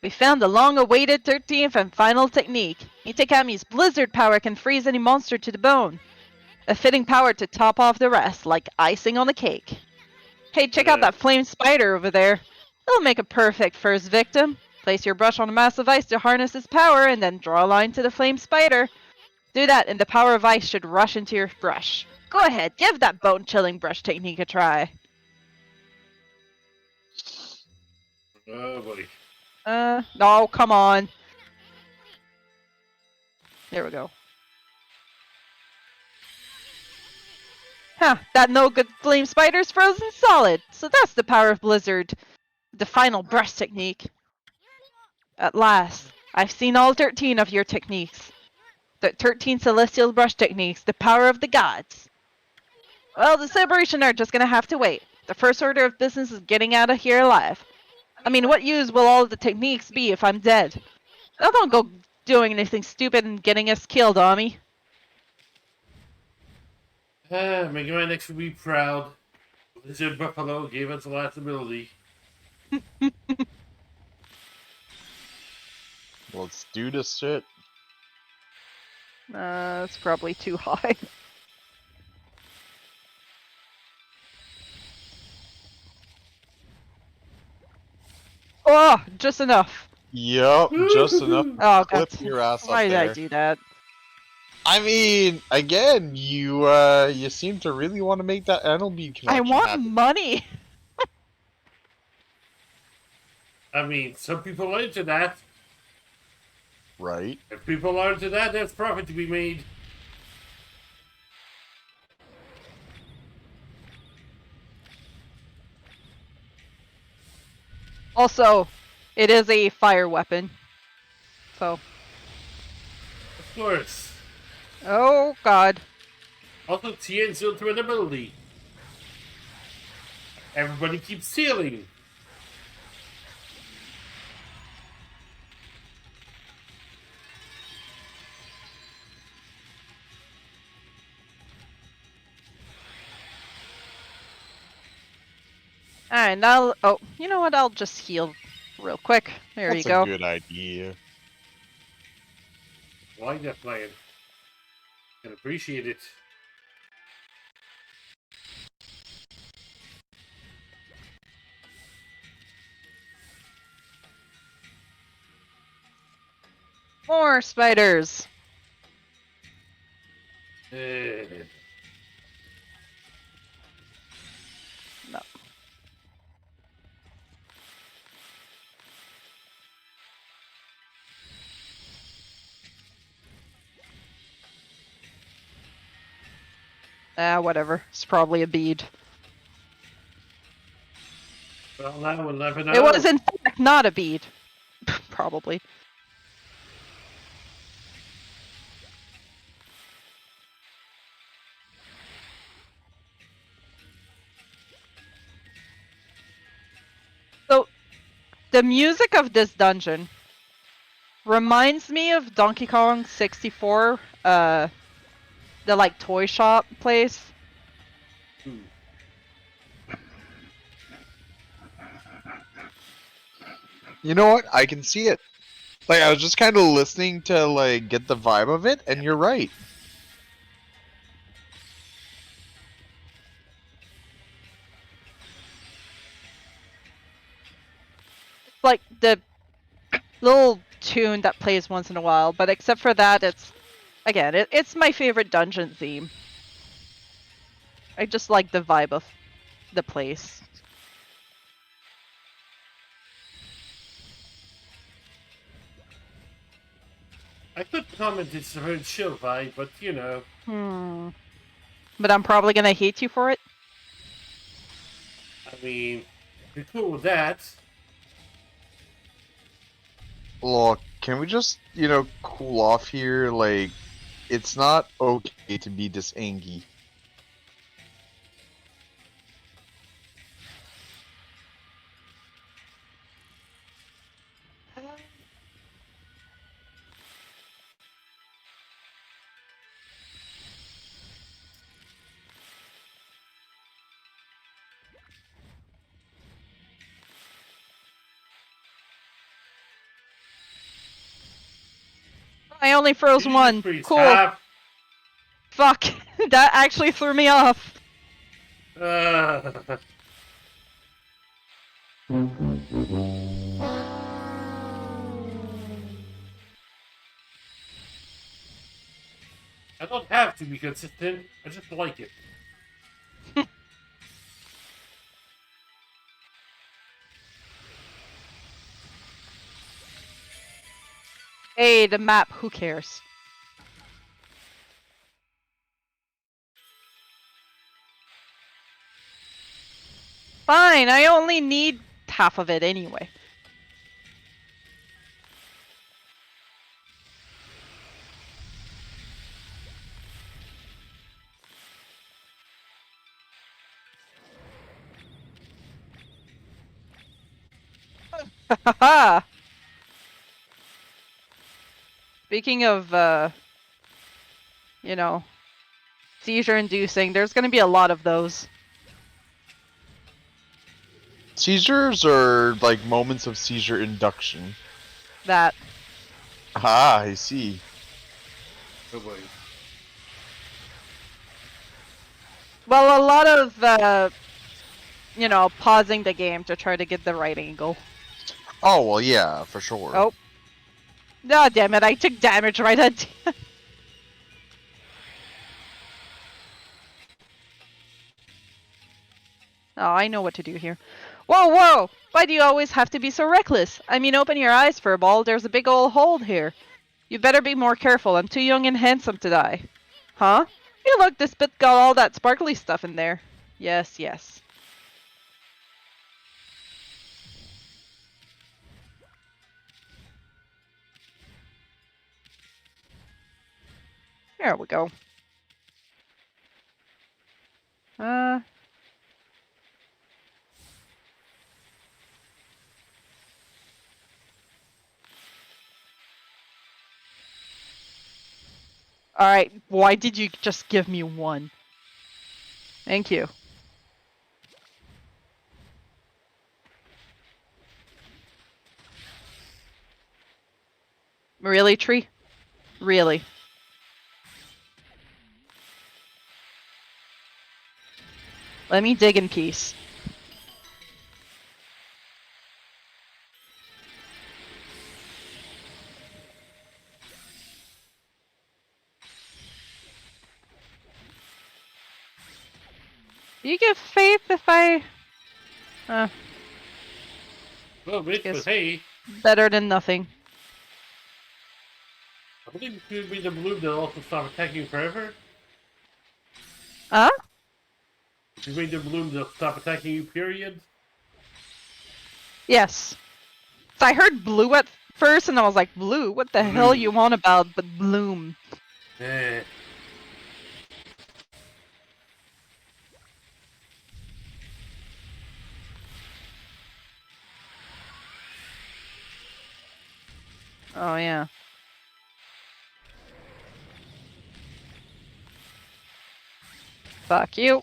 We found the long-awaited 13th and final technique. Itegami's blizzard power can freeze any monster to the bone. A fitting power to top off the rest, like icing on a cake. Hey, check out that flame spider over there. It'll make a perfect first victim. Place your brush on a mass of ice to harness its power, and then draw a line to the flame spider. Do that, and the power of ice should rush into your brush. Go ahead, give that bone-chilling brush technique a try. Oh boy. No, come on. There we go. Huh, that no good flame spider's frozen solid. So that's the power of Blizzard. The final brush technique. At last, I've seen all 13 of your techniques. The 13 celestial brush techniques, the power of the gods. Well, the celebration are just gonna have to wait. The first order of business is getting out of here alive. I mean, what use will all the techniques be if I'm dead? I don't go doing anything stupid and getting us killed, Ami. Making my next be proud. Lizard Buffalo gave us the last ability. Let's do this shit. It's probably too high. Oh, just enough. Yep, just enough to Oh, clip God. your ass Why up did there. I do that? I mean, again, you seem to really want to make that anal bead I connection want happen. money. I mean, some people are into that. Right? If people are into that, there's profit to be made. Also, it is a fire weapon. So, Of course. oh God. Also, Tien's ultimate ability. Everybody keeps stealing. Alright, now, oh, you know what? I'll just heal real quick. There That's you go. a good idea. I like that plan. Can appreciate it. More spiders. Eh. No. Whatever. It's probably a bead. Well, now we'll never know. It was in fact not a bead. Probably. So, the music of this dungeon reminds me of Donkey Kong 64, the like toy shop place. Ooh. You know what? I can see it. Like I was just kind of listening to like get the vibe of it, and you're right. Like the little tune that plays once in a while, but except for that, it's again, it's my favorite dungeon theme. I just like the vibe of the place. I could comment it's a very chill vibe, but you know. But I'm probably gonna hate you for it. I mean, you're cool with that. Look, can we just, cool off here? Like, it's not okay to be this angry. I only froze Jesus one. Christ, Cool. half. Fuck. That actually threw me off. Uh, I don't have to be consistent. I just like it. Hey, the map. Who cares? Fine. I only need half of it anyway. Haha. Speaking of, you know, seizure-inducing, there's gonna be a lot of those. Seizures are like moments of seizure induction. That. Ah, I see. Oh boy. Well, a lot of, pausing the game to try to get the right angle. Oh, well, yeah, for sure. Oh. Ah, damn it, I took damage right at... Oh, I know what to do here. Whoa, whoa! Why do you always have to be so reckless? I mean, open your eyes, furball. There's a big old hole here. You better be more careful. I'm too young and handsome to die. Huh? Hey, look, this bit got all that sparkly stuff in there. Yes, yes. There we go. Uh... Alright, why did you just give me one? Thank you. Really, Tree? Really? Let me dig in peace. Do you give faith if I... Well, rich, but guess hey, better than nothing. I believe it could be the bloom that also stop attacking you forever. Huh? If you made the bloom, they'll stop attacking you, period. Yes. So I heard blue at first, and I was like, blue? What the hell you want about but bloom? Eh. Oh, yeah. Fuck you.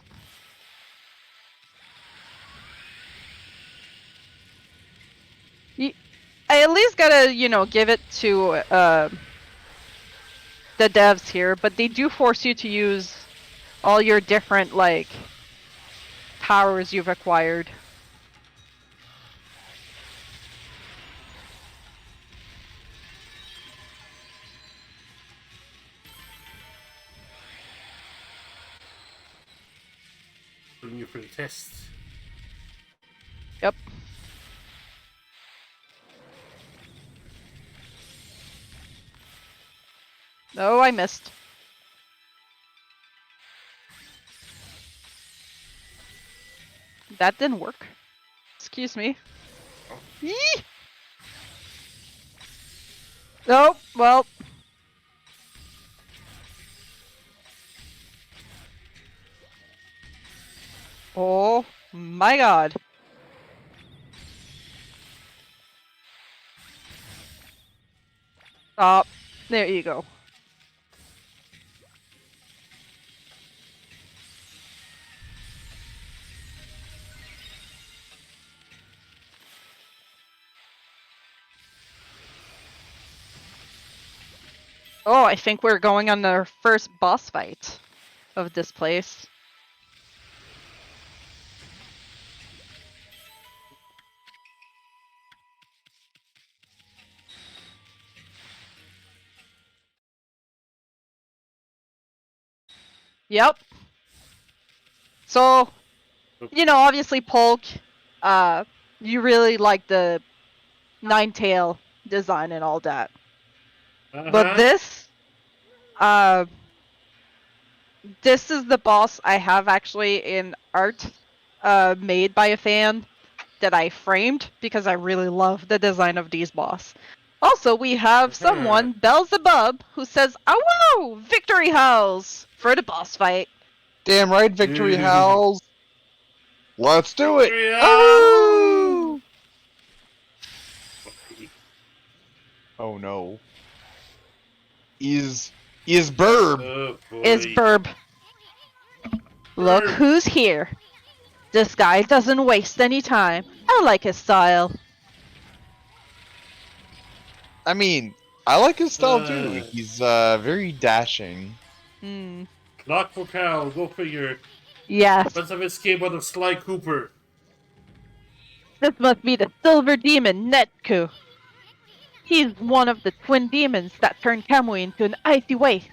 I at least gotta, give it to the devs here, but they do force you to use all your different, like, powers you've acquired. Putting you for the test. Yep. Oh, I missed. That didn't work. Excuse me. Yee! Oh, well. Oh my god. Stop. There you go. Oh, I think we're going on our first boss fight of this place. Yep. So, obviously Polk, you really like the nine-tail design and all that. But this is the boss I have actually in art, made by a fan that I framed because I really love the design of these boss. Also, we have someone, Beelzebub, who says, "Ow! Victory howls!" for the boss fight. Damn right, victory howls. Let's do it. Victory Oh! Oh no. Is Burb? Oh boy. Is Burb. Look Burb. who's here. This guy doesn't waste any time. I like his style. I mean, I like his style too. He's very dashing. Hmm. Lock for Cal, go figure. Yes. Let's have escape out of Sly Cooper. This must be the Silver Demon, Netku. He's one of the twin demons that turned Kamui into an icy waste.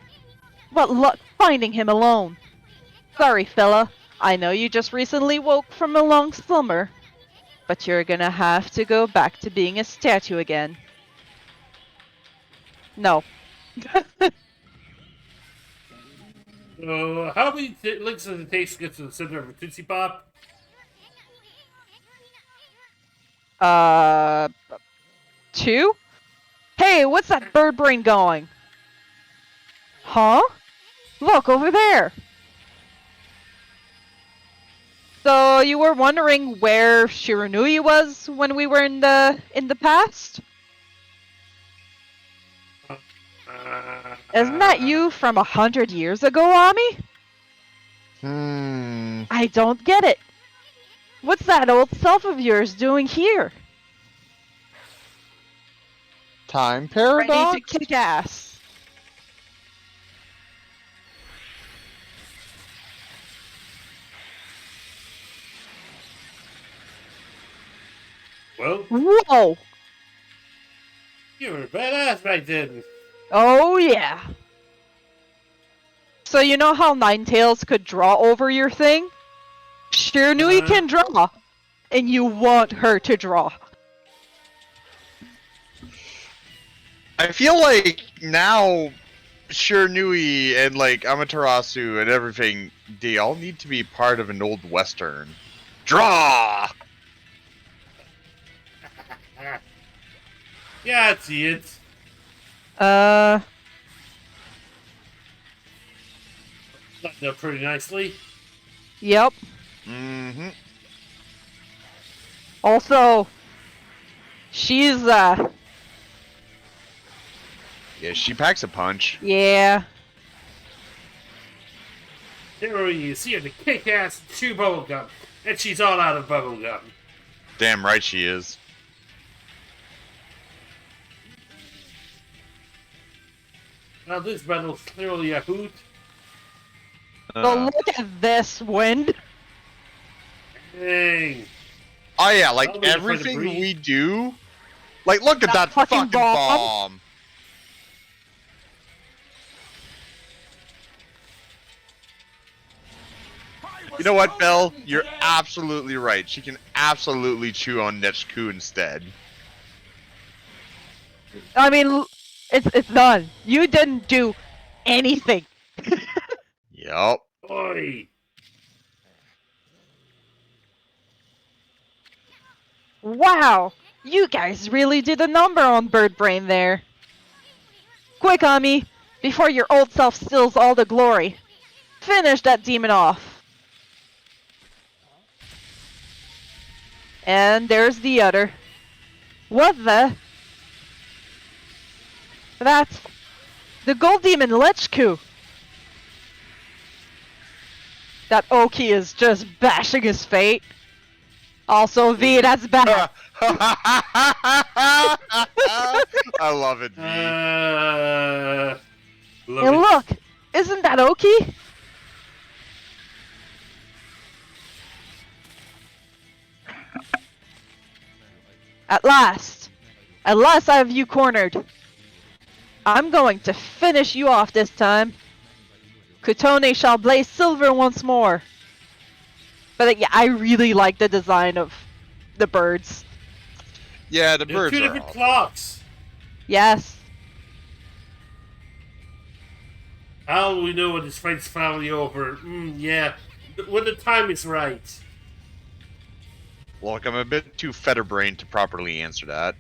What luck finding him alone. Sorry, fella. I know you just recently woke from a long slumber, but you're gonna have to go back to being a statue again. No. So, how many licks does it take to get to the center of a Tootsie Pop? 2? Hey, what's that bird brain going? Huh? Look, over there! So, you were wondering where Shiranui was when we were in the past? Isn't that you from 100 years ago, Ami? I don't get it. What's that old self of yours doing here? Time paradox? Ready to kick ass. Well, Whoa! you were a badass back then. Oh yeah. So you know how Ninetales could draw over your thing? Shiranui can draw. And you want her to draw. I feel like now Shiranui and like Amaterasu and everything, they all need to be part of an old western. Draw! Yeah, I see it. Uh, Lined up pretty nicely. yep. Mm-hmm. Also, she's, Yeah, she packs a punch. yeah. Here you see her to kick ass and chew bubblegum, and she's all out of bubblegum. Damn right she is. Now this battle's clearly a hoot. But look at this wind. Dang. Oh yeah, like I'll wait for the everything breeze. we do. Like, look at That that fucking fucking bomb. bomb. You know what, Belle? You're absolutely right. She can absolutely chew on Nechku instead. I mean, it's done. You didn't do anything. Yup. Oi. Wow, you guys really did a number on Bird Brain there. Quick, Ami, before your old self steals all the glory. Finish that demon off. And there's the other. What the? That's the gold demon Lechku. That Oki is just bashing his fate. Also, V, that's bad. I love it, V. Love And it. look, isn't that Oki? At last I have you cornered. I'm going to finish you off this time. Kutone shall blaze silver once more. But yeah, I really like the design of the birds. Yeah, the There's birds two are different awesome. clocks. Yes. How will we know when this fight's finally over? Yeah, when the time is right. Look, I'm a bit too featherbrained to properly answer that.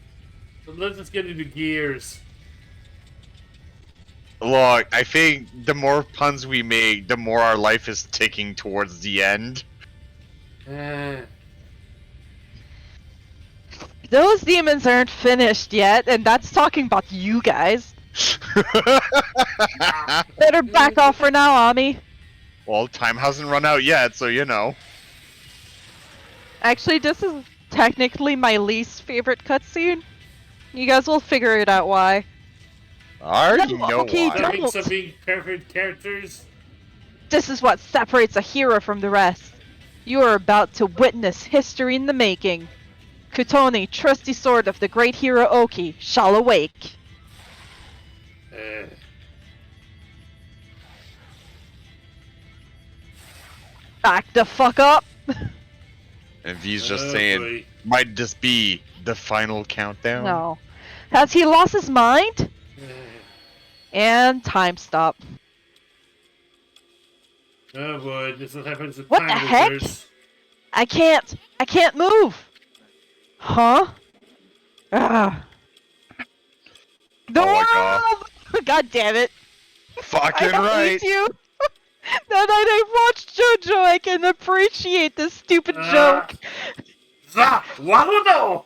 So let's just get into gears. Look, I think the more puns we make, the more our life is ticking towards the end. Those demons aren't finished yet, and that's talking about you guys. Better back off for now, Ami. Well, time hasn't run out yet, so you know. Actually, this is technically my least favorite cutscene. You guys will figure it out why. I already No, know okay, why. don't. Having some being perfect characters. This is what separates a hero from the rest. You are about to witness history in the making. Kutone, trusty sword of the great hero Oki, shall awake. Back the fuck up! And V's just Oh, saying, boy. might this be the final countdown? No. Has he lost his mind? And time stop. Oh boy, this is what happens with What the time heck? wizards. I can't move! Huh? Ah. The Oh my God. world! God damn it! Fucking I right. hate you! Now that I've watched JoJo, I can appreciate this stupid Ah. joke. Waludo!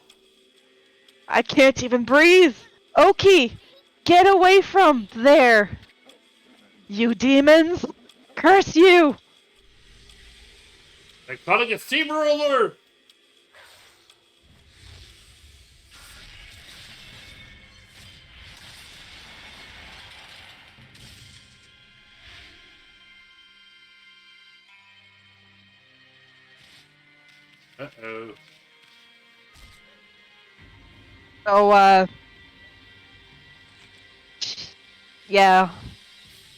I can't even breathe. Oki, get away from there. You demons, curse you. Like calling a steamroller! Uh-oh. So, yeah.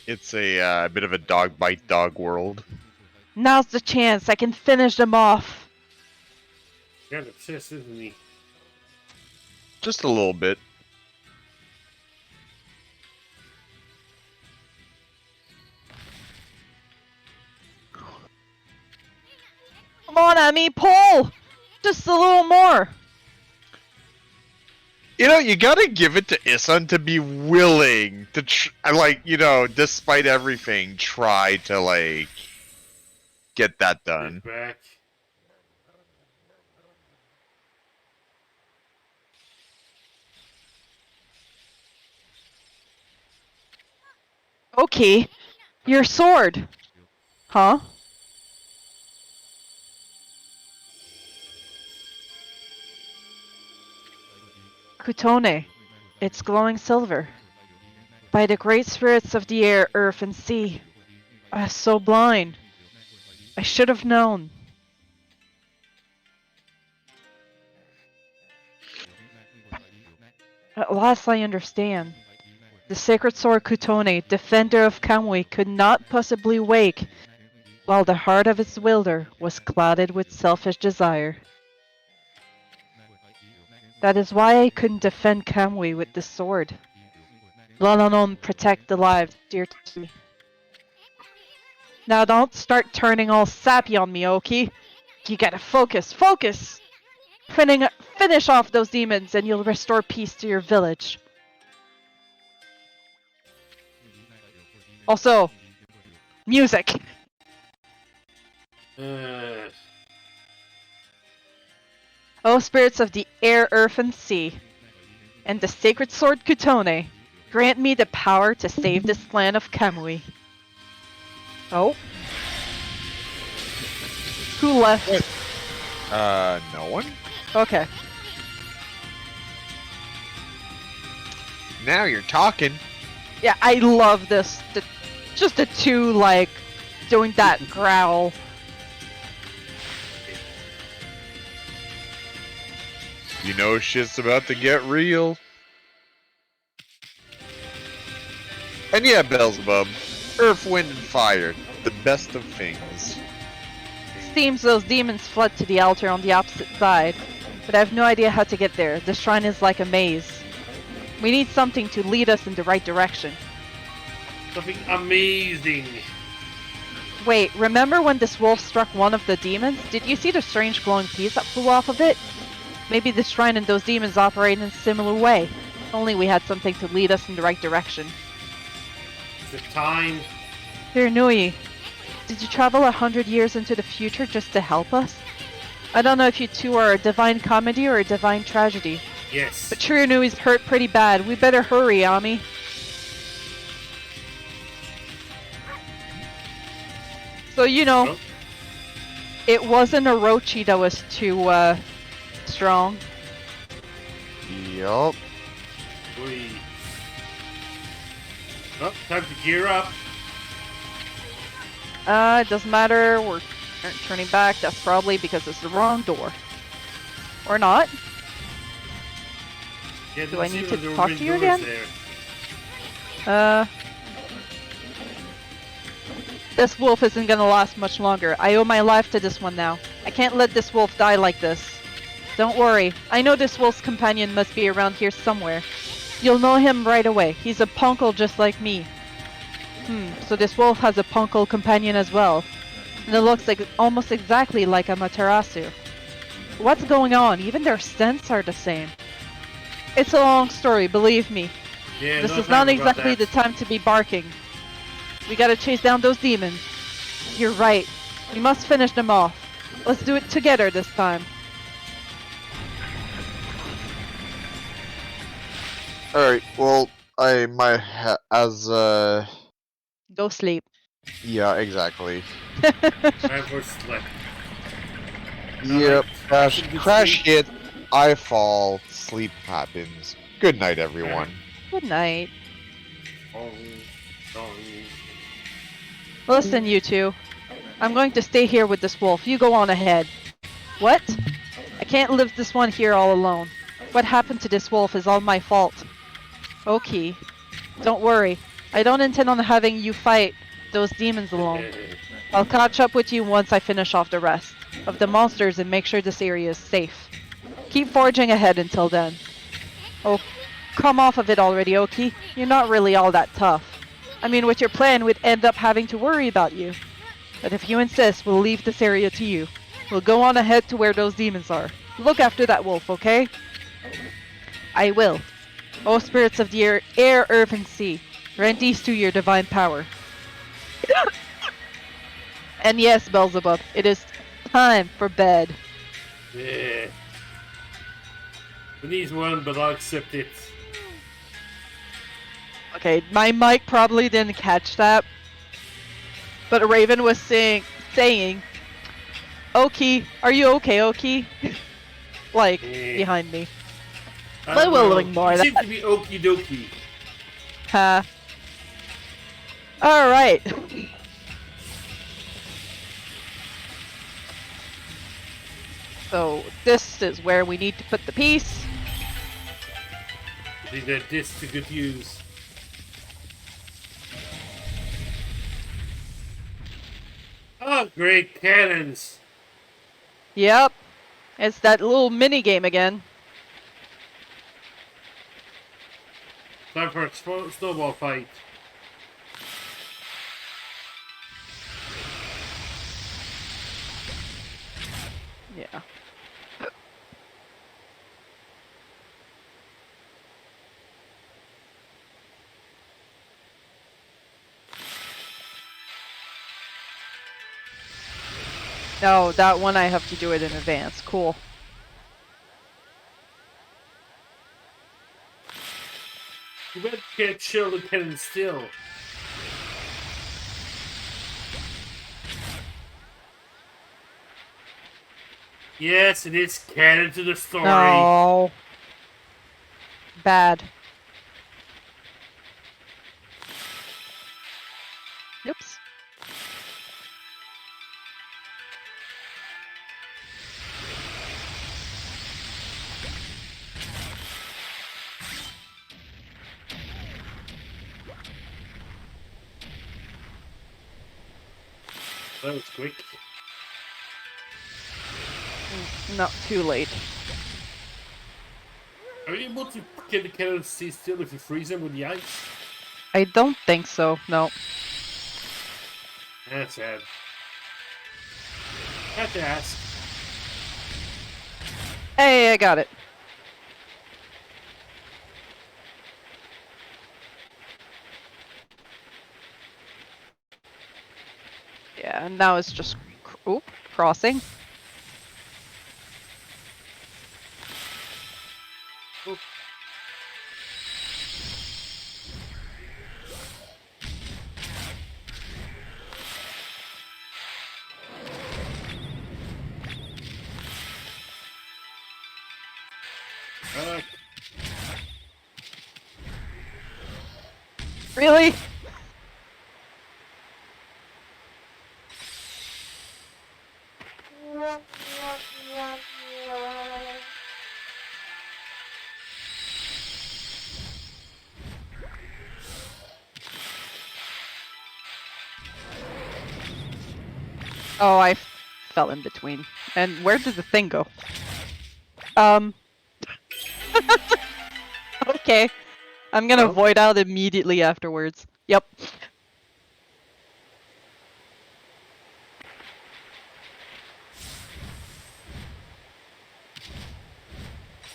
It's a bit of a dog bite dog world. Now's the chance. I can finish them off. Kind of pissed, isn't he? Just a little bit. Come on, Emmy, pull! Just a little more. You know, you gotta give it to Isun to be willing to, despite everything, try to, get that done. Back. Okay, your sword. Huh? Kutone. It's glowing silver. By the great spirits of the air, earth, and sea. I was so blind. I should have known. At last I understand. The sacred sword Kutone, defender of Kamui, could not possibly wake, while the heart of its wielder was clouded with selfish desire. That is why I couldn't defend Kamui with this sword, let alone protect the lives dear to me. Now don't start turning all sappy on me, Oki. You gotta focus, focus! Finish off those demons and you'll restore peace to your village. Also, music! O spirits of the air, earth, and sea, and the sacred sword Kutone, grant me the power to save this land of Kamui. Oh? Who left? No one? Okay. Now you're talking. Yeah, I love this. Just the two, like, doing that growl. You know shit's about to get real. And yeah, Beelzebub. Earth, wind, and fire. The best of things. Seems those demons fled to the altar on the opposite side, but I have no idea how to get there. The shrine is like a maze. We need something to lead us in the right direction. Something amazing. Wait, remember when this wolf struck one of the demons? Did you see the strange glowing piece that flew off of it? Maybe the shrine and those demons operate in a similar way. Only we had something to lead us in the right direction. Is it time? Dear Nui, did you travel 100 years into the future just to help us? I don't know if you two are a divine comedy or a divine tragedy. Yes. But Nui's hurt pretty bad. We better hurry, Ami. So, you know, Oh. it wasn't Orochi that was too, strong. Yup. We. Oh, time to gear up. It doesn't matter. We're turning back. That's probably because it's the wrong door. Or not. Yeah, Do I didn't need see to there were talk big to you doors again? there. This wolf isn't gonna last much longer. I owe my life to this one now. I can't let this wolf die like this. Don't worry. I know this wolf's companion must be around here somewhere. You'll know him right away. He's a punkle just like me. So this wolf has a punkle companion as well. And it looks like almost exactly like a Materasu. What's going on? Even their scents are the same. It's a long story, believe me. Yeah, This no is time not about exactly the that. time to be barking. We gotta chase down those demons. You're right. We must finish them off. Let's do it together this time. Alright, well, I might Go sleep. yeah, exactly. Time for sleep. Yep, Have some good crash sleep. hit, I fall, sleep happens. Good night, everyone. Good night. Oh, oh. Listen, you two. I'm going to stay here with this wolf. You go on ahead. What? I can't leave this one here all alone. What happened to this wolf is all my fault. Okay. Don't worry. I don't intend on having you fight those demons alone. I'll catch up with you once I finish off the rest of the monsters and make sure this area is safe. Keep forging ahead until then. Oh, come off of it already, Oki. You're not really all that tough. I mean, with your plan, we'd end up having to worry about you. But if you insist, we'll leave this area to you. We'll go on ahead to where those demons are. Look after that wolf, okay? I will. O spirits of the air, earth, and sea, grant these to your divine power. And yes, Beelzebub, it is time for bed. Yeah. We need one, but I'll accept it. Okay, my mic probably didn't catch that. But Raven was saying, Oki, are you okay, Oki? Like, Eh. behind me. I But don't we'll know. ignore You that. seem to be okie dokie. Huh. Alright. So, this is where we need to put the piece. I think that this to good use. Oh, great cannons! Yep. It's that little mini game again. Time for a snowball fight. Yeah. No, that one I have to do it in advance. Cool. You better can't chill the cannon still. Yes, it is canon to the story. No. Bad. Oops. That was quick. Not too late. Are you able to get the cannon to stay still if you freeze them with the ice? I don't think so. No. That's sad. Have to ask. Hey, I got it. Yeah, and now it's just crossing. Oop. Really? Oh, I fell in between. And where did the thing go? Okay. I'm gonna Well. void out immediately afterwards. Yep.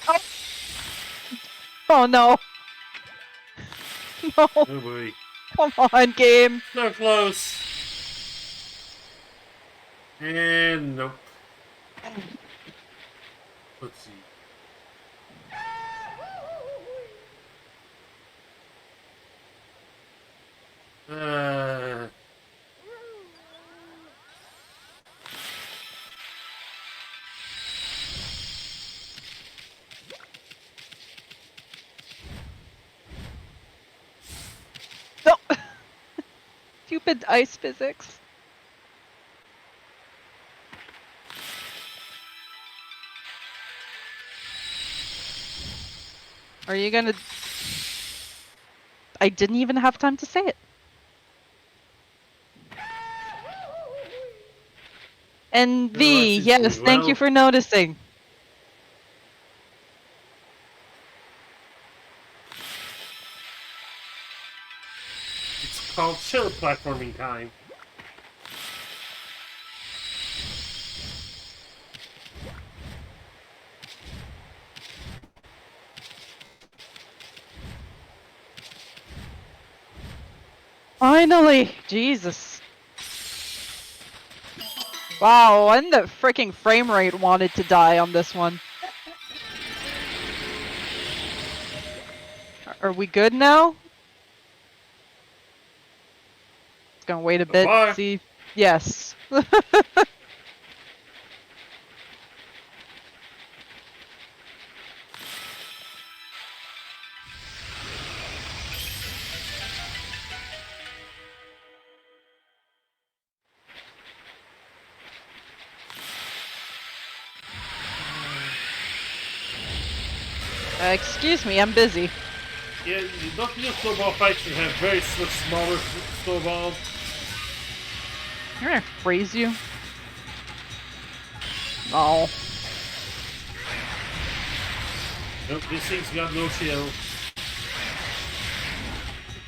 Oh, oh no. No. Oh boy. Come on, game. So close. And nope. Let's see. Uh, No. Stupid ice physics. Are you gonna... I didn't even have time to say it. And No, V, that seems yes, going thank you well. for noticing. it's called chill platforming time. Finally! Jesus. Wow, and the freaking frame rate wanted to die on this one. Are we good now? Just gonna wait a bit, Bye. see Yes. Excuse me, I'm busy. Yeah, don't your snowball fights should have very much smaller snowballs. I'm gonna freeze you. No. Nope, this thing's got no shield.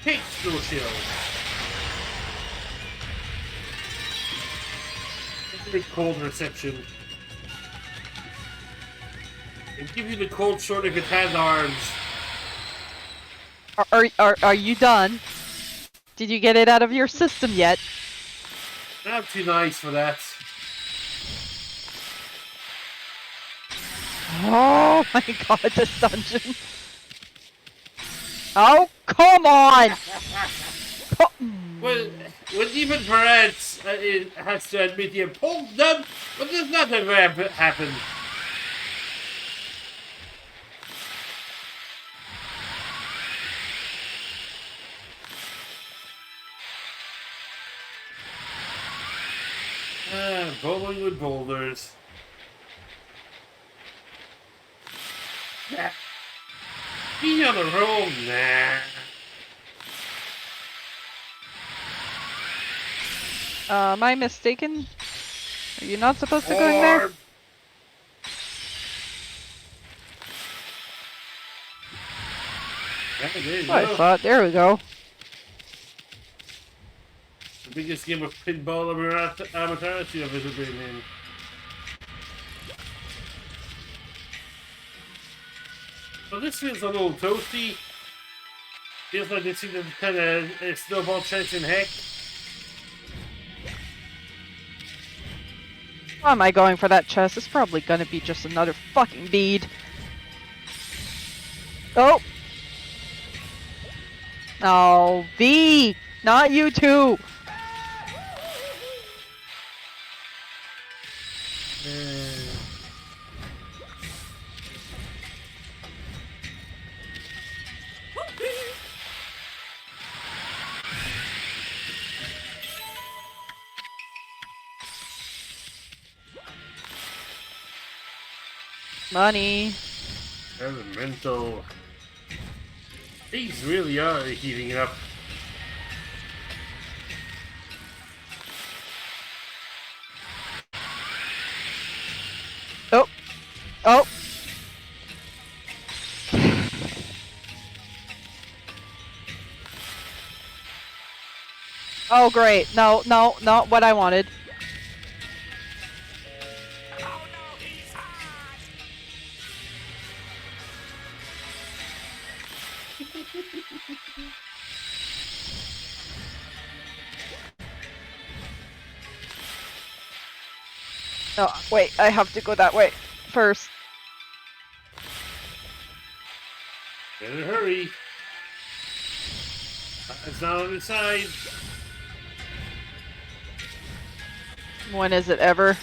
Takes no shield. Very cold reception. It give you the cold short of its hand arms. Are you done? Did you get it out of your system yet? Not too nice for that. Oh my god, this dungeon. Oh, come on! Well, when even Perez it has to admit he pulled them, but there's nothing ever happened. Bowling with boulders. Nah. Be on the road, nah. Am I mistaken? Are you not supposed to go in there? Orb. Yeah, there you Oh, I go. thought. There we go. The biggest game of pinball amateur I've ever been in. So this feels a little toasty. Feels like it's either kind of a snowball chance in heck. Why am I going for that chest? It's probably gonna be just another fucking bead. Oh! Oh, V! Not you two! Money. Elemental. These really are heating up. Oh! Oh! Oh, great. No, no, not what I wanted. Oh no, he's hot! No, wait, I have to go that way first. Better hurry. It's not on the side. When is it ever?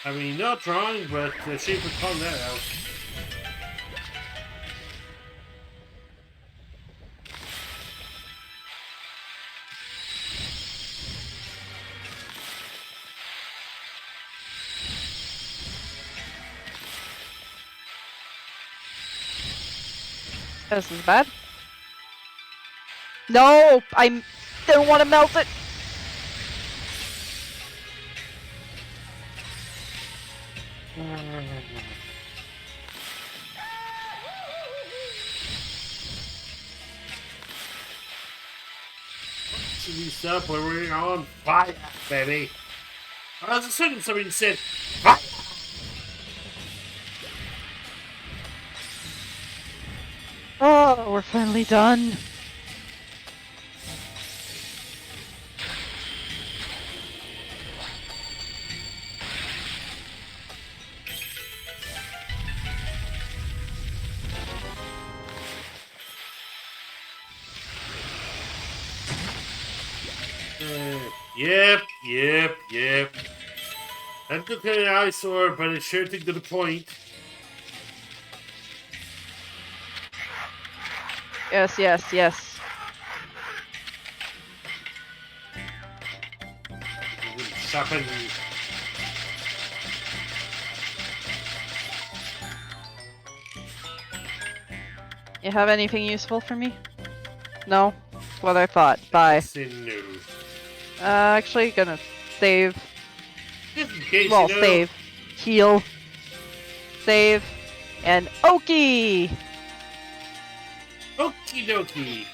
I mean, not trying, but she would call that out. This is bad. No! I don't want to melt it! Should we stop when we're on fire, baby? All of a sudden, somebody said, fire! Oh, we're finally done. Yep. That took an eyesore, but it sure took to the point. Yes. Shopping. You have anything useful for me? No? That's what I thought. Bye. Say no. Actually gonna save. Just in case, Well, you know. save. Heal. Save. And Oki! Okie dokie.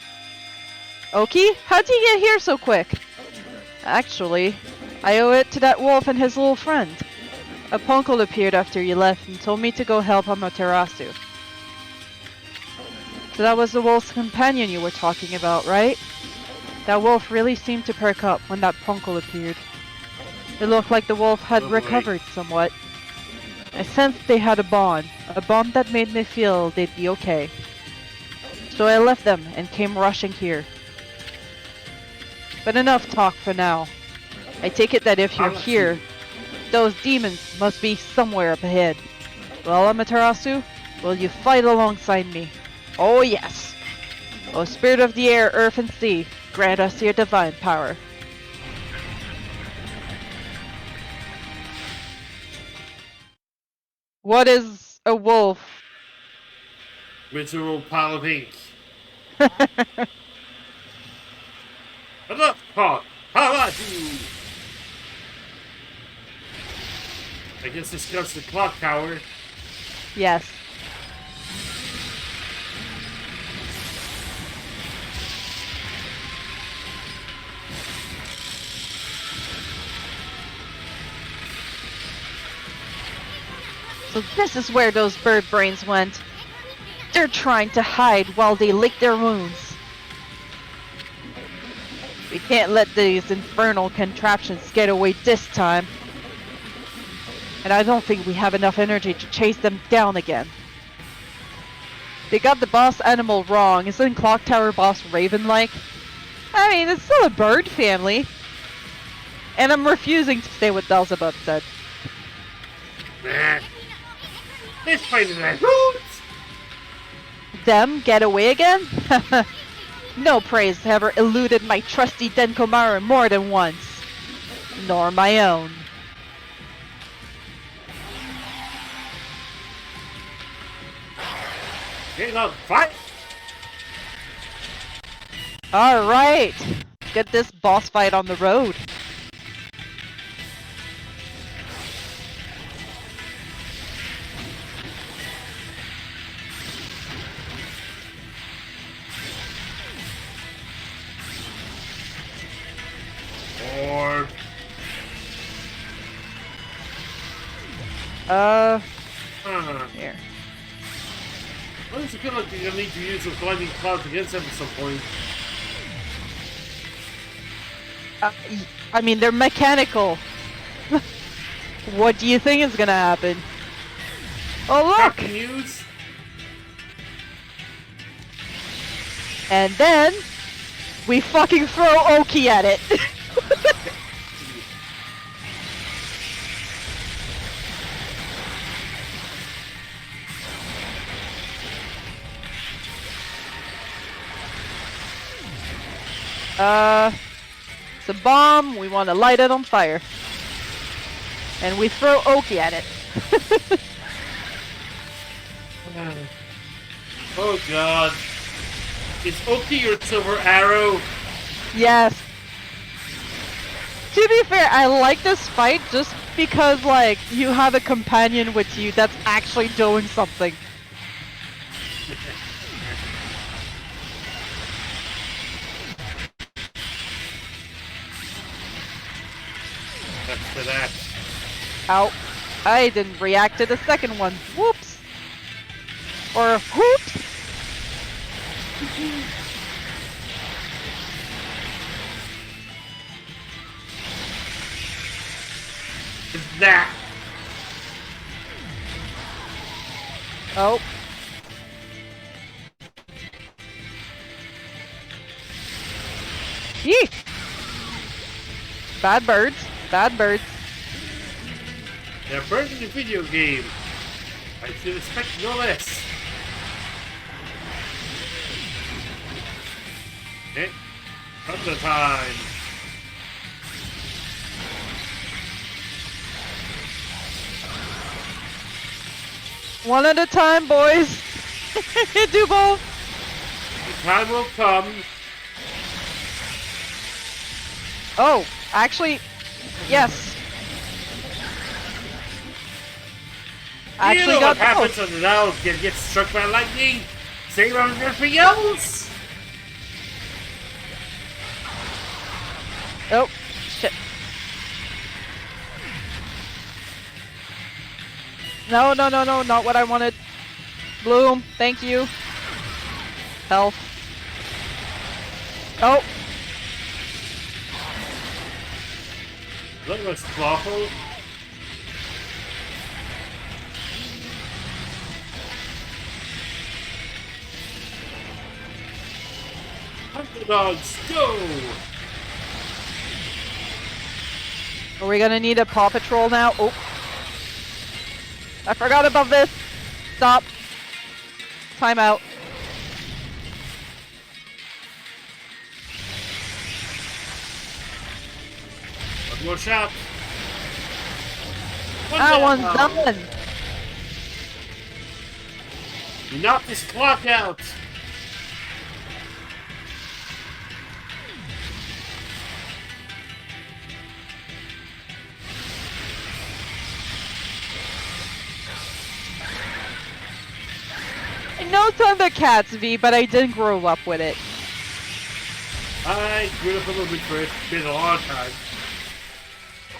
Oki? How'd you get here so quick? Actually, I owe it to that wolf and his little friend. A punkle appeared after you left and told me to go help Amaterasu. So that was the wolf's companion you were talking about, right? That wolf really seemed to perk up when that punkle appeared. It looked like the wolf had Lovely. recovered somewhat. I sensed they had a bond that made me feel they'd be okay. So I left them and came rushing here. But enough talk for now. I take it that if you're here, those demons must be somewhere up ahead. Well, Amaterasu, will you fight alongside me? Oh yes! O Spirit of the Air, Earth, and Sea, grant us your divine power. What is a wolf? Ritual pile of ink. Enough talk. How about you? I guess this comes to the clock tower. Yes. So this is where those bird brains went. They're trying to hide while they lick their wounds. We can't let these infernal contraptions get away this time. And I don't think we have enough energy to chase them down again. They got the boss animal wrong. Isn't Clock Tower boss Raven-like? I mean, it's still a bird family. And I'm refusing to say what Beelzebub said. Nah. Let's find that roots. Them get away again? No praise ever eluded my trusty Denkomaru more than once. Nor my own. Get on fight. Alright! Get this boss fight on the road. Or Here. Well, it's feel like you're gonna need to use some blinding clouds against them at some point. I mean, they're mechanical. What do you think is gonna happen? Oh, look! Captain Hughes. And then, we fucking throw Oki at it. It's a bomb. We want to light it on fire. And we throw Oki at it. Oh god. Is Oki your silver arrow? Yes. To be fair, I like this fight just because, like, you have a companion with you that's actually doing something. That's for that. Ow. I didn't react to the second one. Whoops. Or whoops. That. Oh. Yee. Bad birds. Bad birds. They're burning the video game. I should expect no less. Okay. Come the time. One at a time, boys. Do both. The time will come. Oh, actually, yes. You know what got happens both. when an owl gets struck by lightning? Same on everything else. Oh, shit. No, not what I wanted. Bloom, thank you. Health. Oh, That looks awful. Hunt the dogs, go! are we gonna need a Paw Patrol now? Oh. I forgot about this. Stop. Time out. One more shot. That one's down. done. You knocked this clock out. I know Thundercats, V, but I didn't grow up with it. I grew up a little bit for it. It's been a long time.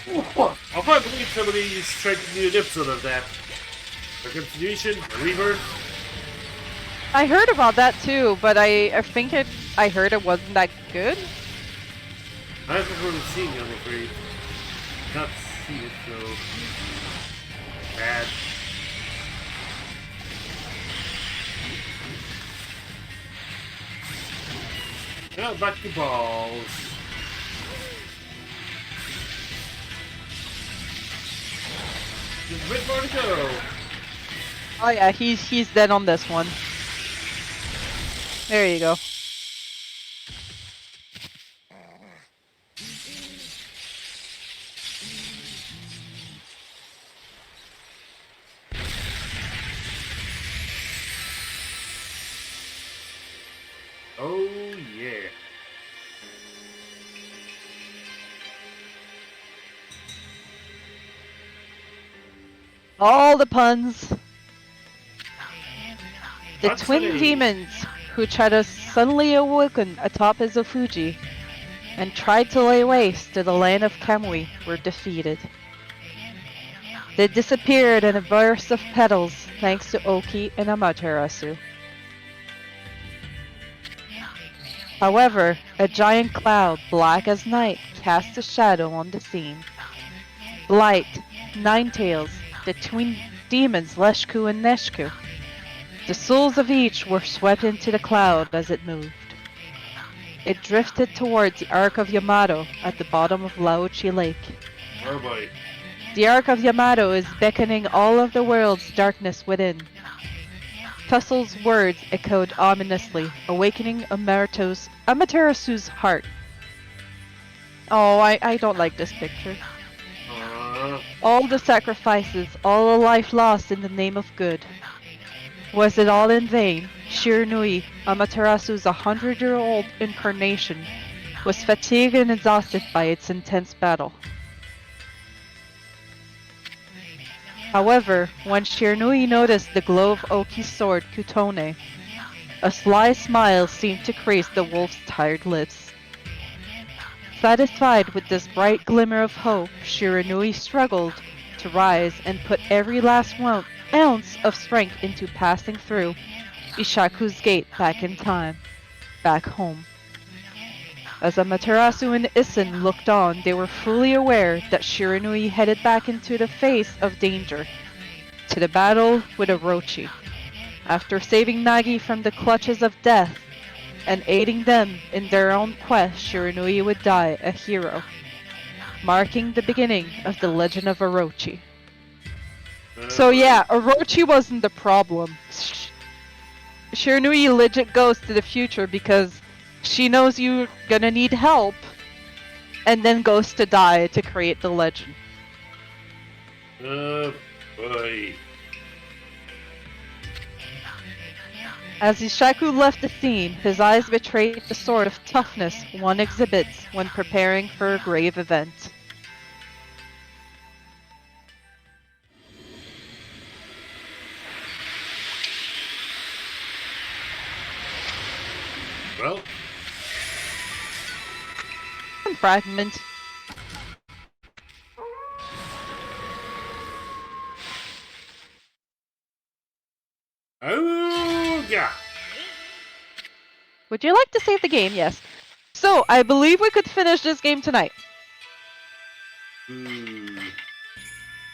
I'll probably believe somebody's trying to do an episode of that. A continuation, a rebirth. I heard about that too, but I think I heard it wasn't that good. I haven't really seen it, I'm afraid. Not seen it, so bad. Now back to balls. There's a bit more to go. Oh yeah, he's dead on this one. There you go. Oh yeah. All the puns. The That's twin funny. demons who tried to suddenly awaken atop Izufuji and tried to lay waste to the land of Kamui were defeated. They disappeared in a burst of petals thanks to Oki and Amaterasu. However, a giant cloud, black as night, cast a shadow on the scene. Blight, Ninetails, the twin demons Leshku and Neshku. The souls of each were swept into the cloud as it moved. It drifted towards the Ark of Yamato at the bottom of Laochi Lake. Oh boy. The Ark of Yamato is beckoning all of the world's darkness within. Tussel's words echoed ominously, awakening Amaterasu's heart. Oh, I don't like this picture. All the sacrifices, all the life lost in the name of good. Was it all in vain? Shiranui, Amaterasu's 100-year-old incarnation, was fatigued and exhausted by its intense battle. However, when Shiranui noticed the glow of Oki's sword Kutone, a sly smile seemed to grace the wolf's tired lips. Satisfied with this bright glimmer of hope, Shiranui struggled to rise and put every last ounce of strength into passing through Ishaku's gate back in time, back home. As Amaterasu and Isen looked on, they were fully aware that Shiranui headed back into the face of danger, to the battle with Orochi. After saving Nagi from the clutches of death, and aiding them in their own quest, Shiranui would die a hero. marking the beginning of the legend of Orochi. So yeah, Orochi wasn't the problem. Shiranui legit goes to the future because she knows you're gonna need help, and then goes to die to create the legend. Oh boy. As Ishaku left the scene, his eyes betrayed the sort of toughness one exhibits when preparing for a grave event. Well, Fragment. oh yeah. Would you like to save the game? Yes. So, I believe we could finish this game tonight.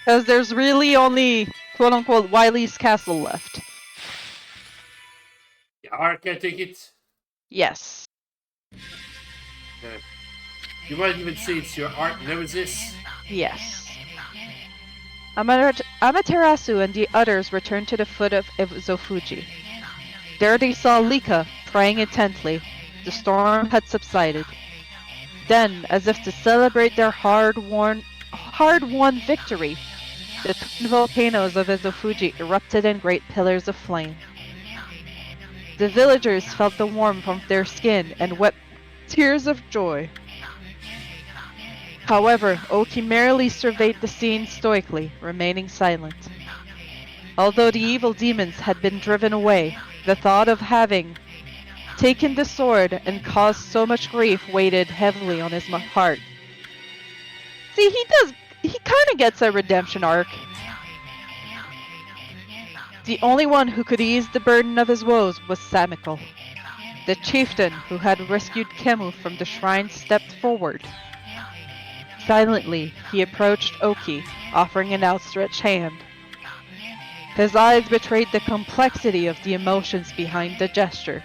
Because there's really only, quote-unquote, Wily's Castle left. Art can take it. Yes. You might even say it's your art nemesis. Yes. Amaterasu and the others returned to the foot of Zofuji. There they saw Lika, praying intently. The storm had subsided. Then, as if to celebrate their hard-won victory, the twin volcanoes of Izofuji erupted in great pillars of flame. The villagers felt the warmth from their skin and wept tears of joy. However, Oki merely surveyed the scene stoically, remaining silent. Although the evil demons had been driven away, the thought of having taken the sword and caused so much grief weighed heavily on his heart. See, he kind of gets a redemption arc. The only one who could ease the burden of his woes was Samiko. The chieftain who had rescued Kemu from the shrine stepped forward. Silently, he approached Oki, offering an outstretched hand. His eyes betrayed the complexity of the emotions behind the gesture.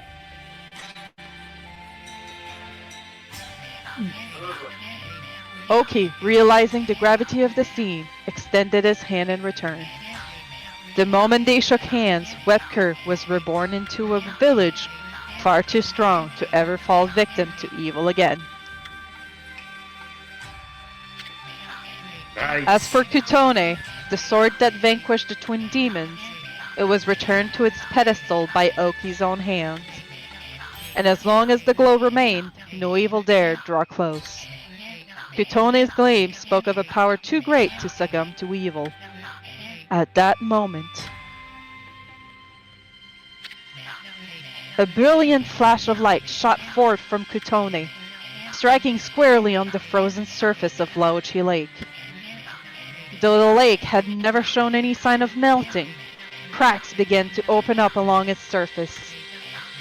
Oki, realizing the gravity of the scene, extended his hand in return. The moment they shook hands, Webker was reborn into a village far too strong to ever fall victim to evil again. Nice. As for Kutone, the sword that vanquished the twin demons, it was returned to its pedestal by Oki's own hands. And as long as the glow remained, no evil dared draw close. Kutone's glaive spoke of a power too great to succumb to evil. At that moment, a brilliant flash of light shot forth from Kutone, striking squarely on the frozen surface of Laochi Lake. Though the lake had never shown any sign of melting, cracks began to open up along its surface.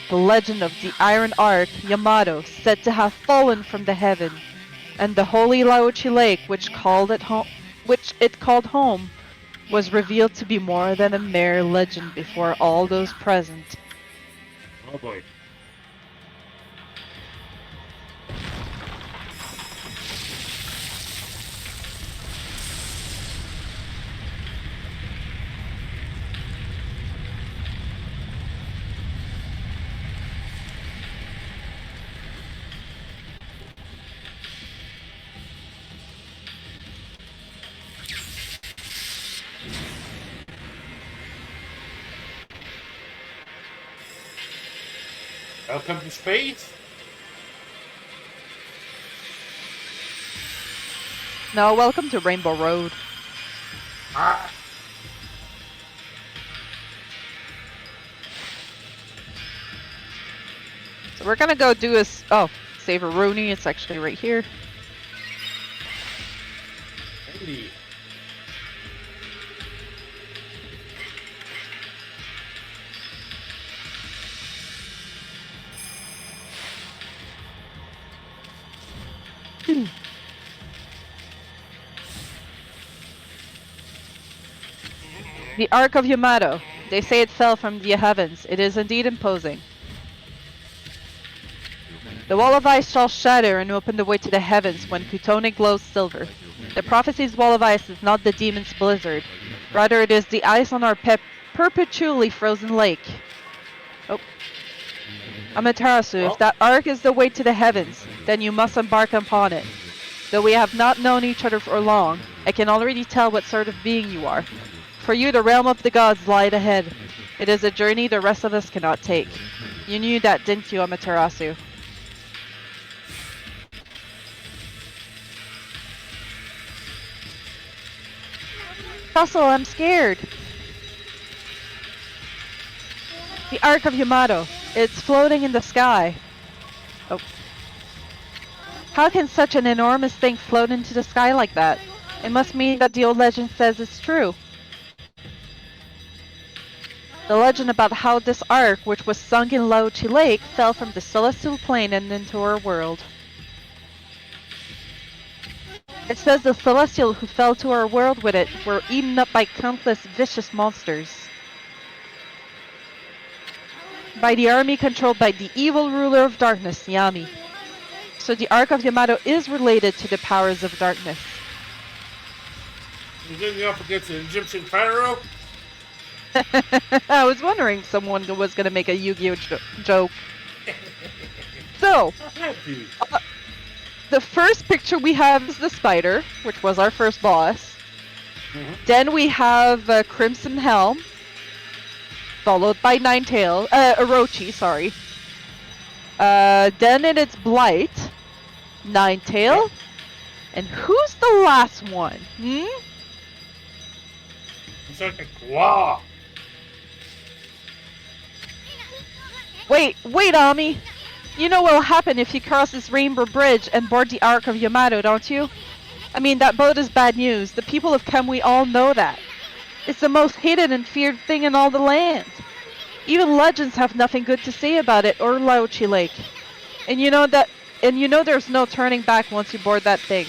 The legend of the Iron Ark Yamato said to have fallen from the heaven, and the holy Laochi Lake, which it called home, was revealed to be more than a mere legend before all those present. Oh boy. Welcome to space. Now, welcome to Rainbow Road. Ah. So we're gonna go do save a Rooney. It's actually right here. Hey. The Ark of Yamato. They say it fell from the heavens. It is indeed imposing. The wall of ice shall shatter and open the way to the heavens when Kutone glows silver. The prophecy's wall of ice is not the demon's blizzard. Rather, it is the ice on our perpetually frozen lake. Oh. Amaterasu, if that arc is the way to the heavens, then you must embark upon it. Though we have not known each other for long, I can already tell what sort of being you are. For you, the realm of the gods lies ahead. It is a journey the rest of us cannot take. You knew that, didn't you, Amaterasu? Russell, I'm scared. The Ark of Yamato. It's floating in the sky. Oh. How can such an enormous thing float into the sky like that? It must mean that the old legend says it's true. The legend about how this ark, which was sunk in Lauchi Lake, fell from the celestial plane and into our world. It says the celestial who fell to our world with it were eaten up by countless vicious monsters. By the army controlled by the evil ruler of darkness, Yami. So the Ark of Yamato is related to the powers of darkness. You're going up against an Egyptian pharaoh? I was wondering if someone was going to make a Yu-Gi-Oh joke. So, the first picture we have is the spider, which was our first boss. Then we have Crimson Helm, followed by Orochi, sorry. Then it's Blight, Ninetail, and who's the last one? It's like a claw. Wait, Ami! You know what'll happen if you cross this Rainbow Bridge and board the Ark of Yamato, don't you? I mean, that boat is bad news. The people of Kamui all know that. It's the most hated and feared thing in all the land. Even legends have nothing good to say about it or Lauchi Lake. And you know there's no turning back once you board that thing.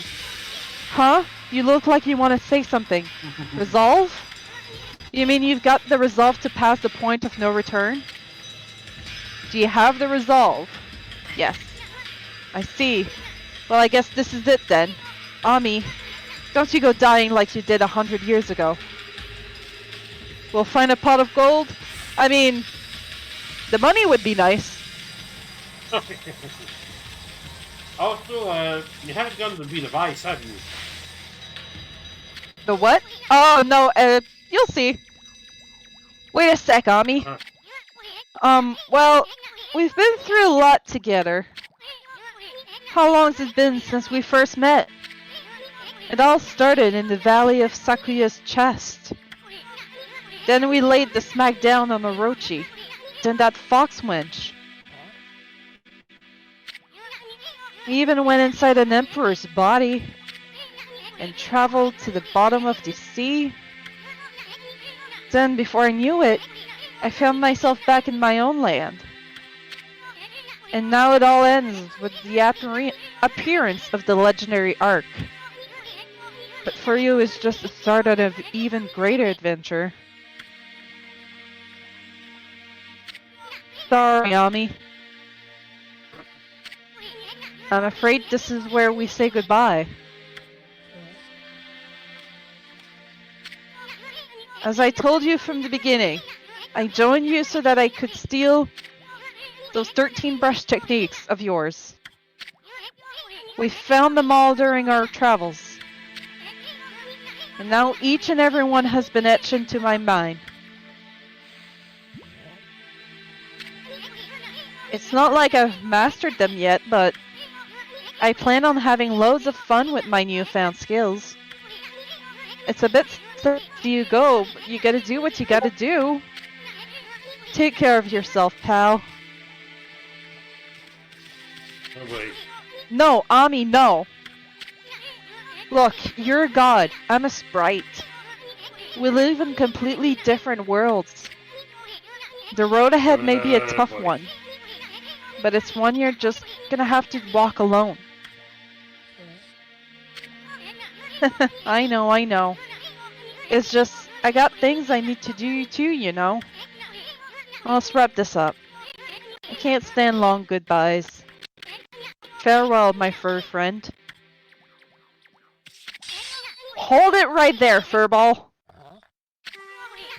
Huh? You look like you want to say something. Resolve? You mean you've got the resolve to pass the point of no return? Do you have the resolve? Yes. I see. Well, I guess this is it then. Ami, don't you go dying like you did 100 years ago. We'll find a pot of gold? I mean, the money would be nice. Also, you haven't gone to the Beat of Ice, have you? The what? Oh, no, you'll see. Wait a sec, Ami. Well, we've been through a lot together. How long's it been since we first met? It all started in the Valley of Sakuya's chest. Then we laid the smack down on Orochi. Then that fox wench. We even went inside an emperor's body and traveled to the bottom of the sea. Then, before I knew it, I found myself back in my own land. And now it all ends with the appearance of the legendary Ark. But for you, it's just the start of an even greater adventure. Sorry, Ami. I'm afraid this is where we say goodbye. As I told you from the beginning, I joined you so that I could steal those 13 brush techniques of yours. We found them all during our travels. And now each and every one has been etched into my mind. It's not like I've mastered them yet, but I plan on having loads of fun with my newfound skills. It's a bit so you go, but you gotta do what you gotta do. Take care of yourself, pal. Oh, wait. No, Ami, no. Look, you're a god. I'm a sprite. We live in completely different worlds. The road ahead may be a tough one, but it's one you're just gonna have to walk alone. I know. It's just, I got things I need to do too, you know. Let's wrap this up. I can't stand long goodbyes. Farewell, my fur friend. Hold it right there, furball.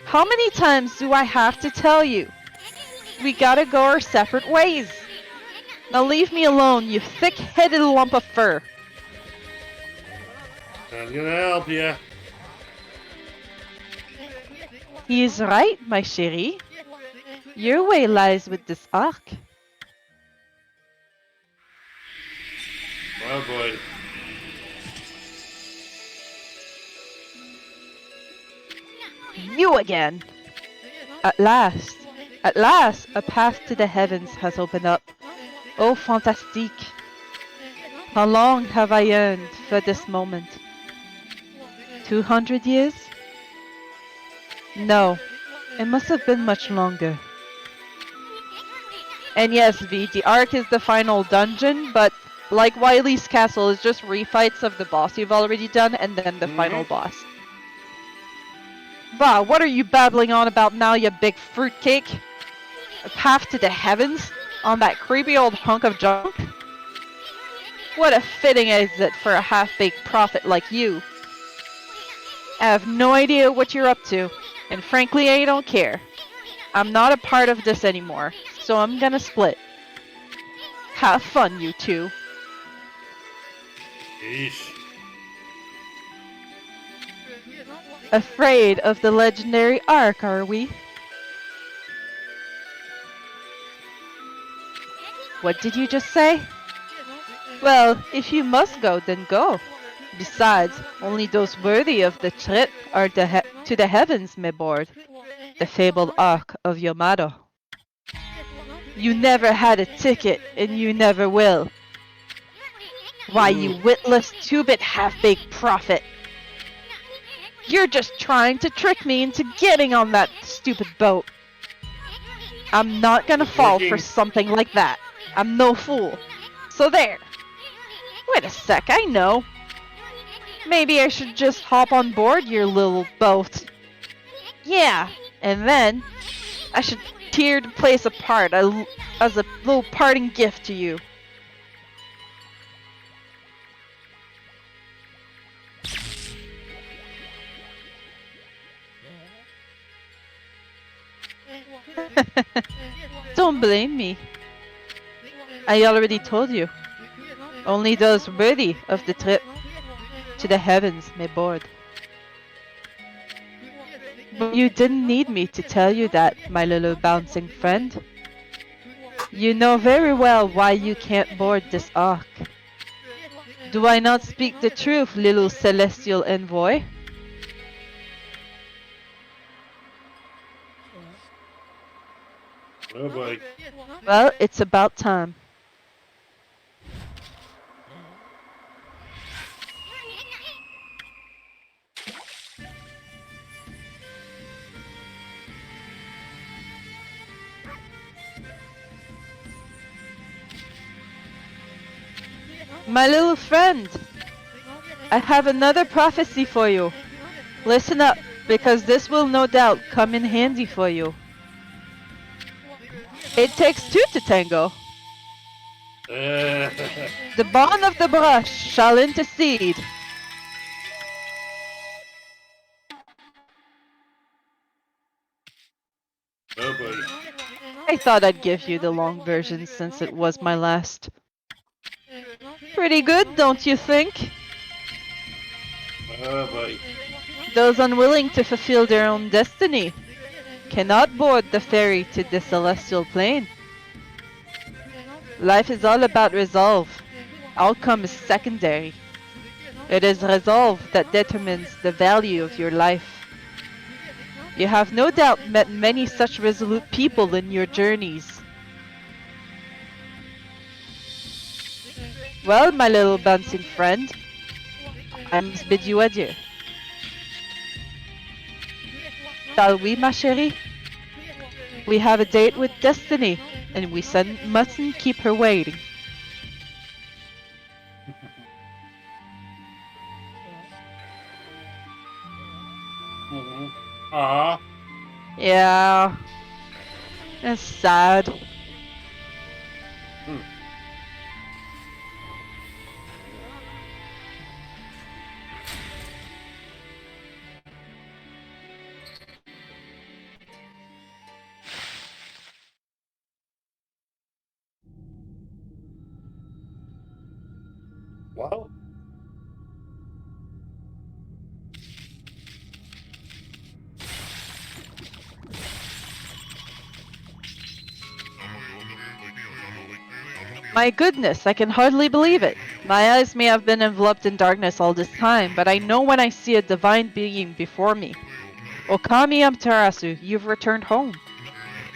How many times do I have to tell you? We gotta go our separate ways. Now leave me alone, you thick-headed lump of fur. I'm gonna help you. He is right, my chérie. Your way lies with this arc. Oh boy. You again! At last, a path to the heavens has opened up. Oh, fantastique! How long have I yearned for this moment? 200 years? No, it must have been much longer. And yes, V, the Ark is the final dungeon, but like Wily's Castle, it's just refights of the boss you've already done and then the final boss. Bah, what are you babbling on about now, you big fruitcake? A path to the heavens? On that creepy old hunk of junk? What a fitting exit for a half-baked prophet like you. I have no idea what you're up to, and frankly I don't care. I'm not a part of this anymore, so I'm gonna split. Have fun, you two. Yeesh. Afraid of the legendary Ark, are we? What did you just say? Well, if you must go, then go. Besides, only those worthy of the trip are to the heavens, my board. The fabled Ark of Yamato. You never had a ticket, and you never will. Why, you witless, two-bit half-baked prophet. You're just trying to trick me into getting on that stupid boat. I'm not gonna fall for something like that. I'm no fool. So there. Wait a sec, I know. Maybe I should just hop on board your little boat. Yeah, and then I should tear the place apart as a little parting gift to you. Don't blame me. I already told you. Only those worthy of the trip to the heavens may board. But you didn't need me to tell you that, my little bouncing friend. You know very well why you can't board this ark. Do I not speak the truth, little celestial envoy? Oh boy. Well, it's about time. My little friend, I have another prophecy for you. Listen up, because this will no doubt come in handy for you. It takes two to tango. The bond of the brush shall intercede. Oh boy. I thought I'd give you the long version since it was my last. Pretty good, don't you think? Oh boy. Those unwilling to fulfill their own destiny cannot board the ferry to the celestial plane. Life is all about resolve. Outcome is secondary. It is resolve that determines the value of your life. You have no doubt met many such resolute people in your journeys. Well, my little bouncing friend, I must bid you adieu. Shall we, ma chérie? We have a date with destiny, and we mustn't keep her waiting. Aw. Yeah, it's sad. Well, My goodness, I can hardly believe it. My eyes may have been enveloped in darkness all this time, but I know when I see a divine being before me. Okami Amaterasu, you've returned home.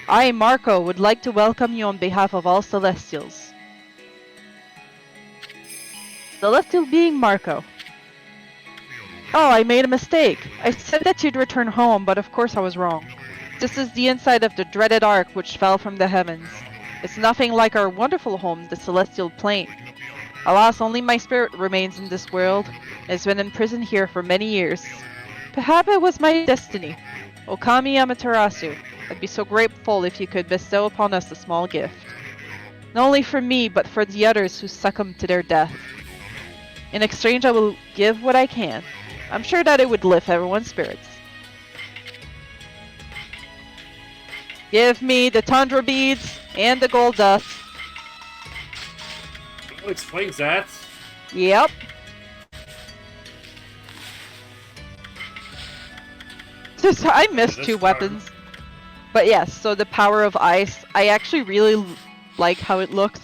I, Marco, would like to welcome you on behalf of all Celestials. Celestial being Marco. Oh, I made a mistake. I said that you'd return home, but of course I was wrong. This is the inside of the dreaded ark which fell from the heavens. It's nothing like our wonderful home, the Celestial Plane. Alas, only my spirit remains in this world. It's been imprisoned here for many years. Perhaps it was my destiny. Okami Amaterasu, I'd be so grateful if you could bestow upon us a small gift. Not only for me, but for the others who succumbed to their death. In exchange, I will give what I can. I'm sure that it would lift everyone's spirits. Give me the tundra beads and the gold dust. what explains that? Yep. I missed This two part. weapons. But yes, so the power of ice. I actually really like how it looks.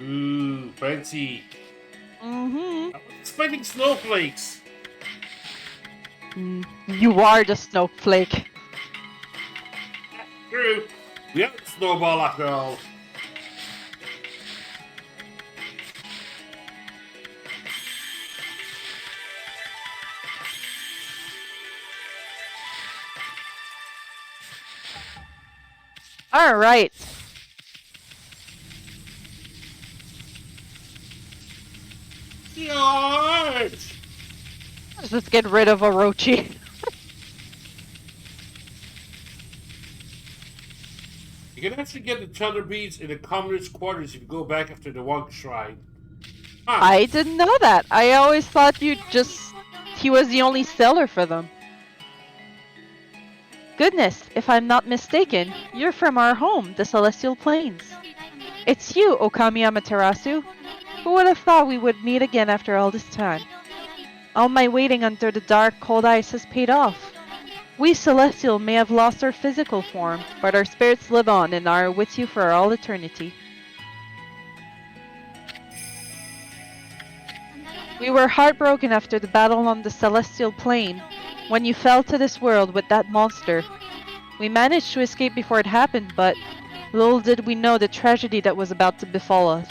Ooh, fancy. Mm-hmm. I was expecting snowflakes. You are the snowflake. True. We have a snowball after all. Alright. George! Let's just get rid of Orochi. You can actually get the thunder beads in the commoner's quarters if you go back after the Wonk Shrine. Huh. I didn't know that. I always thought he was the only seller for them. Goodness, if I'm not mistaken, you're from our home, the Celestial Plains. It's you, Okami Amaterasu. Who would have thought we would meet again after all this time? All my waiting under the dark, cold ice has paid off. We Celestial may have lost our physical form, but our spirits live on and are with you for all eternity. We were heartbroken after the battle on the Celestial Plane, when you fell to this world with that monster. We managed to escape before it happened, but little did we know the tragedy that was about to befall us.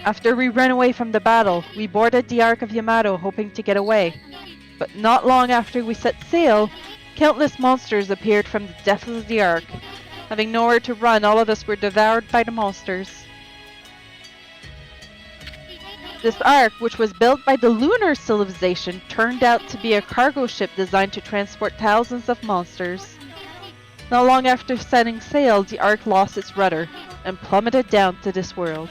After we ran away from the battle, we boarded the Ark of Yamato hoping to get away. But not long after we set sail, countless monsters appeared from the depths of the Ark. Having nowhere to run, all of us were devoured by the monsters. This Ark, which was built by the lunar civilization, turned out to be a cargo ship designed to transport thousands of monsters. Not long after setting sail, the Ark lost its rudder and plummeted down to this world.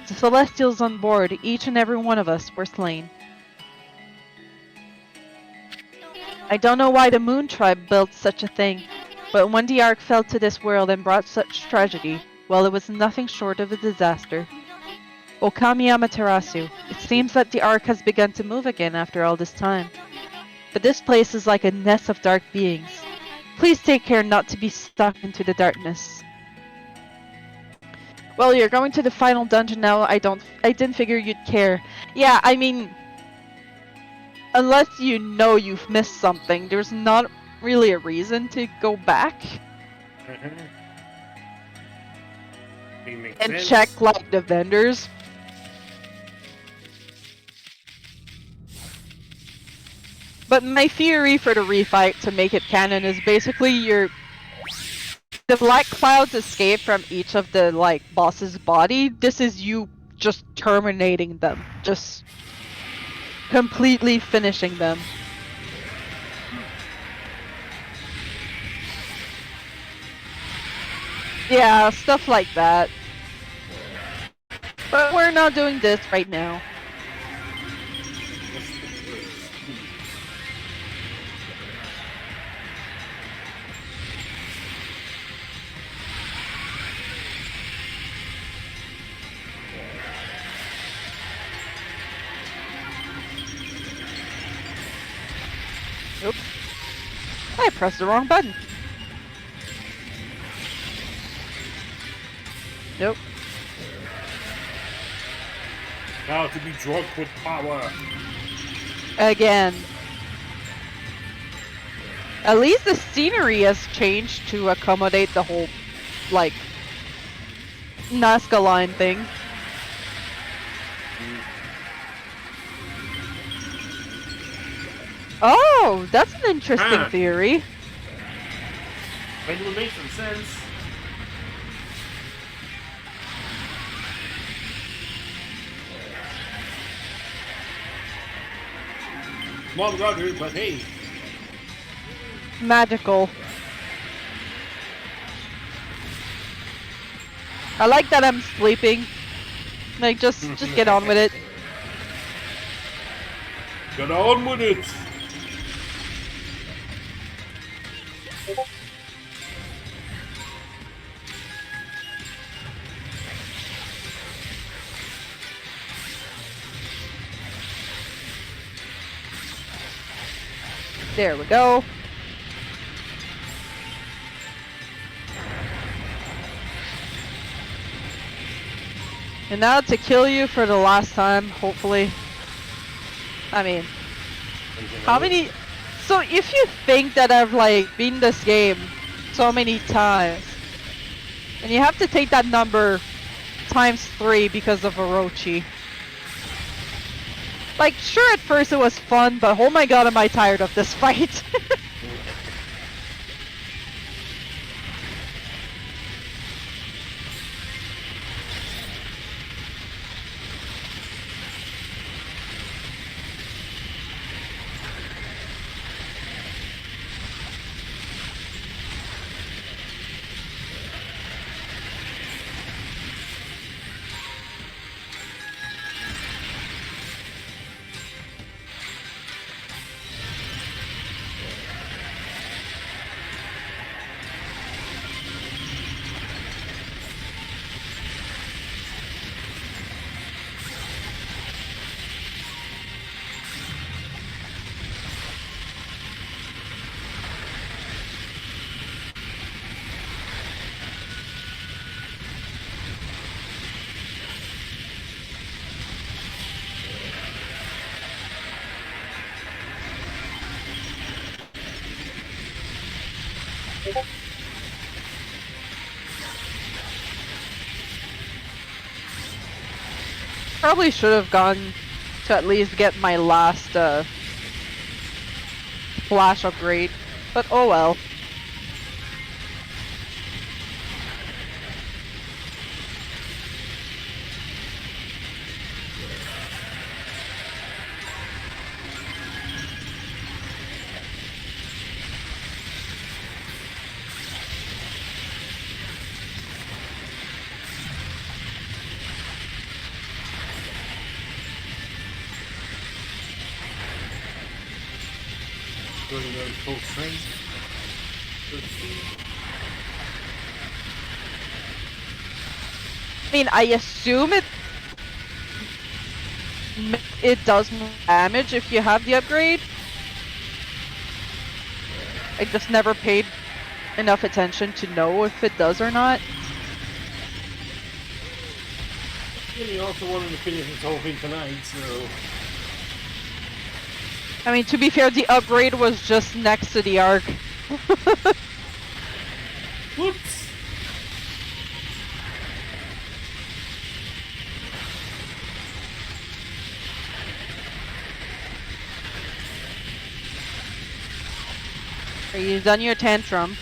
The Celestials on board, each and every one of us, were slain. I don't know why the Moon Tribe built such a thing, but when the Ark fell to this world and brought such tragedy, well, it was nothing short of a disaster. Okami Amaterasu, it seems that the Ark has begun to move again after all this time. But this place is like a nest of dark beings. Please take care not to be stuck into the darkness. Well, you're going to the final dungeon now. I didn't figure you'd care. Yeah, I mean, unless you know you've missed something, there's not really a reason to go back Makes and sense. check like the vendors. But my theory for the refight to make it canon is basically the black clouds escape from each of the like boss's body. This is you just terminating them, just completely finishing them. Yeah, stuff like that. But we're not doing this right now. Oops. I pressed the wrong button. Nope. How to be drunk with power. Again. At least the scenery has changed to accommodate the whole, like, Nazca line thing. Oh, that's an interesting Huh. theory. It would make some sense. Small rudder, but hey. Magical. I like that I'm sleeping. Like, just get on with it. Get on with it. There we go. And now to kill you for the last time, hopefully. I mean, how many... So if you think that I've, like, beaten this game so many times, and you have to take that number times 3 because of Orochi. Like, sure, at first it was fun, but oh my god, am I tired of this fight. Probably should have gone to at least get my last flash upgrade, but oh well. Going on full strength. I mean, I assume it does more damage if you have the upgrade. I just never paid enough attention to know if it does or not. And he also wanted to finish his whole thing tonight, so... I mean, to be fair, the upgrade was just next to the arc. Whoops! Are you done your tantrum?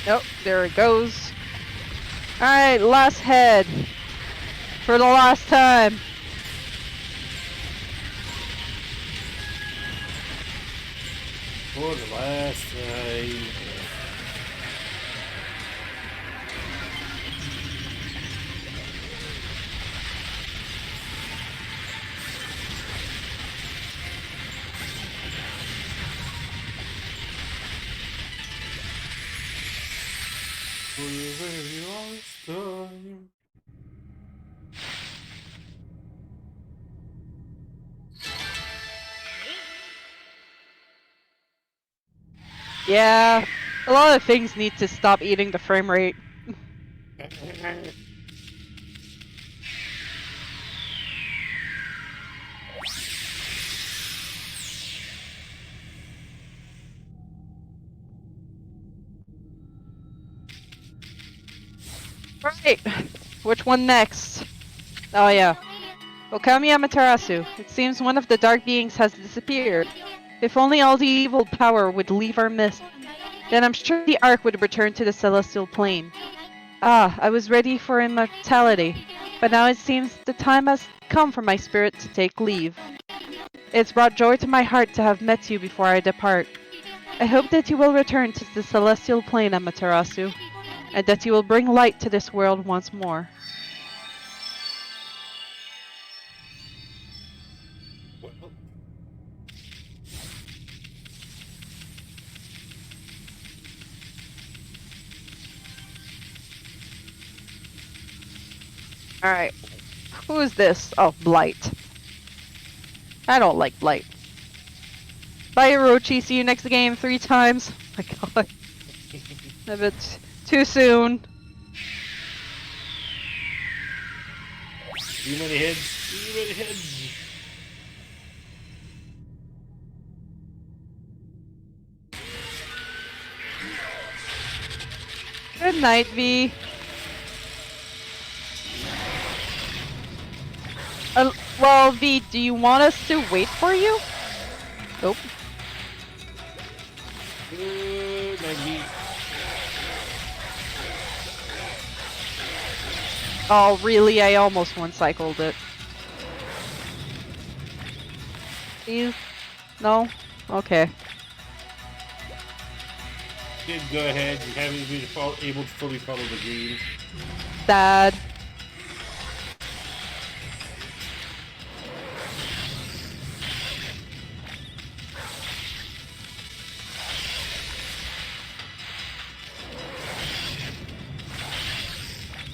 Nope, there it goes. Alright, last head. For the last time. For the last time. For the very last time. Yeah, a lot of things need to stop eating the frame rate. Right, which one next? Oh yeah. Okami Amaterasu. It seems one of the dark beings has disappeared. If only all the evil power would leave our midst, then I'm sure the Ark would return to the celestial plane. Ah, I was ready for immortality, but now it seems the time has come for my spirit to take leave. It's brought joy to my heart to have met you before I depart. I hope that you will return to the celestial plane, Amaterasu, and that you will bring light to this world once more. Well, Alright, who is this? Oh, Blight. I don't like Blight. Bye, Orochi. See you next game 3 times. Oh my god. A bit too soon. too many heads. Too many heads. Good night, V. Well, V, do you want us to wait for you? Nope. Good night, V. Oh, really? I almost one-cycled it. Please? No? Okay. Did go ahead. You haven't been able to fully follow the game. Sad.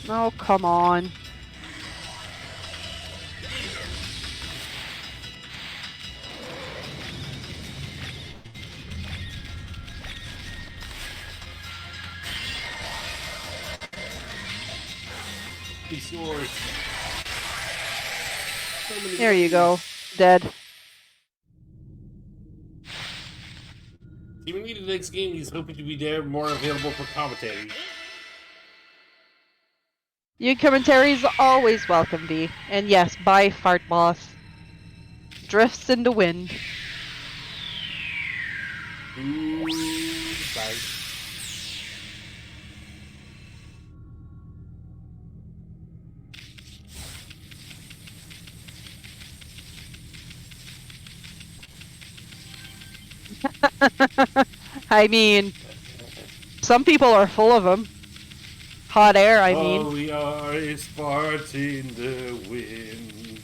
Oh, come on. It's yours. So many There you ways. go. Dead. See, we need the next game. He's hoping to be there, more available for commentary. Your commentary is always welcome, V. And yes, bye, Fart Boss. Drifts in the wind. Goodbye. I mean, some people are full of them. Hot air, I All mean. we are is farts in the wind.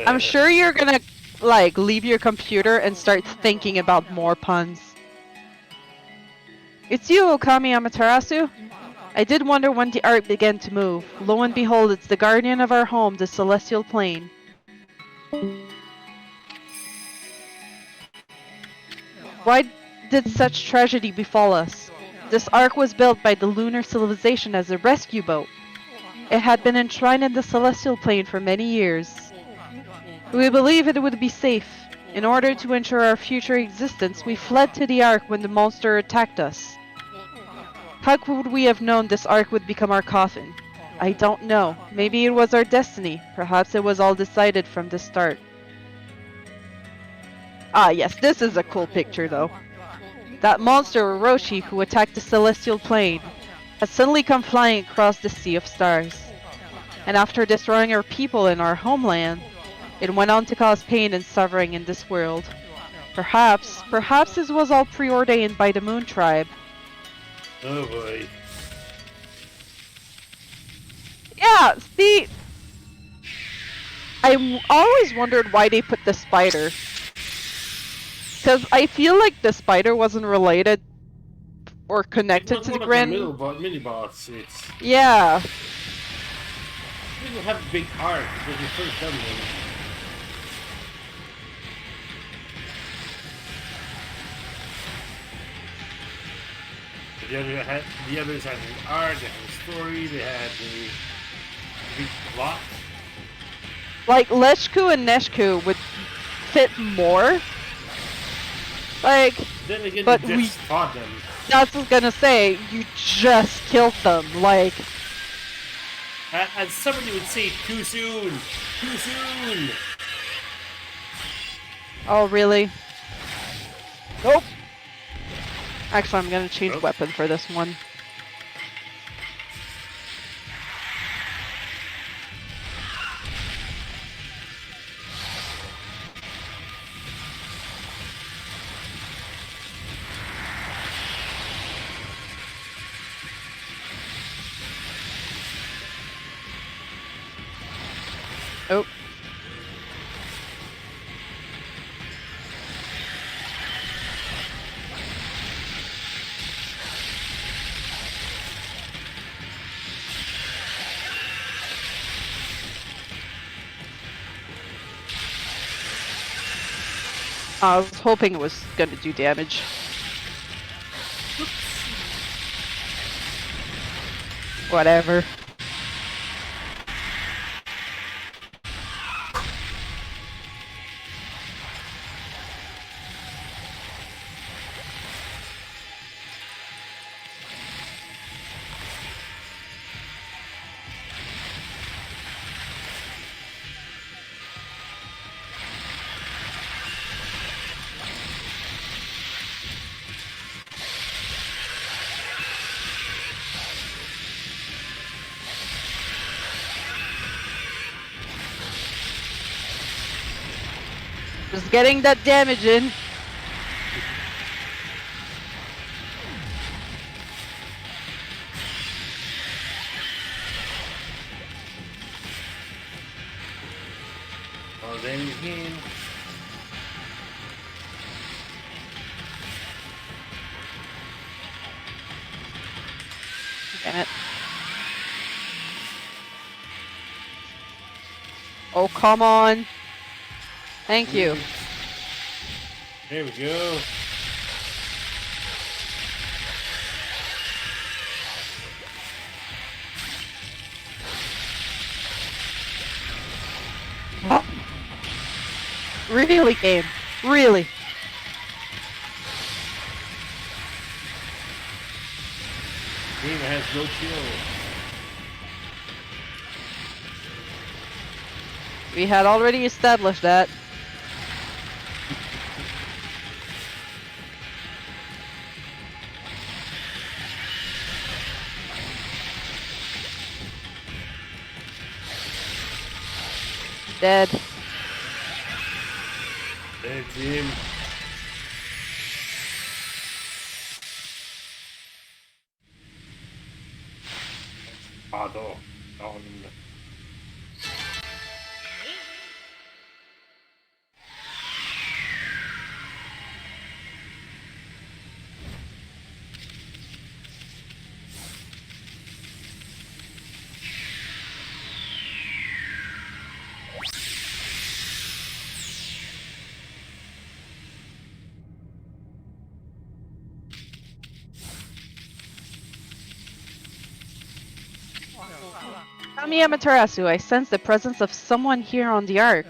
I'm sure you're gonna, like, leave your computer and start thinking about more puns. It's you, Okami Amaterasu. I did wonder when the art began to move. Lo and behold, it's the guardian of our home, the celestial plane. Why did such tragedy befall us? This ark was built by the lunar civilization as a rescue boat. It had been enshrined in the celestial plane for many years. We believed it would be safe. In order to ensure our future existence, we fled to the ark when the monster attacked us. How could we have known this ark would become our coffin? I don't know. Maybe it was our destiny. Perhaps it was all decided from the start. Ah, yes, this is a cool picture, though. That monster Orochi who attacked the celestial plane has suddenly come flying across the sea of stars. And after destroying our people in our homeland, it went on to cause pain and suffering in this world. Perhaps this was all preordained by the Moon Tribe. Oh boy. Yeah, see, I always wondered why they put the spider. Because I feel like the spider wasn't related or It connected was to the one of the Grand. mini boss. It Yeah. didn't have a big heart when you first done them. The others had an art, they had a story, they had a big plot. Like, Leshku and Neshku would fit more. Like, Then again, but you just fought them. that's what I was gonna say, you just killed them. Like, As somebody would say, too soon! Too soon! oh really? Nope. Actually, I'm gonna change Nope. weapon for this one. Oh. I was hoping it was gonna do damage. Whatever. Just getting that damage in. Well, then again. Damn it. Oh, come on. Thank you. There we go. Really, game. Really. Game has no kill. We had already established that. Dead. There's him. Pado. On. Kami Amaterasu, I sense the presence of someone here on the Ark.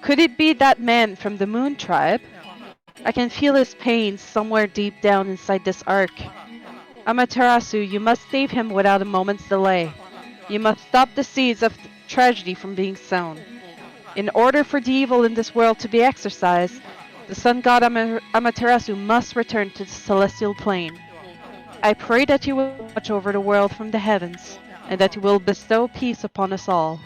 Could it be that man from the Moon Tribe? I can feel his pain somewhere deep down inside this Ark. Amaterasu, you must save him without a moment's delay. You must stop the seeds of tragedy from being sown. In order for the evil in this world to be exorcised, the sun god Amaterasu must return to the celestial plane. I pray that you will watch over the world from the heavens, and that you will bestow peace upon us all.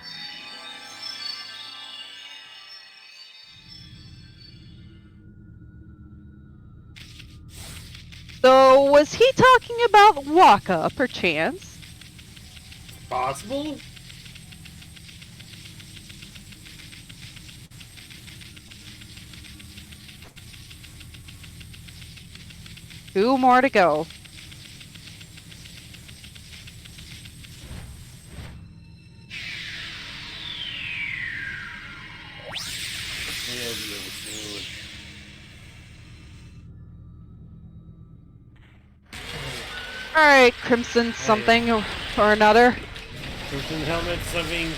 So, was he talking about Waka, perchance? Possible? Two more to go. Alright, Crimson something or another. Crimson helmet, something.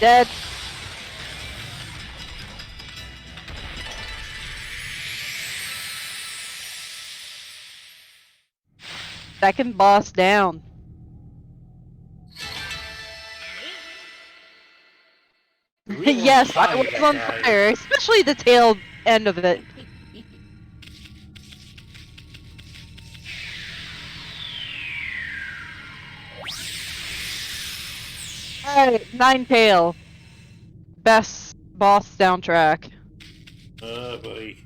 Dead. Second boss down. Yes, I was on fire, especially the tail end of it. Alright, Ninetail. Best boss soundtrack. Oh boy.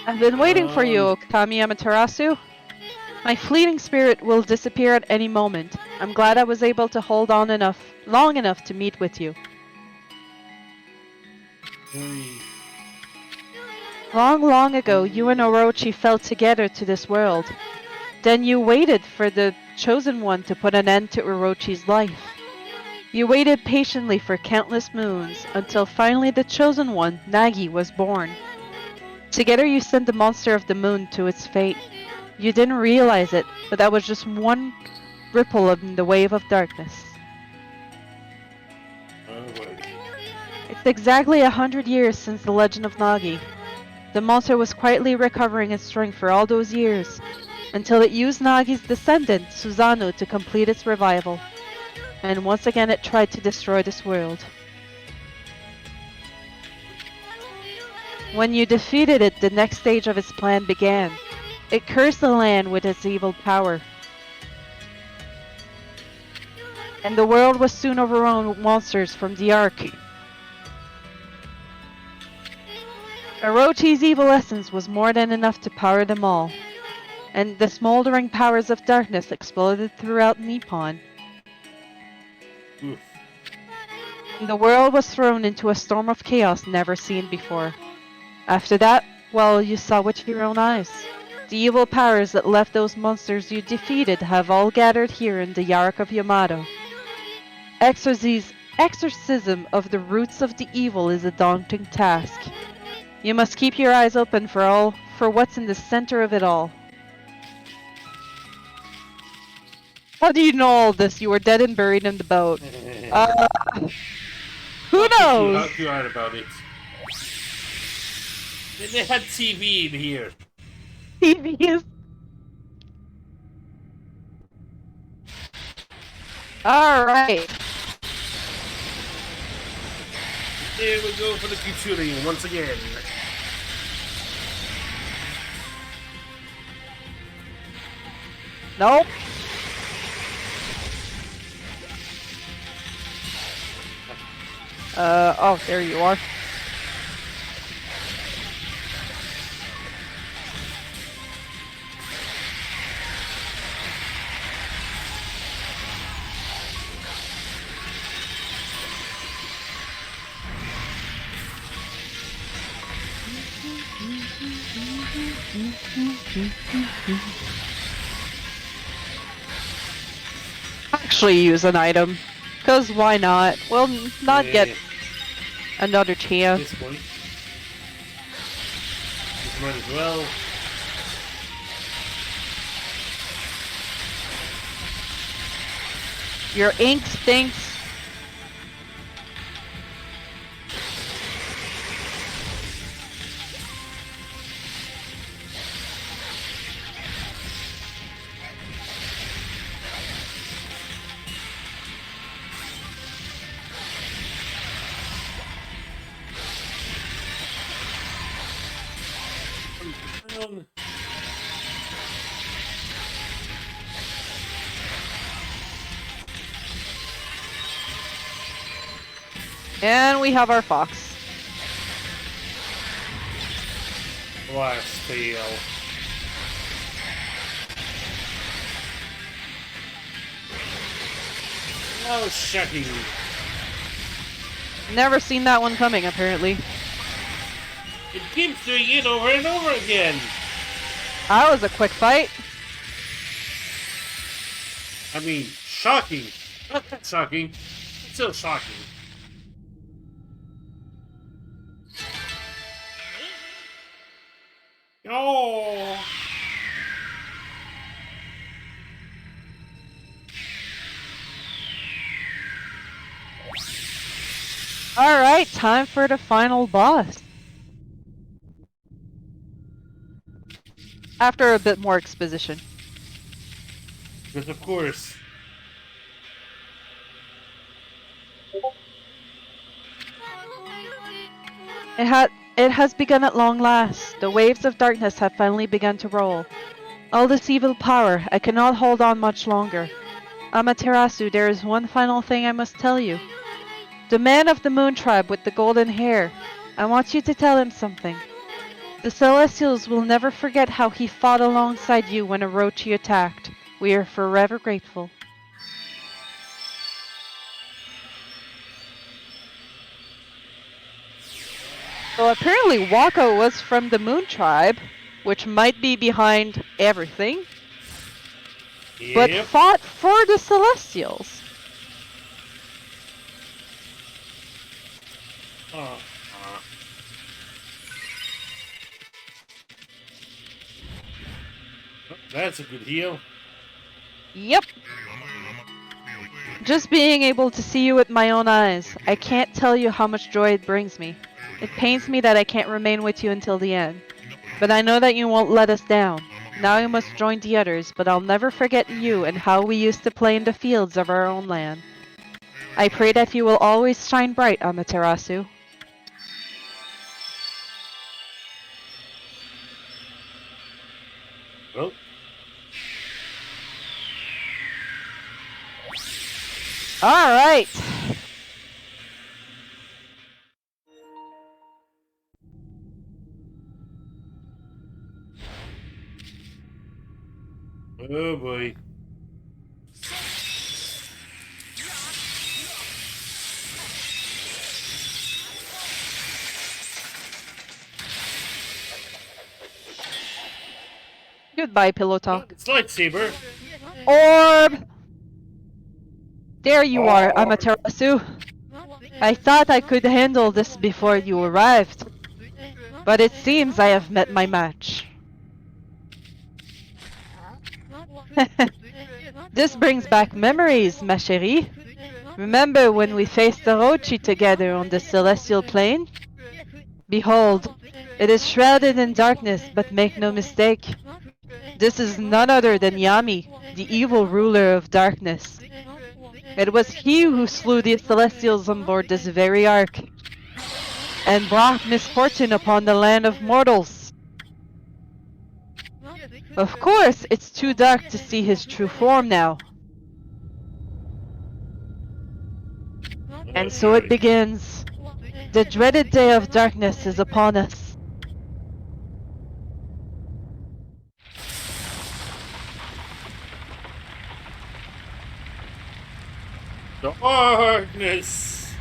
I've been waiting for you, Okami Amaterasu. My fleeting spirit will disappear at any moment. I'm glad I was able to hold on long enough to meet with you. Long, long ago, you and Orochi fell together to this world. Then you waited for the Chosen One to put an end to Orochi's life. You waited patiently for countless moons, until finally the Chosen One, Nagi, was born. Together you sent the monster of the moon to its fate. You didn't realize it, but that was just one ripple in the wave of darkness. Oh boy. It's exactly 100 years since the legend of Nagi. The monster was quietly recovering its strength for all those years, until it used Nagi's descendant, Susanoo, to complete its revival. And once again it tried to destroy this world. When you defeated it, the next stage of its plan began. It cursed the land with its evil power. And the world was soon overrun with monsters from the Ark. Orochi's evil essence was more than enough to power them all. And the smoldering powers of darkness exploded throughout Nippon. Oof. And the world was thrown into a storm of chaos never seen before. After that, well, you saw with your own eyes. The evil powers that left those monsters you defeated have all gathered here in the Yark of Yamato. Exorcism of the roots of the evil is a daunting task. You must keep your eyes open for what's in the center of it all. How do you know all this? You were dead and buried in the boat. Who knows? How right about it? They had TV in here. TV is. Alright. Here we go for the Kuchuri once again. Nope. Oh, there you are. Actually use an item. Cause why not? We'll not Yeah, get another at chance. this point. Just might as well. Your ink stinks. Um, And we have our fox. Blast fail. Oh, shocking. Never seen that one coming, apparently. It keeps doing it over and over again. That was a quick fight. I mean, shocking. Not that shocking. It's still shocking. Oh. Alright, time for the final boss. After a bit more exposition. Because of course. It has begun at long last. The waves of darkness have finally begun to roll. All this evil power, I cannot hold on much longer. Amaterasu, there is one final thing I must tell you. The man of the Moon Tribe with the golden hair. I want you to tell him something. The Celestials will never forget how he fought alongside you when Orochi attacked. We are forever grateful. So apparently Wako was from the Moon Tribe, which might be behind everything, but Yep. fought for the Celestials. Oh, that's a good heal. Yep. Just being able to see you with my own eyes, I can't tell you how much joy it brings me. It pains me that I can't remain with you until the end. But I know that you won't let us down. Now you must join the others, but I'll never forget you and how we used to play in the fields of our own land. I pray that you will always shine bright, Amaterasu. Well, Alright! oh boy. Goodbye, Pillow Oh, Talk. it's lightsaber. Orb! There you are, Orb. Amaterasu. I thought I could handle this before you arrived. But it seems I have met my match. This brings back memories, ma chérie. Remember when we faced Orochi together on the celestial plane? Behold, it is shrouded in darkness, but make no mistake. This is none other than Yami, the evil ruler of darkness. It was he who slew the Celestials on board this very ark, and brought misfortune upon the land of mortals. Of course, it's too dark to see his true form now. And so it begins. The dreaded day of darkness is upon us. Darkness.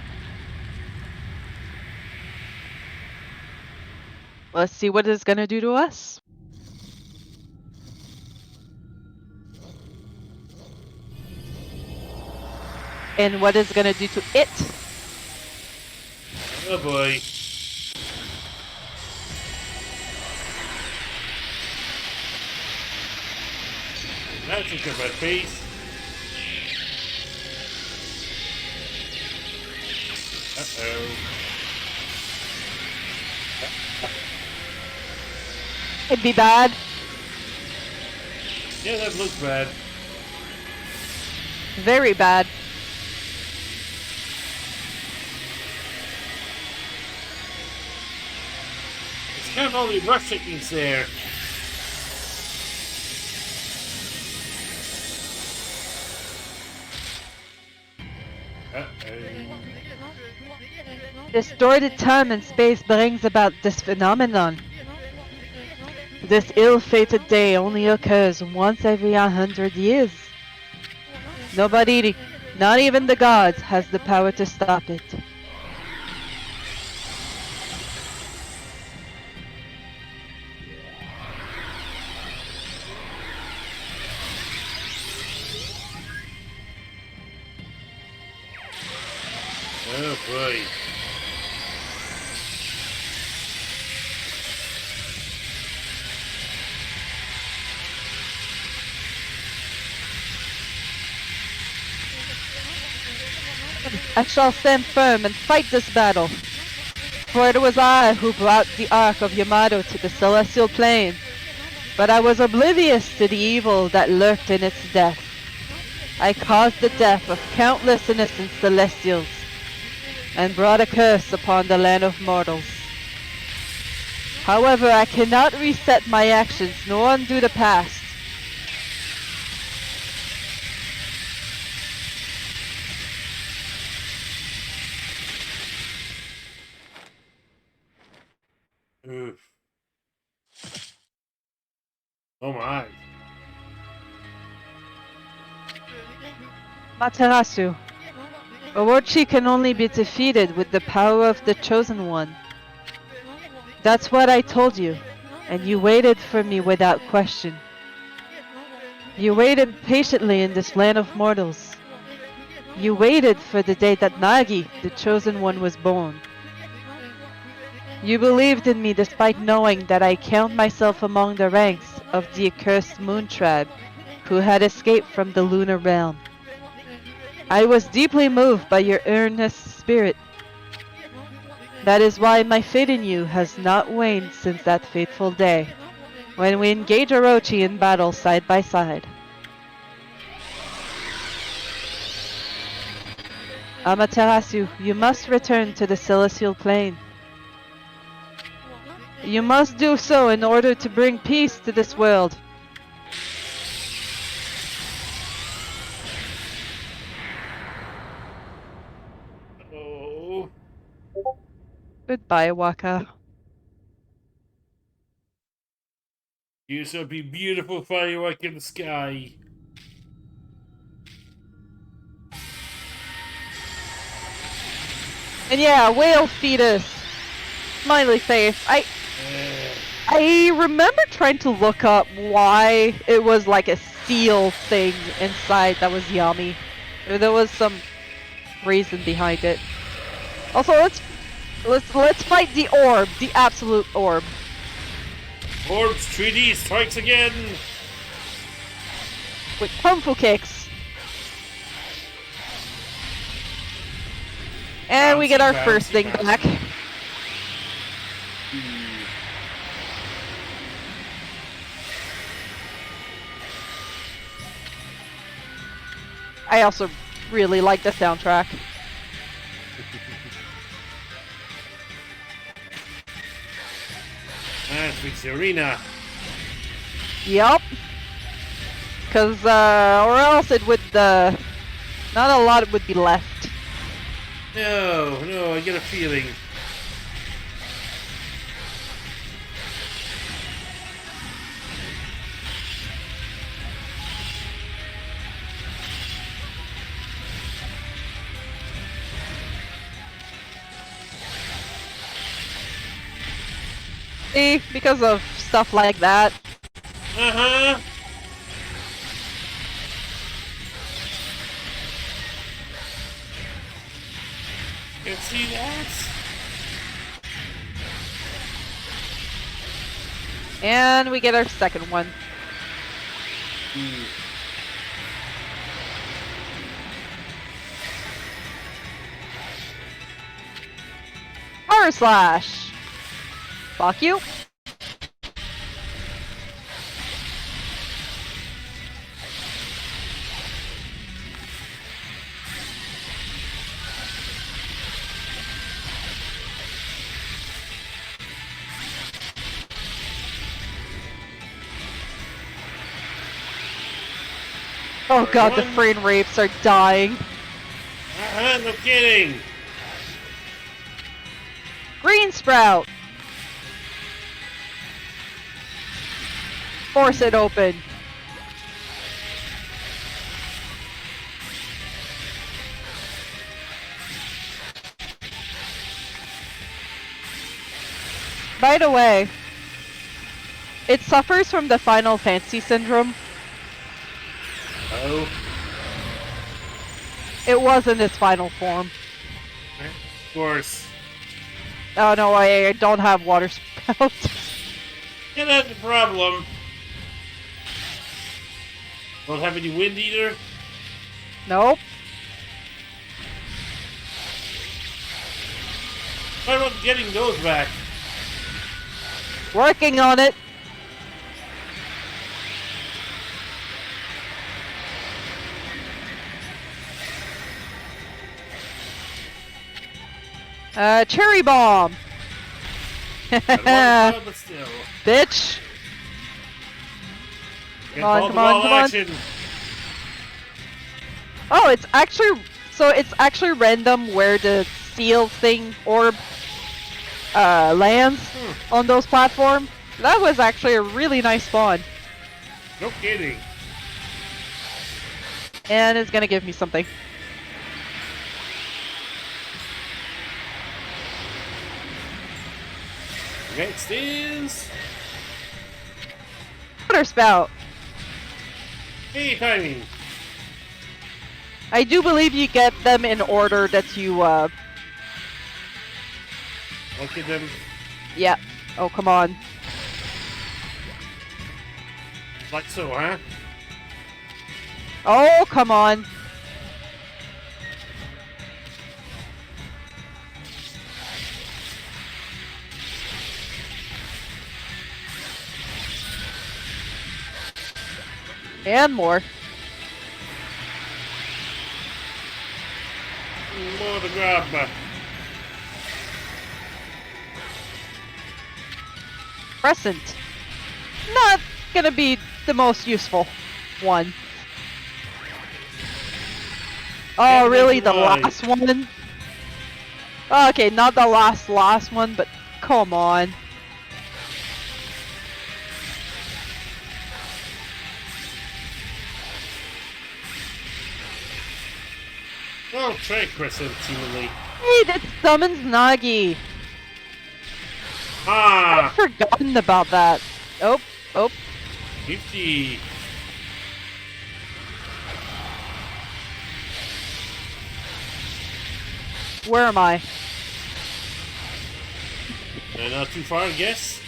Let's see what it's gonna do to us. And what it's gonna do to it. Oh boy. That's a good face. Uh-oh. It'd be bad. Yeah, that looks bad. Very bad. It's kind of only Russians there. Uh-oh. Distorted time and space brings about this phenomenon. This ill-fated day only occurs once every 100 years. Nobody, not even the gods, has the power to stop it. Oh boy. I shall stand firm and fight this battle. For it was I who brought the Ark of Yamato to the celestial plane. But I was oblivious to the evil that lurked in its death. I caused the death of countless innocent celestials, and brought a curse upon the land of mortals. However, I cannot reset my actions nor undo the past. Oof. Oh my. Materasu, Orochi can only be defeated with the power of the Chosen One. That's what I told you, and you waited for me without question. You waited patiently in this land of mortals. You waited for the day that Nagi, the Chosen One, was born. You believed in me despite knowing that I count myself among the ranks of the accursed Moon Tribe, who had escaped from the Lunar Realm. I was deeply moved by your earnest spirit. That is why my faith in you has not waned since that fateful day, when we engaged Orochi in battle side by side. Amaterasu, you must return to the celestial plane. You must do so in order to bring peace to this world. Oh. Goodbye, Waka. You shall be beautiful firework in the sky. And yeah, whale fetus. Smiley face. I remember trying to look up why it was like a steel thing inside that was yummy. There was some reason behind it. Also, let's fight the orb, the absolute orb. Orbs 3D strikes again. With kung fu kicks. And we get our Bouncy, first thing bouncy. back. I also really like the soundtrack. That's Victorina. Yup. Cause or else it would not a lot would be left. No, I get a feeling. See, because of stuff like that. Uh-huh. Can see that? And we get our second one. Power slash. Fuck you. Oh god, the frame rates are dying. Uh-huh, no kidding. Green Sprout! Force it open. By the way, it suffers from the Final Fantasy syndrome. Oh. It was in its final form. Of course. Oh no, I don't have water spout. Yeah, that's the problem. Don't have any wind either. Nope. How about getting those back? Working on it. Cherry bomb. But still. Bitch. Get Come on, ball to come on, ball come on. action. Oh, it's actually random where the seal thing orb lands on those platforms. That was actually a really nice spawn. No kidding. And it's gonna give me something. Next is Water spout. hey timing. I do believe you get them in order that you Look at them. yeah. Oh come on. Like so, huh? Oh come on. And more. More to grab. Crescent. Not gonna be the most useful one. Oh, Yeah, really? that's The right. last one? Okay, not the last one, but come on. Oh, try Crescent, seemingly. Hey, that summons Nagi. Ah! I've forgotten about that. Oh, oh. 50. Where am I? Not too far, I guess.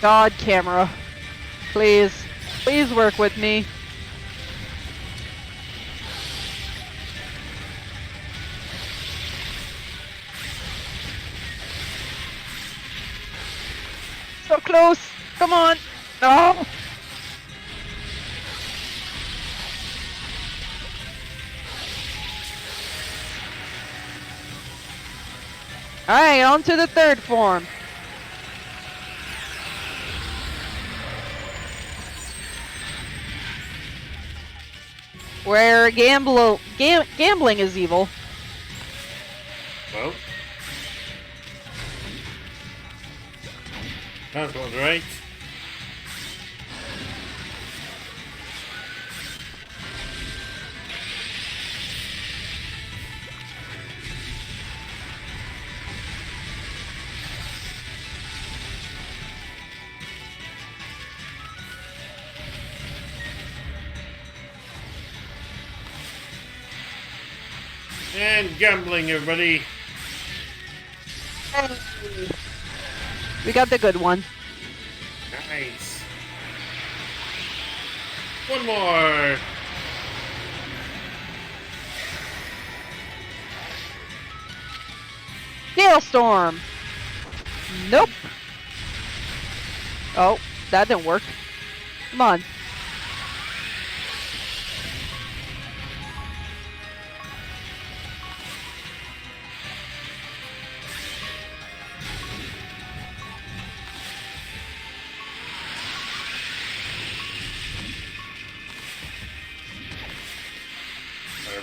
God, camera. Please. Please work with me. So close. Come on. No. Alright, on to the third form. Where gambling is evil. Well. That's about right. And gambling, everybody. We got the good one. Nice. One more. Hailstorm. Nope. Oh, that didn't work. Come on.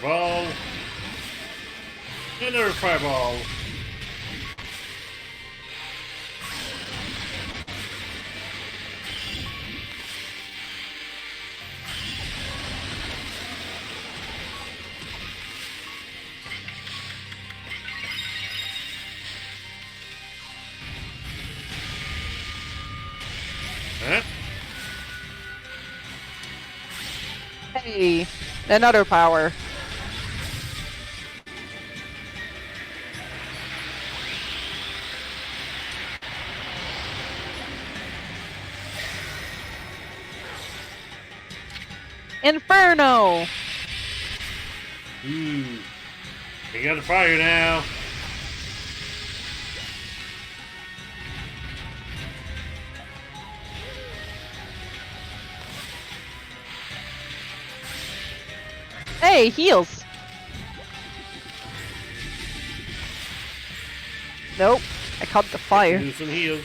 Fireball. Another fireball. Huh? Hey, another power. Inferno! Ooh. You got the fire now. Hey, heals! Nope, I caught the fire. Do some heals.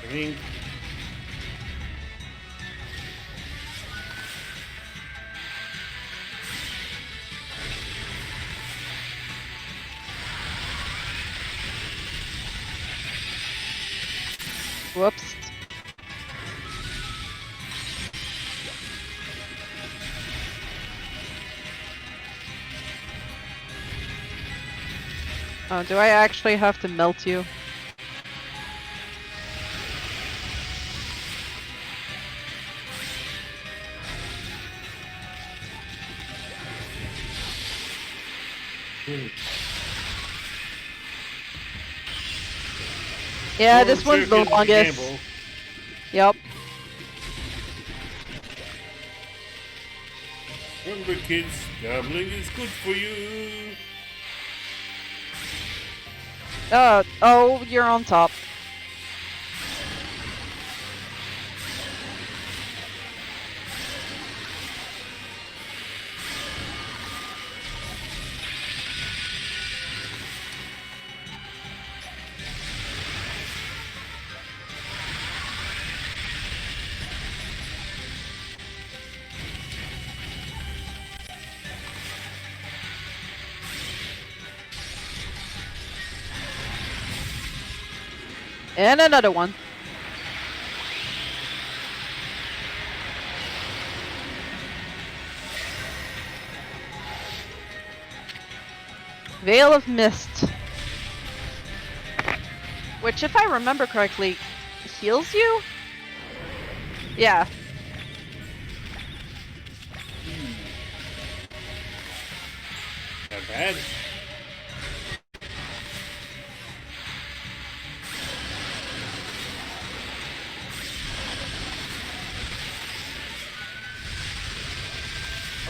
Green. Whoops. Oh, do I actually have to melt you? Yeah, this one's the longest. Gamble. Yep. Remember, kids, gambling is good for you. Oh, you're on top. And another one. Veil of Mist. Which, if I remember correctly, heals you? Yeah. Not bad.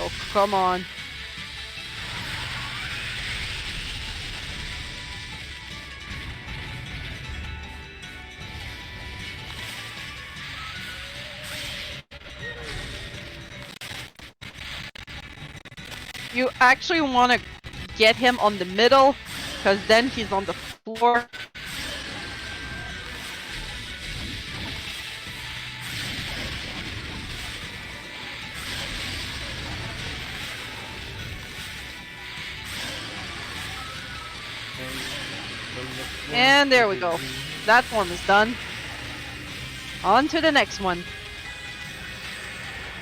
Oh, come on. You actually want to get him on the middle, because then he's on the floor. And there we go. That form is done. On to the next one.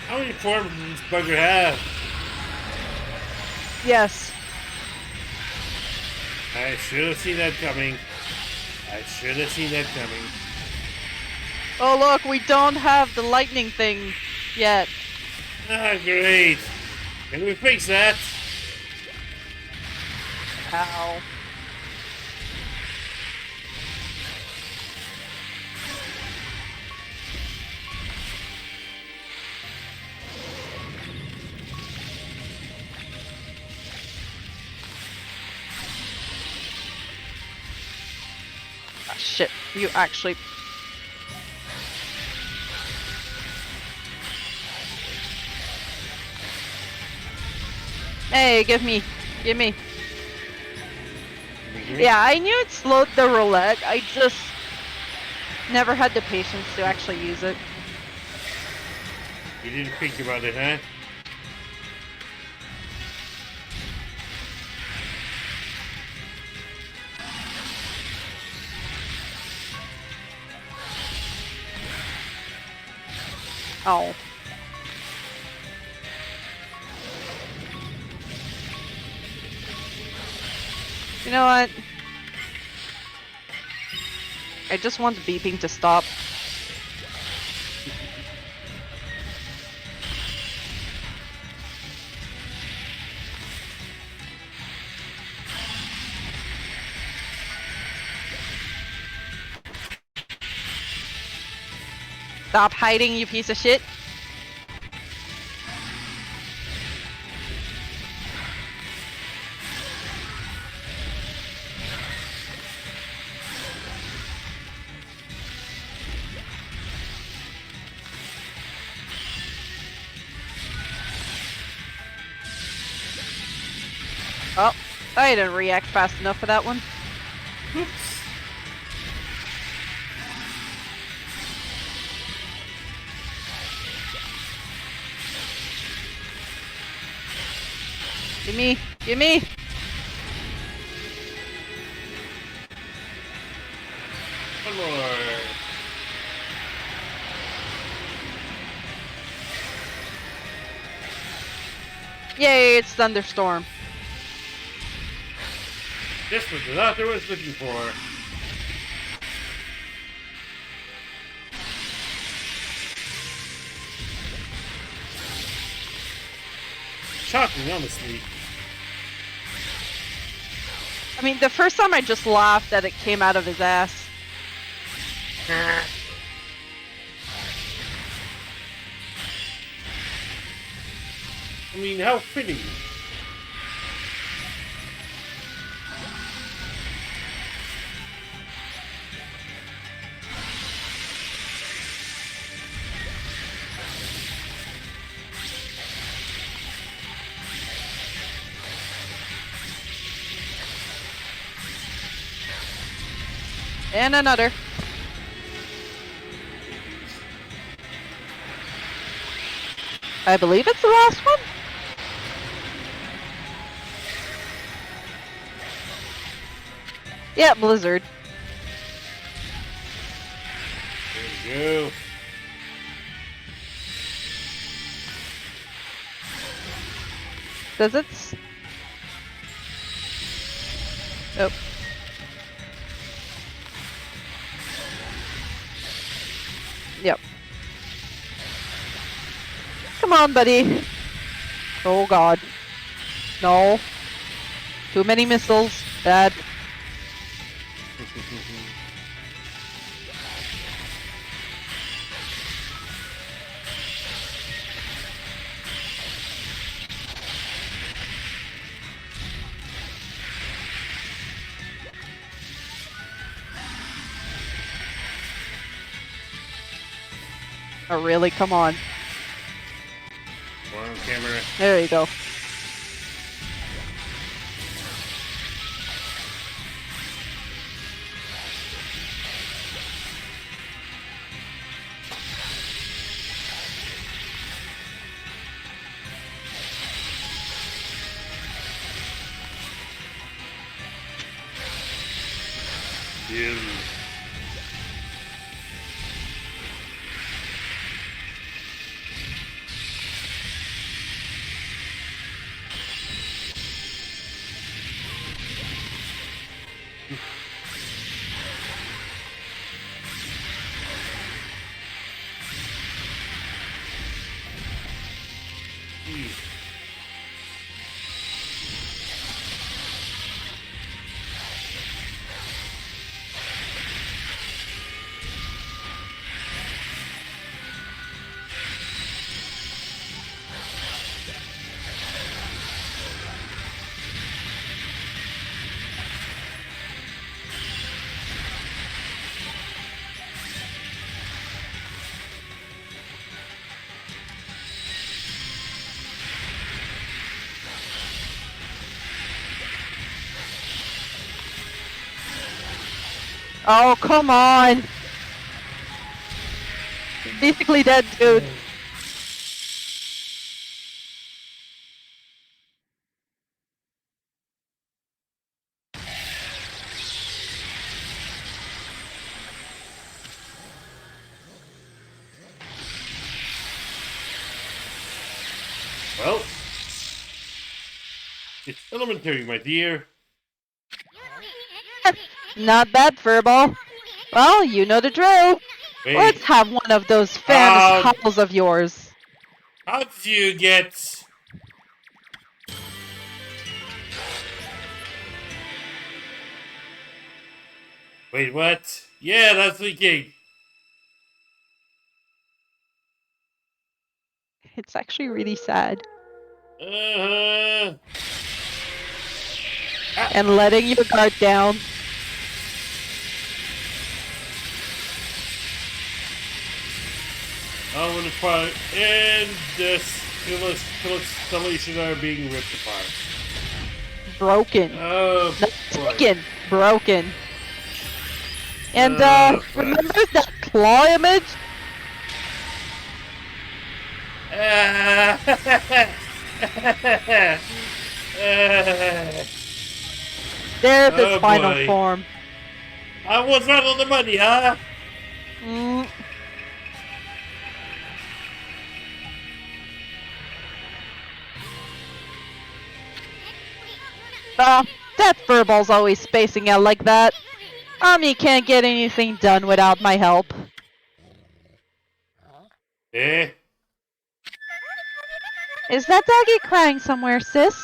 How many forms does this bugger have? Yes. I should have seen that coming. I should have seen that coming. Oh look, we don't have the lightning thing yet. Ah, great. Can we fix that? Ow. Ah, shit, you actually... Hey, give me. Give me. Yeah, I knew it slowed the roulette. I just never had the patience to actually use it. You didn't think about it, huh? Oh. You know what? I just want the beeping to stop. Stop hiding, you piece of shit. Oh, I didn't react fast enough for that one. Oops. Gimme, gimme. One more. Yay, it's thunderstorm. This was the doctor was looking for. Shocking, honestly. I mean, the first time I just laughed that it came out of his ass. I mean, how fitting. And another. I believe it's the last one? Yeah, Blizzard. There we go. Does it? Oh. Yep. Come on, buddy. Oh god. No. Too many missiles. Bad. Oh, really? Come on. We're on camera. There you go. Yeah. Oh, come on! Basically dead, dude. Well, it's elementary, my dear. Not bad, Furball. Well, you know the drill. Wait, Let's have one of those famous Um, howls of yours. how did you get? Wait, what? Yeah, that's leaking. It's actually really sad. Uh-huh. And letting your guard down. I want to try, and this installation are being ripped apart. Broken. Oh, Not boy. taken. Broken. And, Oh, remember that claw image? There's its Oh, final boy. form. I was right on the money, huh? Mm. That furball's always spacing out like that. Army can't get anything done without my help. Eh? Is that doggy crying somewhere, sis?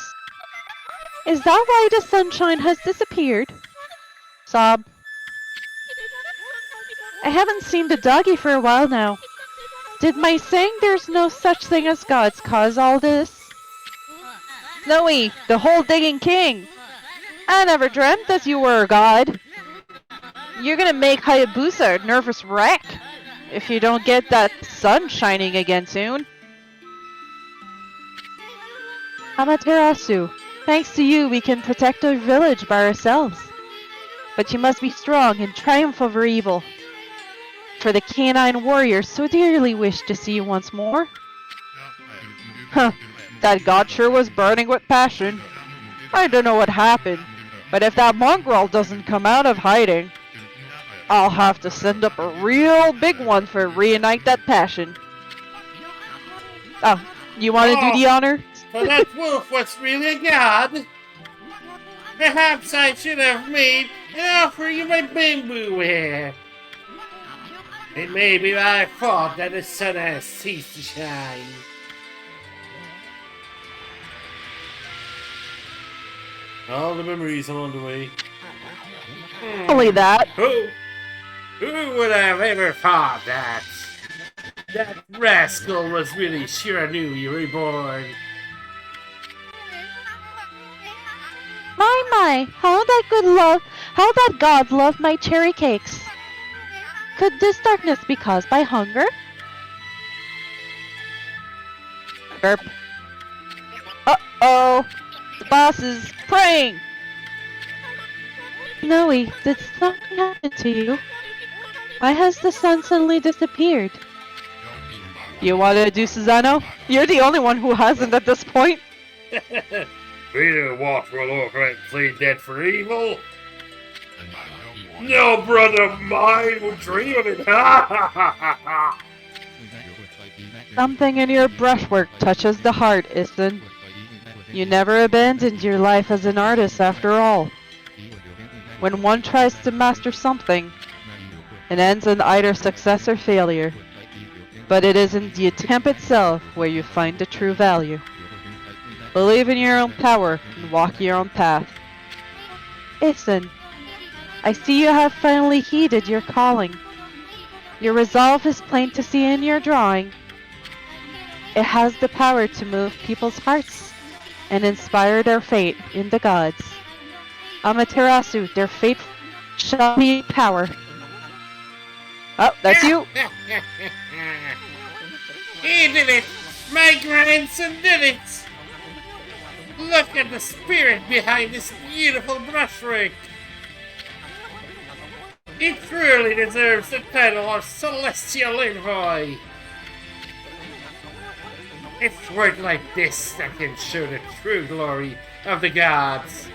Is that why the sunshine has disappeared? Sob. I haven't seen the doggy for a while now. Did my saying there's no such thing as gods cause all this? Snowy, the whole digging king! I never dreamt that you were a god. You're gonna make Hayabusa a nervous wreck if you don't get that sun shining again soon. Amaterasu, thanks to you we can protect our village by ourselves. But you must be strong and triumph over evil. For the canine warriors so dearly wish to see you once more. Huh, that god sure was burning with passion. I don't know what happened, but if that mongrel doesn't come out of hiding, I'll have to send up a real big one for reignite that passion. Oh, you want to do the honor? So that wolf was really a god? Perhaps I should have made an offer you my bamboo hair. It may be my fault that the sun has ceased to shine. All the memories along the way. Only that. Who would have ever thought that rascal was really sure knew you were reborn? My, how that god loved my cherry cakes. Could this darkness be caused by hunger? Burp. Uh-oh! The boss is praying! Noe, did something happen to you? Why has the sun suddenly disappeared? You wanna do Susano? You're the only one who hasn't at this point. Peter what will overhead play dead for evil? No brother of mine would dream of it. Ha ha ha ha ha! Something in your brushwork touches the heart, Isten. You never abandoned your life as an artist after all. When one tries to master something, it ends in either success or failure. But it is in the attempt itself where you find the true value. Believe in your own power and walk your own path. Isen, I see you have finally heeded your calling. Your resolve is plain to see in your drawing. It has the power to move people's hearts and inspire their faith in the gods. Amaterasu, their fate shall be power. Oh, that's you! He did it! My grandson did it! Look at the spirit behind this beautiful brushwork! He truly deserves the title of Celestial Envoy! It's work like this that can show the true glory of the gods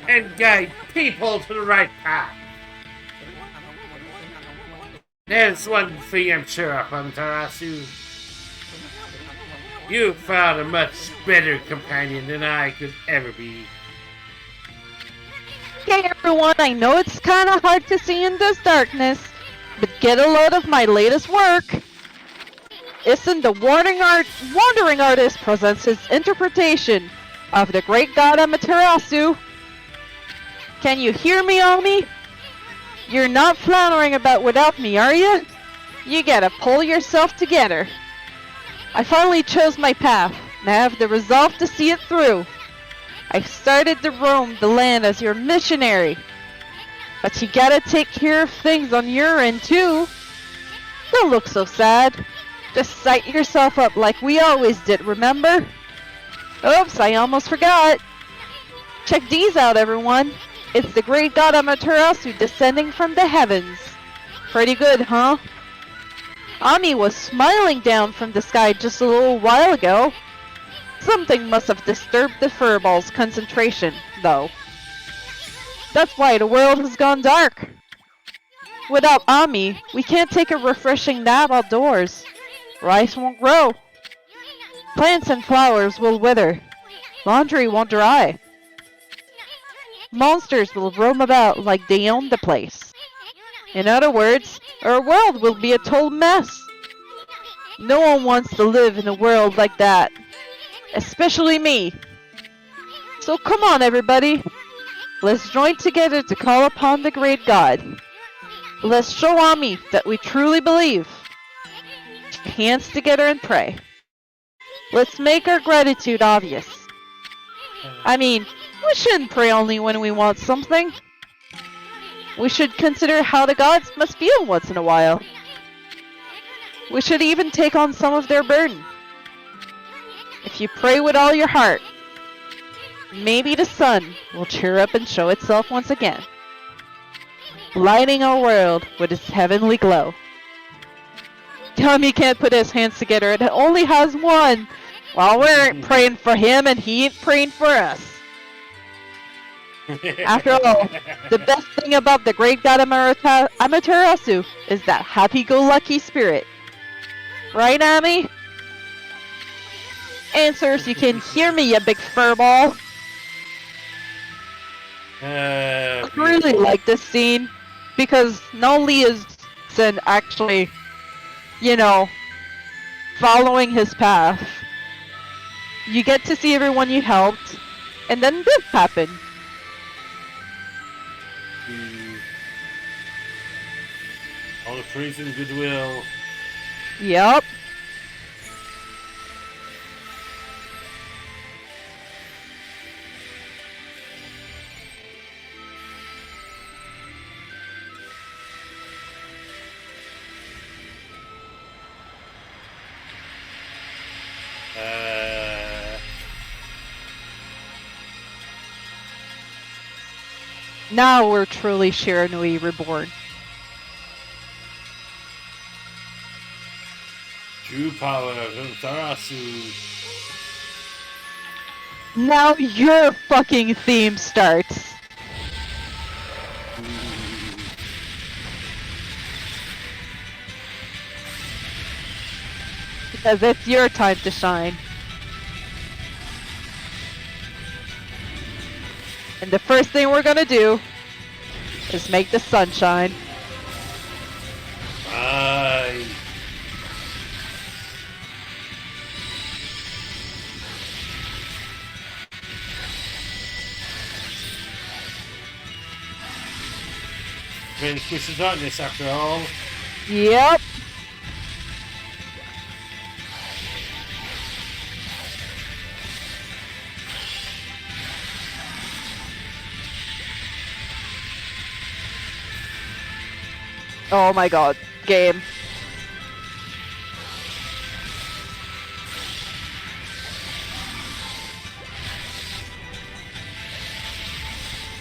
and guide people to the right path. There's one thing I'm sure of, Amaterasu. You found a much better companion than I could ever be. Okay, everyone, I know it's kinda hard to see in this darkness, but get a load of my latest work. Isen the Wandering Artist presents his interpretation of the great god Amaterasu. Can you hear me, Omi? You're not floundering about without me, are you? You gotta pull yourself together. I finally chose my path, and I have the resolve to see it through. I've started to roam the land as your missionary. But you gotta take care of things on your end, too. Don't look so sad. Just sight yourself up like we always did, remember? Oops, I almost forgot. Check these out, everyone. It's the great god Amaterasu descending from the heavens. Pretty good, huh? Ami was smiling down from the sky just a little while ago. Something must have disturbed the furball's concentration, though. That's why the world has gone dark. Without Ami, we can't take a refreshing nap outdoors. Rice won't grow. Plants and flowers will wither. Laundry won't dry. Monsters will roam about like they own the place. In other words, our world will be a total mess. No one wants to live in a world like that. Especially me. So come on, everybody. Let's join together to call upon the great god. Let's show Ami that we truly believe. Hands together and pray. Let's make our gratitude obvious. I mean, we shouldn't pray only when we want something. We should consider how the gods must feel once in a while. We should even take on some of their burden. If you pray with all your heart, maybe the sun will cheer up and show itself once again, lighting our world with its heavenly glow. Tommy can't put his hands together, it only has one. Well, we ain't praying for him and he ain't praying for us. After all, the best thing about the great god Amaterasu is that happy-go-lucky spirit. Right, Ami? Answers, you can hear me, you big furball. I really like this scene because not only is Sin actually, you know, following his path, you get to see everyone you helped, and then this happened. All the praise and goodwill. Yep. Uh, Now we're truly Shiranui reborn. True power of Tarasu. Now your fucking theme starts. Because it's your time to shine. And the first thing we're gonna do is make the sun shine. Aye. Prince of Darkness, after all. Yep. Oh my god, game.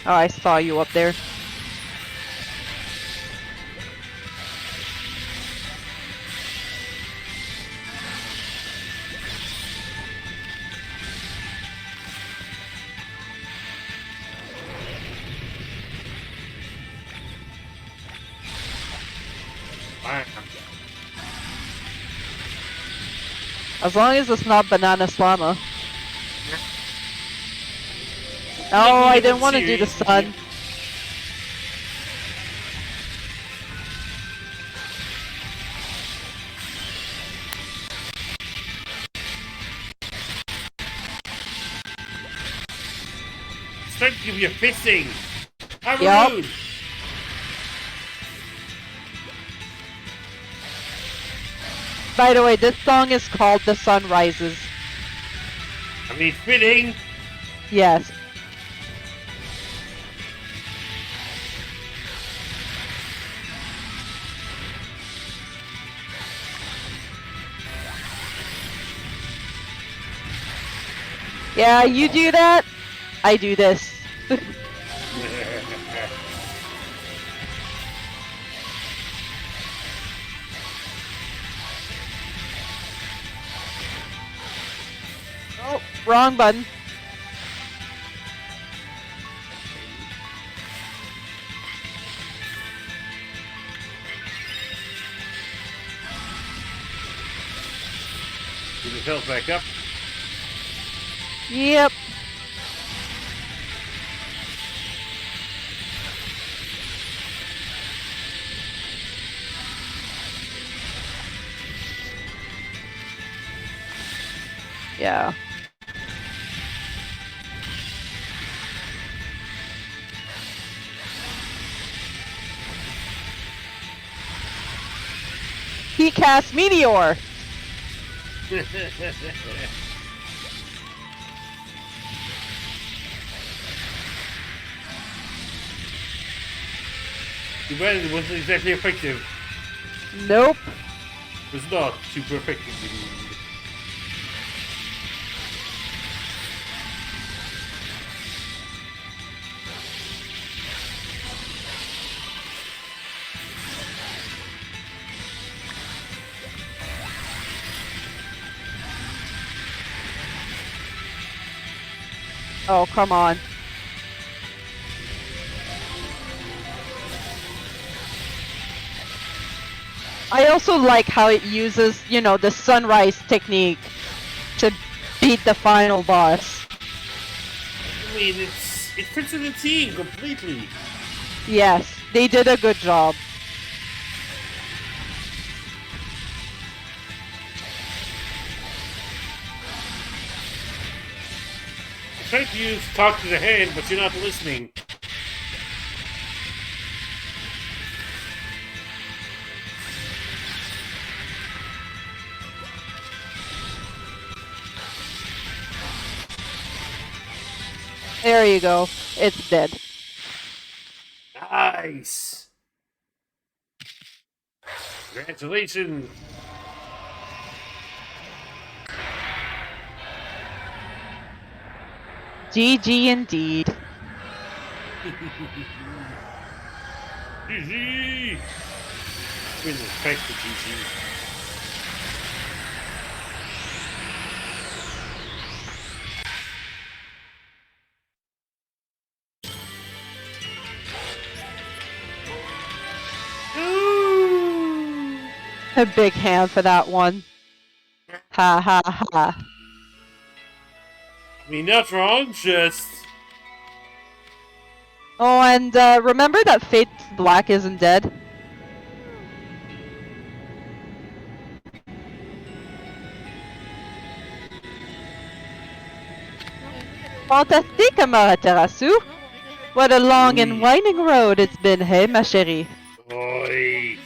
Oh, I saw you up there. Bam. As long as it's not Banana Slama. Oh, I didn't want to do the sun. Start to give you fisting. How Yup. rude. By the way, this song is called The Sun Rises. I mean, fitting. Yes. Yeah, you do that, I do this. Oh, wrong button. Get the health back up. Yep. Yeah. He cast Meteor. Too bad it wasn't exactly effective. Nope. It was not super effective. Oh, come on. I also like how it uses, you know, the sunrise technique to beat the final boss. I mean, it fits in the team completely. Yes, they did a good job. I'm trying to use talk to the hand, but you're not listening. There you go. It's dead. Nice. Congratulations. GG indeed. GG! With respect to GG. Ooh. A big hand for that one. Ha ha ha. I mean, not wrong, just... Oh, and remember that Fate Black isn't dead? Fantastique, Amaterasu! What a long and winding road it's been, hey, ma chérie? Oi.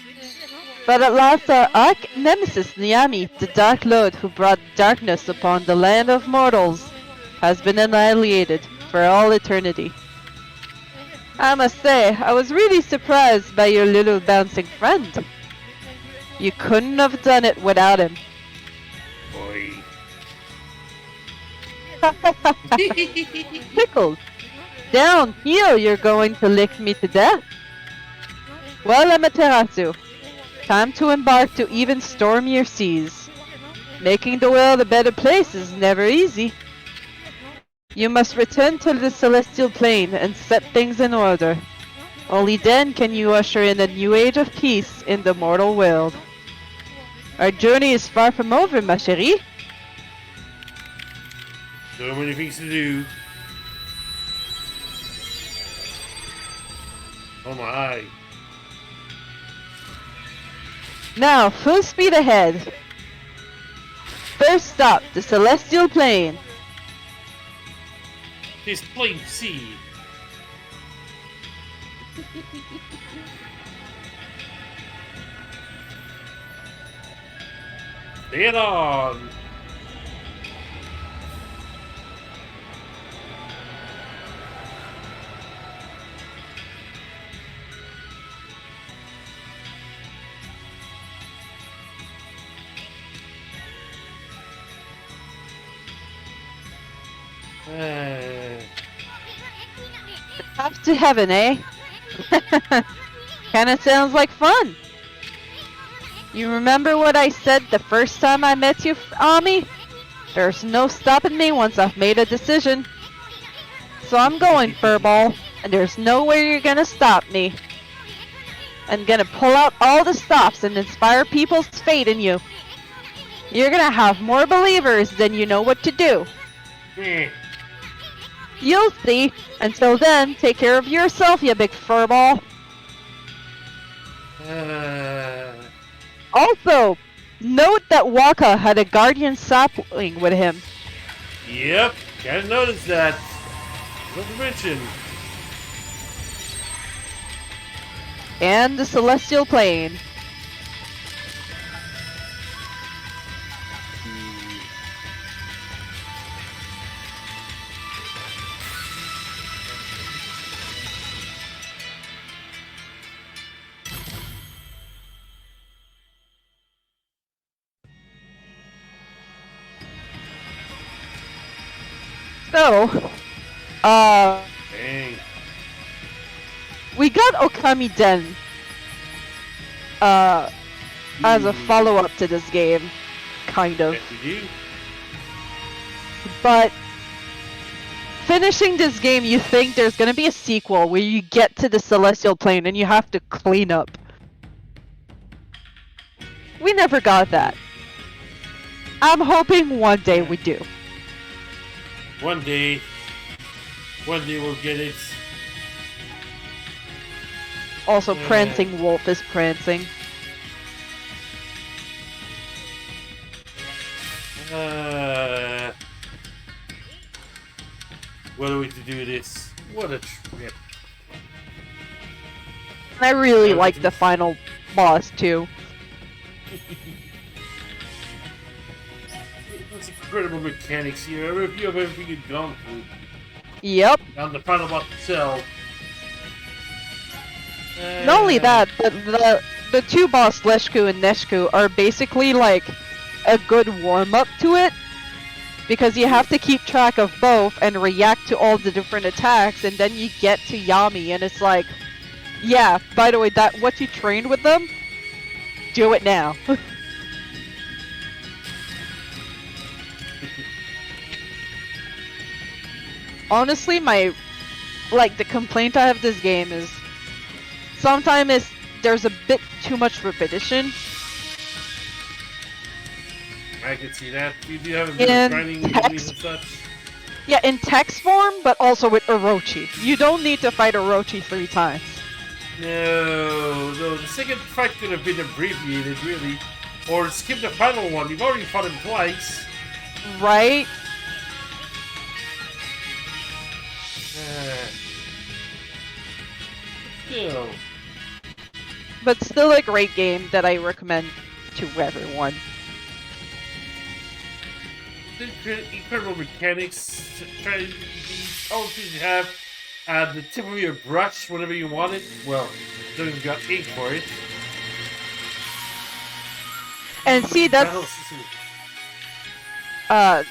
But at last our arch nemesis Niami, the Dark Lord who brought darkness upon the land of mortals, has been annihilated for all eternity. I must say, I was really surprised by your little bouncing friend. You couldn't have done it without him. Oi. Pickles! Down here you're going to lick me to death. Well, Amaterasu, time to embark to even stormier seas. Making the world a better place is never easy. You must return to the celestial plane and set things in order. Only then can you usher in a new age of peace in the mortal world. Our journey is far from over, ma chérie. So many things to do. Oh my. Now, full speed ahead. First stop, the celestial plane. This plain sea. Get on. Off to heaven, eh? Kinda sounds like fun. You remember what I said the first time I met you, Ami? There's no stopping me once I've made a decision. So I'm going, Furball, and there's no way you're gonna stop me. I'm gonna pull out all the stops and inspire people's faith in you. You're gonna have more believers than you know what to do. You'll see. Until then, take care of yourself, you big furball. Also, note that Waka had a guardian sapling with him. Yep, gotta notice that. Not to mention. And the celestial plane. So, Dang. we got Okami Den, as a follow-up to this game, kind of. Yes, you do. But finishing this game, you think there's gonna be a sequel where you get to the celestial plane and you have to clean up. We never got that. I'm hoping one day we do. One day we'll get it. Also, Prancing Wolf is prancing. What are we to do this? What a trip. I really like the final boss too. There's incredible mechanics here. If you have everything you've gone through. Yep. Down the final boss itself. Not only that, but the two boss, Leshku and Neshku, are basically like a good warm-up to it. because you have to keep track of both and react to all the different attacks, and then you get to Yami, and it's like, yeah, by the way, that what you trained with them, do it now. Honestly, the complaint I have this game is sometimes there's a bit too much repetition. I can see that. You do have a bit of grinding enemies and such. Yeah, in text form, but also with Orochi. You don't need to fight Orochi 3 times. No, the second fight could have been abbreviated, really. Or skip the final one. You've already fought him twice. Right? Still. But still a great game that I recommend to everyone. Incredible mechanics. Try these all things you have at the tip of your brush whenever you want it. Well, don't even got ink for it. And see, that's the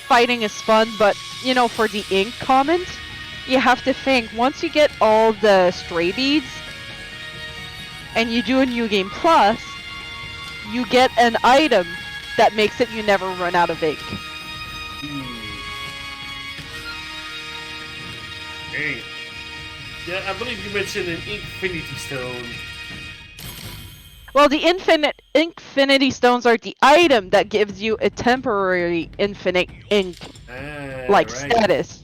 fighting is fun, but you know, for the ink comment, you have to think once you get all the stray beads and you do a new game plus, you get an item that makes it you never run out of ink. Hey. Yeah, I believe you mentioned an Infinity Stone. Well, the Infinity Stones are the item that gives you a temporary infinite ink status.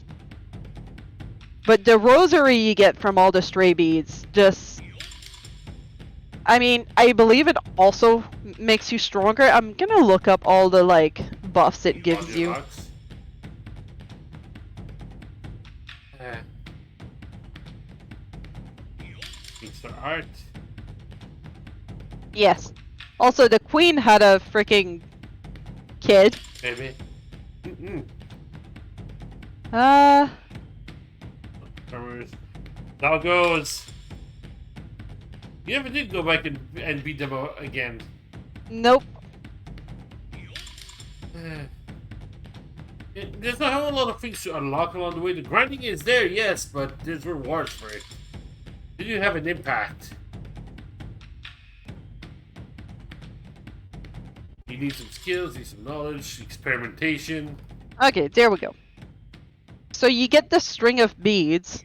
But the rosary you get from all the stray beads just... I mean, I believe it also makes you stronger. I'm gonna look up all the, buffs it gives you. It's the art. Yes. Also, the queen had a freaking kid. Baby. Doggos. You never did go back and beat them again. Nope. There's not a whole lot of things to unlock along the way. The grinding is there, yes, but there's rewards for it. Did you have an impact? You need some skills, need some knowledge, experimentation. Okay, there we go. So you get the string of beads.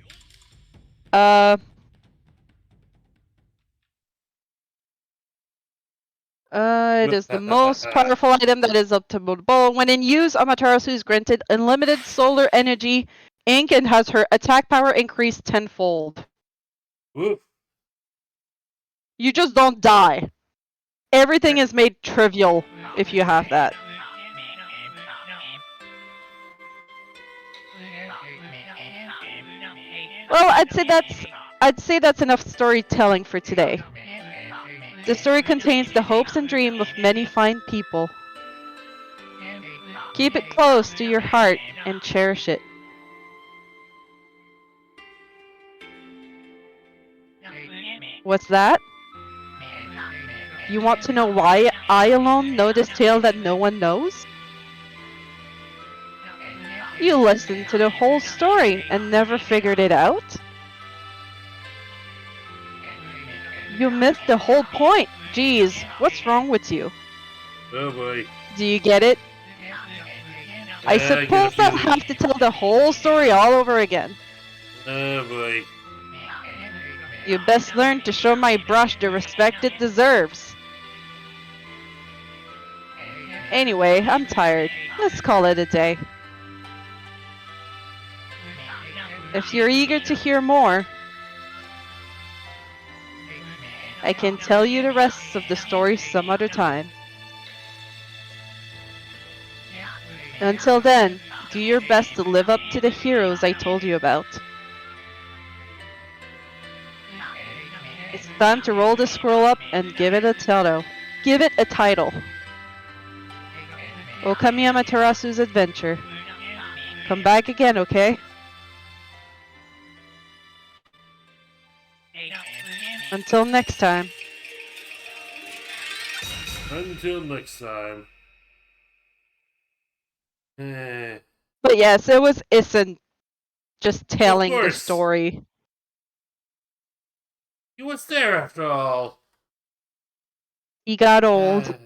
It is the most powerful item that is obtainable. When in use, Amaterasu is granted unlimited solar energy, ink, and has her attack power increased tenfold. Oof. You just don't die. Everything is made trivial if you have that. Well, I'd say that's enough storytelling for today. The story contains the hopes and dreams of many fine people. Keep it close to your heart and cherish it. What's that? You want to know why I alone know this tale that no one knows? You listened to the whole story and never figured it out? You missed the whole point. Jeez, what's wrong with you? Oh boy. Do you get it? I suppose I'll have to tell the whole story all over again. Oh boy. You best learn to show my brush the respect it deserves. Anyway, I'm tired. Let's call it a day. If you're eager to hear more, I can tell you the rest of the story some other time. Until then, do your best to live up to the heroes I told you about. It's time to roll the scroll up and give it a title. Give it a title. Okami Amaterasu's Adventure. Come back again, okay? Until next time. Until next time. But yes, it was Issen just telling the course. story. He was there after all. He got old.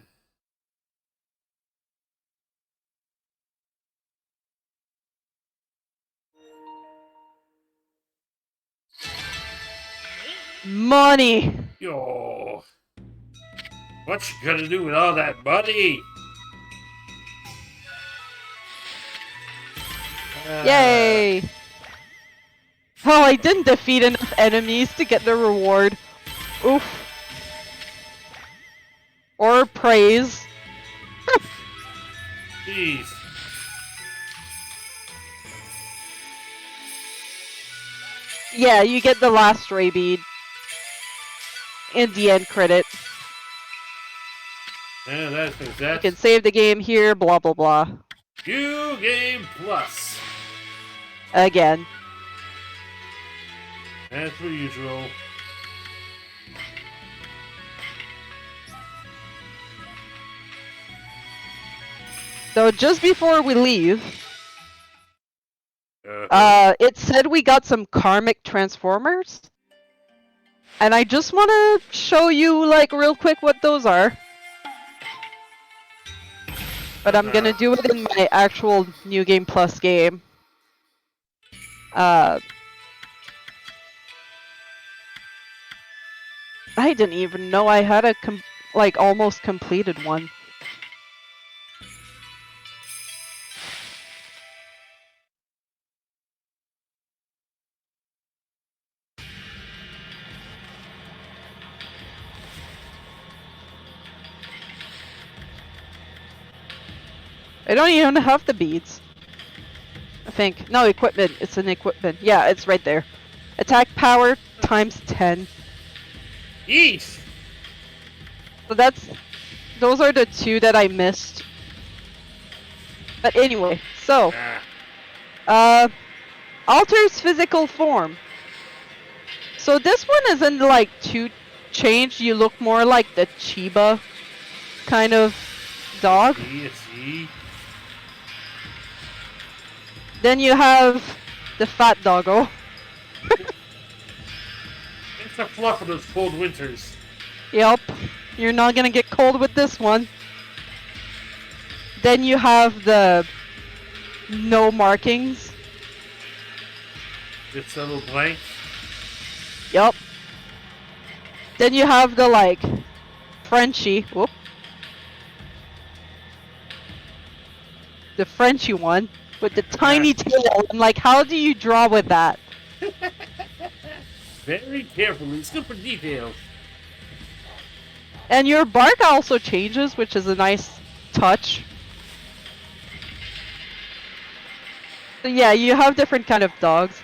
Money! Yo. What you gonna do with all that money? Yay! Oh, I didn't defeat enough enemies to get the reward. Oof. Or praise. Jeez. Yeah, you get the last ray bead. In the end credit. Yeah, that's You that. can save the game here, blah blah blah. New Game Plus. Again. As per usual. So just before we leave, Uh-huh. it said we got some karmic transformers. And I just want to show you, like, real quick what those are. But I'm gonna do it in my actual New Game Plus game. I didn't even know I had a almost completed one. I don't even have the beads. I think. No, equipment. It's an equipment. Yeah, it's right there. Attack power times 10. Yeesh. So those are the two that I missed. But anyway, so alters physical form. So this one isn't like too changed. You look more like the Chiba kind of dog. See. Then you have the fat doggo. It's the fluff of those cold winters. Yep, you're not gonna get cold with this one. Then you have the no markings. It's a little blank. Yep. Then you have the like Frenchie. Whoop. The Frenchy one with the tiny tail. I'm like, how do you draw with that? Very carefully, super detailed. And your bark also changes, which is a nice touch. So yeah, you have different kind of dogs.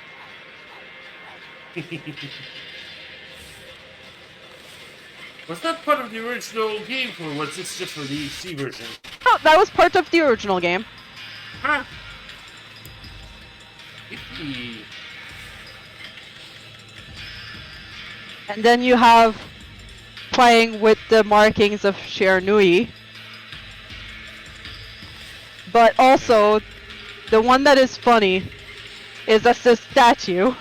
Was that part of the original game, or was this just for the EC version? Oh, that was part of the original game. Huh? And then you have playing with the markings of Shernui. But also, the one that is funny is that's the statue.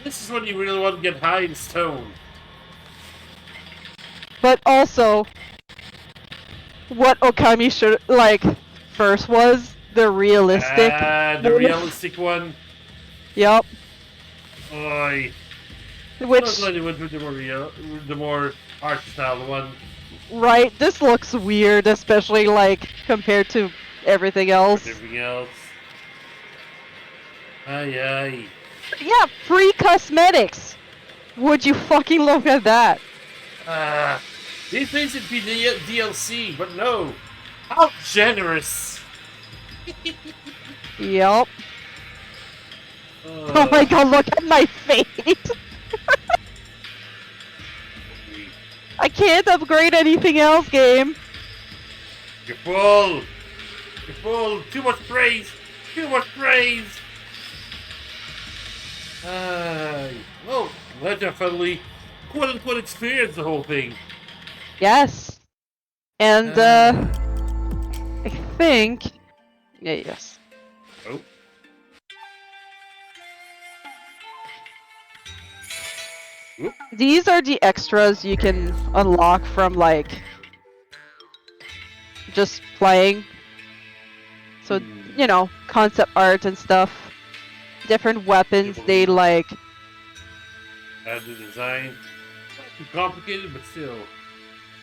This is when you really want to get high in stone. But also, what Okami should like first was the realistic. The realistic one. Yep. Oi. Which I'm glad they went with the more art style one. right, this looks weird, especially like compared to everything else. Everything else. Aye. Yeah, free cosmetics. Would you fucking look at that? These things would be DLC, but no. How generous. Yep. Oh my god, look at my face! I can't upgrade anything else, game. You're full. You're full. Too much praise. Too much praise. Well, that definitely quote-unquote experienced the whole thing. Yes. And, think. Yeah, yes. Oh. Whoop. These are the extras you can unlock from like just playing. So, you know, concept art and stuff. Different weapons they like. Add the design. Not too complicated, but still.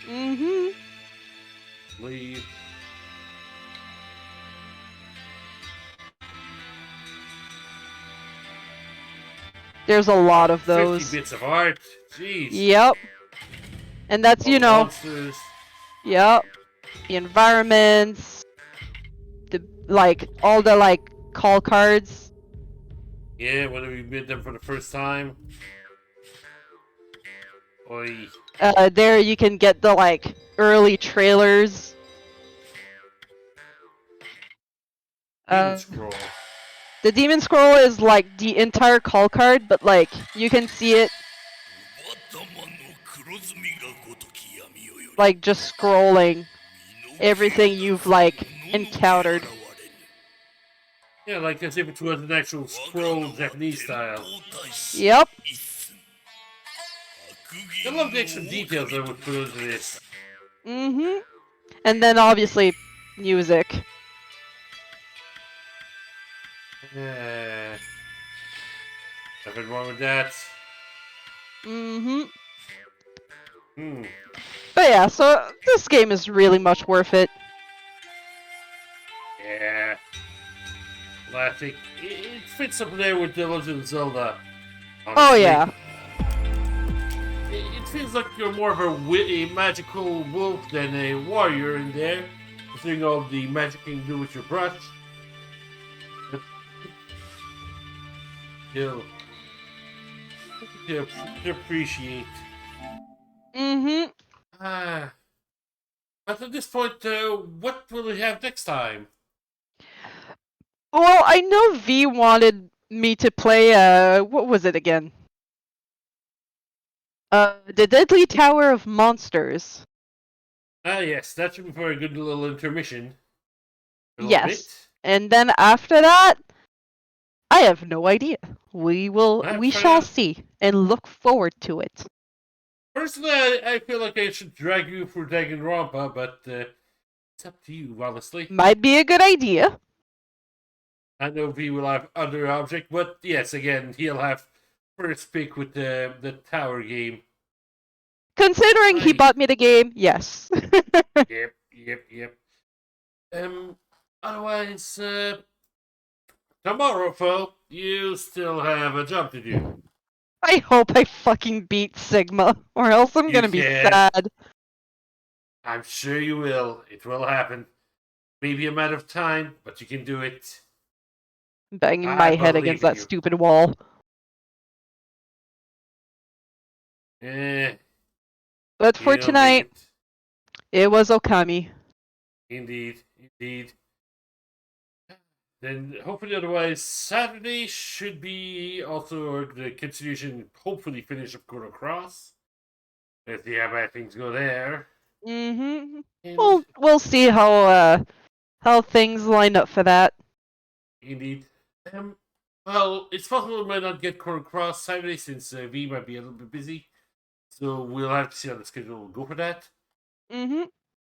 Mm-hmm. Leave. There's a lot of 50 those. bits of art. Jeez. Yep. And that's, All you the know, monsters. yep. The environments, the like all the like call cards. Yeah, whenever you meet them for the first time. Oi. There you can get the like early trailers. Demon scroll. The demon scroll is like the entire call card, but like you can see it like just scrolling everything you've like encountered. Yeah, like as if it was an actual scroll Japanese style. Yep. I love the extra details that would put into this. Mm-hmm. And then obviously music. Nothing wrong with that. Mm-hmm. Hmm. But yeah, so this game is really much worth it. Yeah. Classic. It fits up there with The Legend of Zelda. Oh Honestly. yeah. It feels like you're more of a magical wolf than a warrior in there. Considering all the magic you can do with your brush. Still. To appreciate. Mm-hmm. But at this point, what will we have next time? Well, I know V wanted me to play what was it again? The Deadly Tower of Monsters. Yes, that should be for a good little intermission. A little Yes. bit. And then after that, I have no idea. We Find shall out. see and look forward to it. Personally, I feel like I should drag you through Danganronpa, but it's up to you, honestly. Might be a good idea. I know V will have other object, but yes, again, he'll have first pick with the tower game. Considering he Right. bought me the game, yes. Yep. Otherwise, tomorrow, Fo, you still have a job to do. I hope I fucking beat Sigma, or else I'm You gonna be can. sad. I'm sure you will. It will happen. Maybe a matter of time, but you can do it. Banging I my head believe against in that you. stupid wall. Eh, But for you'll tonight, make it was Okami. it. Indeed. Then hopefully, otherwise, Saturday should be also the continuation. Hopefully, finish of Chrono Cross. Let's see how bad things go there. Mm-hmm. And We'll see how things line up for that. indeed, well, it's possible we might not get Chrono Cross Saturday since V might be a little bit busy. So we'll have to see how the schedule will go for that. Mm-hmm.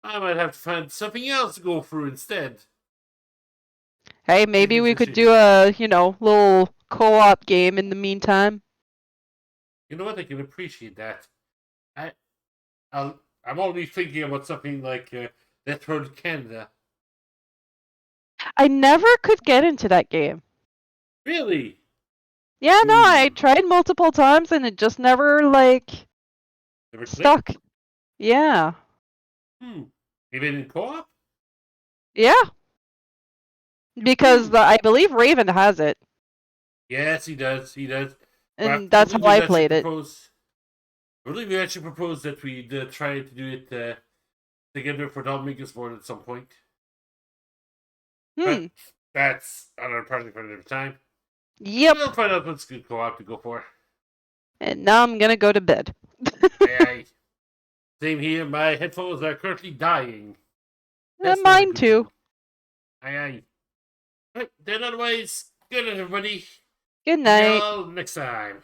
I might have to find something else to go through instead. Hey, maybe we could do a, little co-op game in the meantime. You know what? I can appreciate that. I'm only thinking about something like Death Road Canada. I never could get into that game. Really? Yeah, no, I tried multiple times and it just never, Never clicked? stuck. Yeah. Even in co-op? Yeah. Because I believe Raven has it. Yes, he does. He does. And that's how I played it. I believe we actually proposed that we try to do it together for Dominicus Board at some point. But that's another project for another time. Yep. We'll find out what's good co-op to go for. And now I'm gonna go to bed. Aye. Same here. My headphones are currently dying. And mine too. Aye, aye. Right, then otherwise, good night, everybody. Good See night. y'all next time.